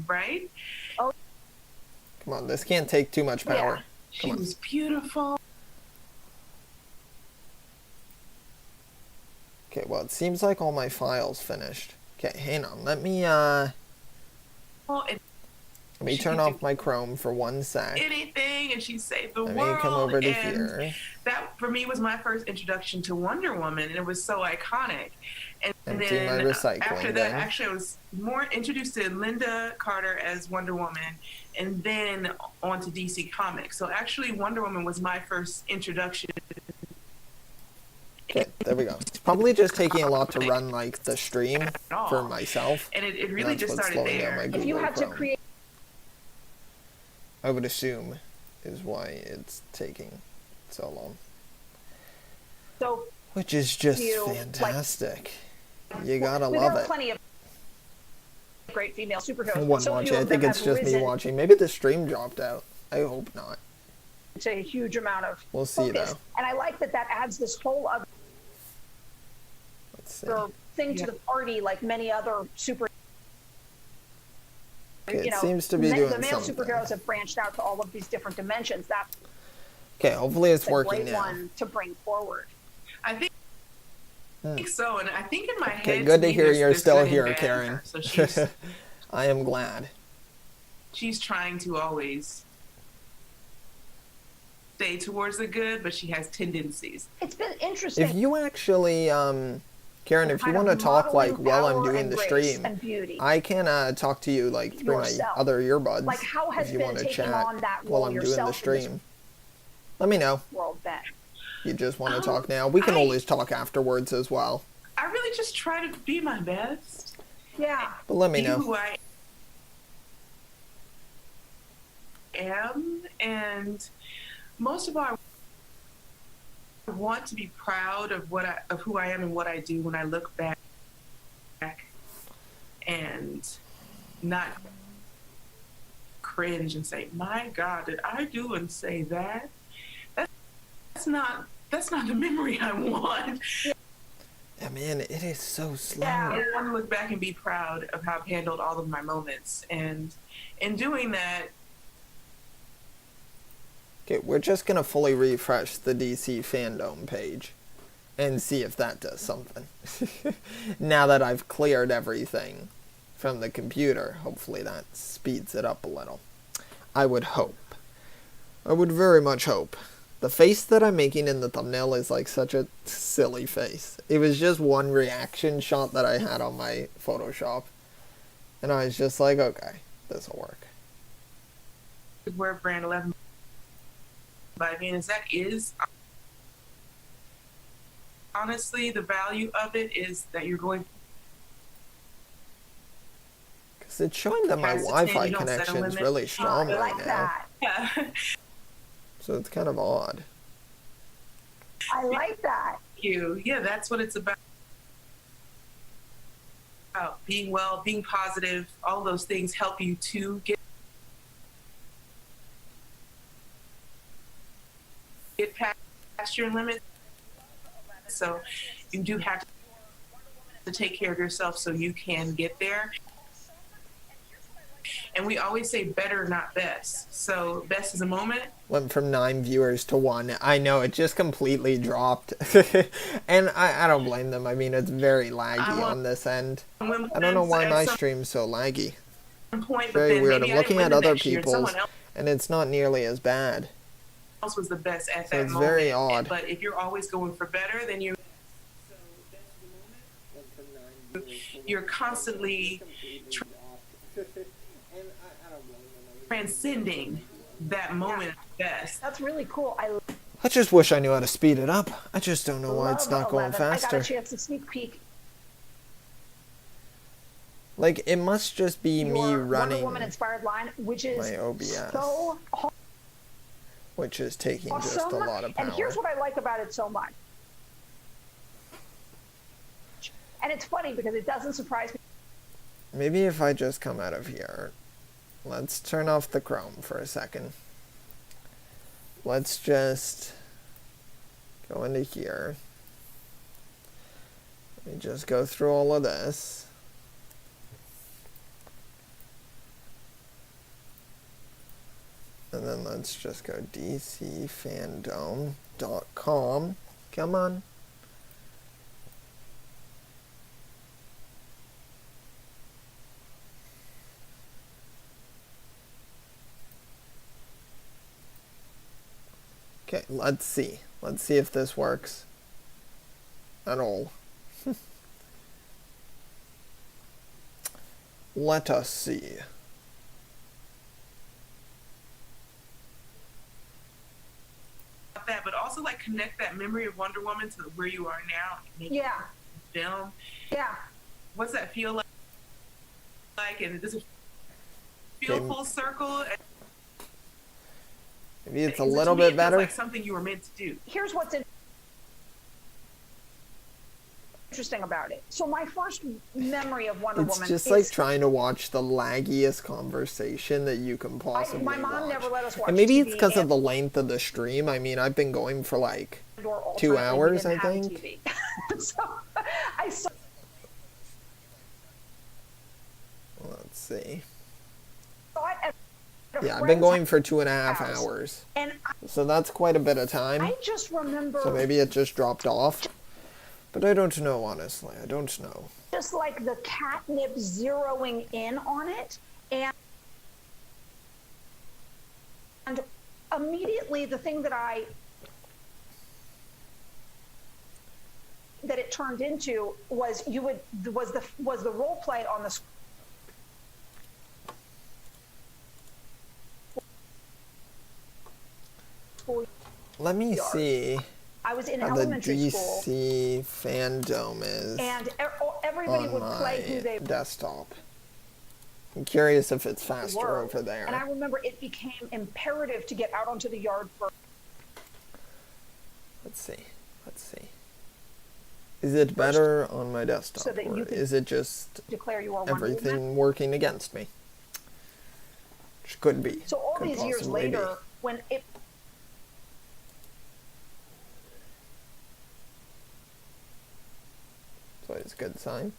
right? Oh, Come on, this can't take too much power. yeah. Come She on. was beautiful. Okay, well, it seems like all my files finished. Okay, hang on. Let me turn off my Chrome for 1 sec. Anything, and she saved the Let world. me come over to and here. that for me was my first introduction to Wonder Woman, and it was so iconic. And Empty then my recycling after that, bin. actually, I was more introduced to Linda Carter as Wonder Woman, and then on to DC Comics. So actually, Wonder Woman was my first introduction. Okay, there we go. It's probably just taking a lot to run like the stream for myself. And it really That's just what's started slowing down there. my If Google you had to Chrome. create, I would assume is why it's taking so long. So, Which is just you, like, fantastic. You gotta there love are it. plenty of great female superheroes. One So watching. few I of think them it's have just me risen watching. Maybe the stream dropped out. I hope not. to a huge amount of We'll see, focus. though. And I like that adds this whole other thing to the party, like many other super. Okay, it seems to be doing the male something. superheroes have branched out to all of these different dimensions. That's Okay, hopefully it's a working great now. one to bring forward. I think so, and I think in my head. Okay, good to me, hear there's- you're there's still good and here, bad in Karen. her. So she's I am glad. she's trying to always stay towards the good, but she has tendencies. It's been interesting. If you actually, Karen, if you Kind want of to talk like modeling while I'm power doing and the grace stream, and beauty. I can talk to you like through Yourself. my other earbuds. Like, how has if you been want to taking chat on that while role I'm doing the yourself in this stream. Let me know. world then? You just want to talk now. We can always talk afterwards as well. I really just try to be my best. Yeah. But let me Be know. who I am, and most of all, I want to be proud of who I am and what I do when I look back and not cringe and say, "My God, did I do and say that?" That's not the memory I want. Yeah, man, it is so slow. I want to look back and be proud of how I've handled all of my moments, and in doing that. Okay, we're just gonna fully refresh the DC Fandome page and see if that does something. Now that I've cleared everything from the computer, hopefully that speeds it up a little. I would hope. I would very much hope. The face that I'm making in the thumbnail is like such a silly face. It was just one reaction shot that I had on my Photoshop. And I was just like, okay, this'll work. We're brand 11. But I mean, that is honestly the value of it is that you're going. Because it's showing that my Wi-Fi connection is really strong right now. Yeah. So it's kind of odd. I like that. Thank you. Yeah, that's what it's about. Being well, being positive, all those things help you to get past your limits. So you do have to take care of yourself so you can get there. And we always say better, not best. So best is a moment. Went from 9 viewers to 1. I know, it just completely dropped. And I don't blame them. I mean, it's very laggy on this end. I don't know why my stream's so laggy. It's very weird. I'm looking at other people's, and it's not nearly as bad. Else was the best at So that it's moment. very odd. But if you're always going for better, then you're constantly transcending that moment best. That's really cool. I just wish I knew how to speed it up. I just don't know why it's not going 11. faster. I got a chance to sneak peek. Like, it must just be me Wonder running Woman inspired line, which is my OBS, so which is taking awesome. just a lot of power. And here's what I like about it so much. And it's funny because it doesn't surprise me. Maybe if I just come out of here. Let's turn off the Chrome for a second. Let's just go into here. Let me just go through all of this. And then let's just go dcfandome.com. Come on. Okay, let's see. Let's see if this works at all. Let us see. That, but also like connect that memory of Wonder Woman to where you are now. Yeah. Film. Yeah. What's that feel like? And does it feel full circle? Maybe it's a little bit better. Like something you were meant to do. Here's what's interesting about it. So my first memory of Wonder Woman It's just like trying to watch the laggiest conversation that you can possibly my mom watch. never let us watch And maybe TV it's because of the length of the stream. I mean, I've been going for like 2 hours, I think. So I saw. Let's see. At Yeah, I've been going for 2.5 hours. And so that's quite a bit of time. I just remember. So maybe it just dropped off. But I don't know, honestly. I don't know. Just like the catnip zeroing in on it. And immediately the thing that it turned into was was the role play on the school. Let me see. I was in how the elementary school. DC Fandome is and everybody on would play who my they desktop. I'm curious if it's faster were. over there. And I remember it became imperative to get out onto the yard first. Let's see. Let's see. Is it better on my desktop, so that or you could is it just declare you are Wonder everything Woman? working against me? Which could be. So all could these years possibly later, be. when it So it's a good sign.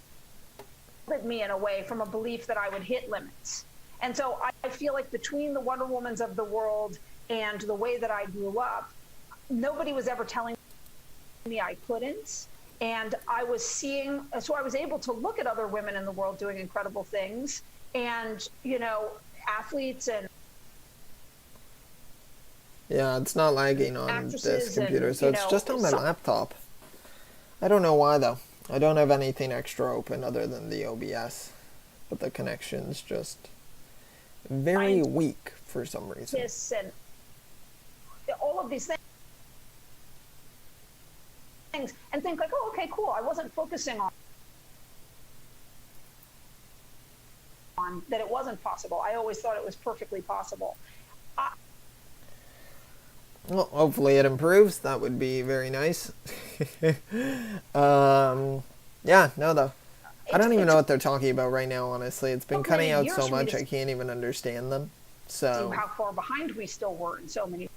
led me in a way from a belief that I would hit limits. And so I feel like between the Wonder Womans of the world and the way that I grew up, nobody was ever telling me I couldn't. And I was seeing, so I was able to look at other women in the world doing incredible things, and, you know, athletes and Yeah, it's not lagging on this actresses computer, and, so you it's know, just on my laptop. I don't know why, though. I don't have anything extra open other than the OBS, but the connection's just very weak for some reason. this and all of these things, and think like, oh, okay, cool. I wasn't focusing on that it wasn't possible. I always thought it was perfectly possible. Well, hopefully it improves. That would be very nice. Yeah, no, though. I don't even know what they're talking about right now, honestly. It's been cutting out so much I can't even understand them. So, how far behind we still were in so many.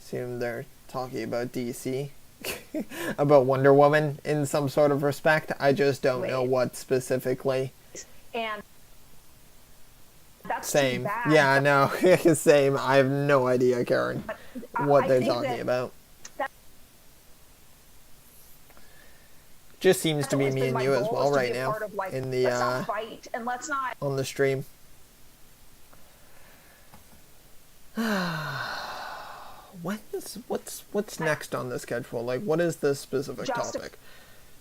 assume they're talking about DC. About Wonder Woman in some sort of respect. I just don't know what specifically. And that's Same. too bad. Yeah, I know. Same. I have no idea, Karen, what they're think talking that about. Just seems to be me and you as well right now in the let's not fight and let's not on the stream. What's next on the schedule? Like, what is the specific topic?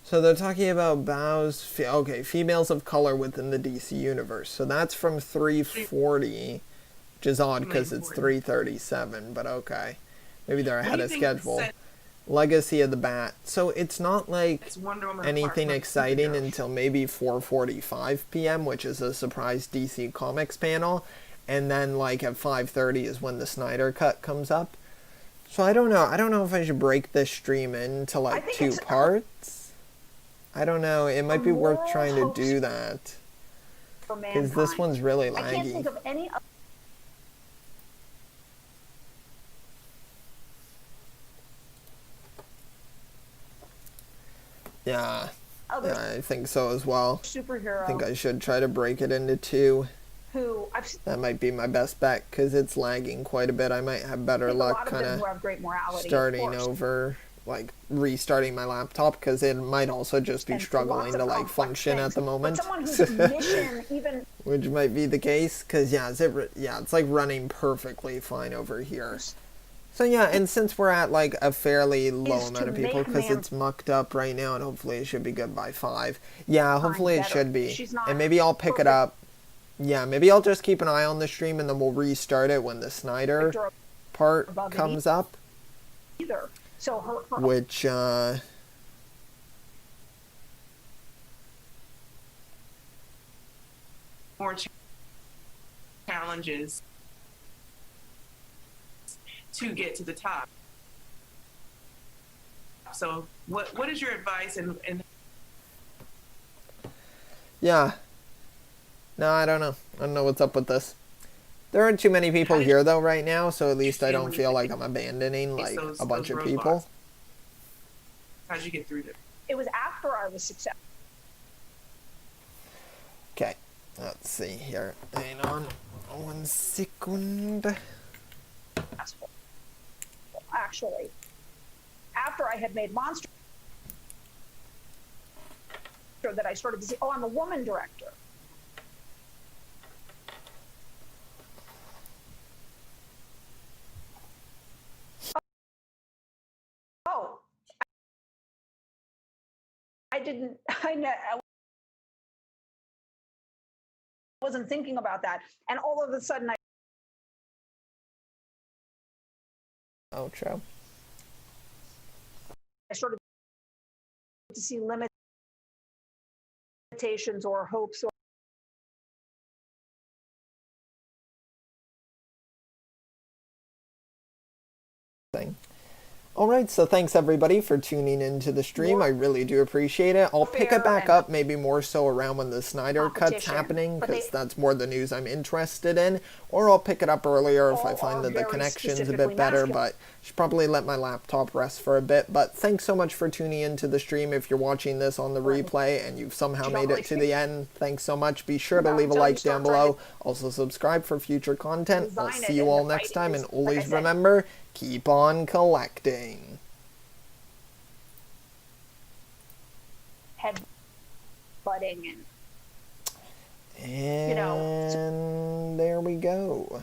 So they're talking about females of color within the DC universe. So that's from 340, which is odd because it's 337, but okay. Maybe they're ahead of schedule. Legacy of the Bat. So it's not like anything exciting until maybe 4:45 p.m., which is a surprise DC Comics panel. And then like at 5:30 is when the Snyder Cut comes up. So I don't know. I don't know if I should break this stream into like 2 parts. I don't know. It might be worth trying to do that. Because this one's really laggy. I can't think of any. Yeah, I think so as well. Superhero. I think I should try to break it into 2. Who that might be my best bet because it's lagging quite a bit. I might have better luck kind of starting over, like restarting my laptop because it might also just be struggling to like function at the moment. Which might be the case because it's like running perfectly fine over here. So yeah, and since we're at like a fairly low amount of people because it's mucked up right now and hopefully it should be good by 5. Yeah, hopefully it should be. And maybe I'll pick it up. Yeah, maybe I'll just keep an eye on the stream and then we'll restart it when the Snyder part comes up. So her which more challenges to get to the top. So what is your advice and yeah. No, I don't know. I don't know what's up with this. There aren't too many people here though right now, so at least I don't feel like I'm abandoning like a bunch of people. How'd you get through it? It was after I was successful. Okay, let's see here. Hang on 1 second. Actually, after I had made Monster, that I started to see, oh, I'm a woman director. Oh, I wasn't thinking about that. And all of a sudden Outro. I started to see limitations or hopes thing. Alright, so thanks everybody for tuning into the stream. I really do appreciate it. I'll pick it back up maybe more so around when the Snyder Cut's happening, because that's more the news I'm interested in. Or I'll pick it up earlier if I find that the connection's a bit better, but I should probably let my laptop rest for a bit. But thanks so much for tuning into the stream. If you're watching this on the replay and you've somehow made it to the end, thanks so much. Be sure to leave a like down below. Also subscribe for future content. I'll see you all next time, and always remember, keep on collecting. Head butting and there we go.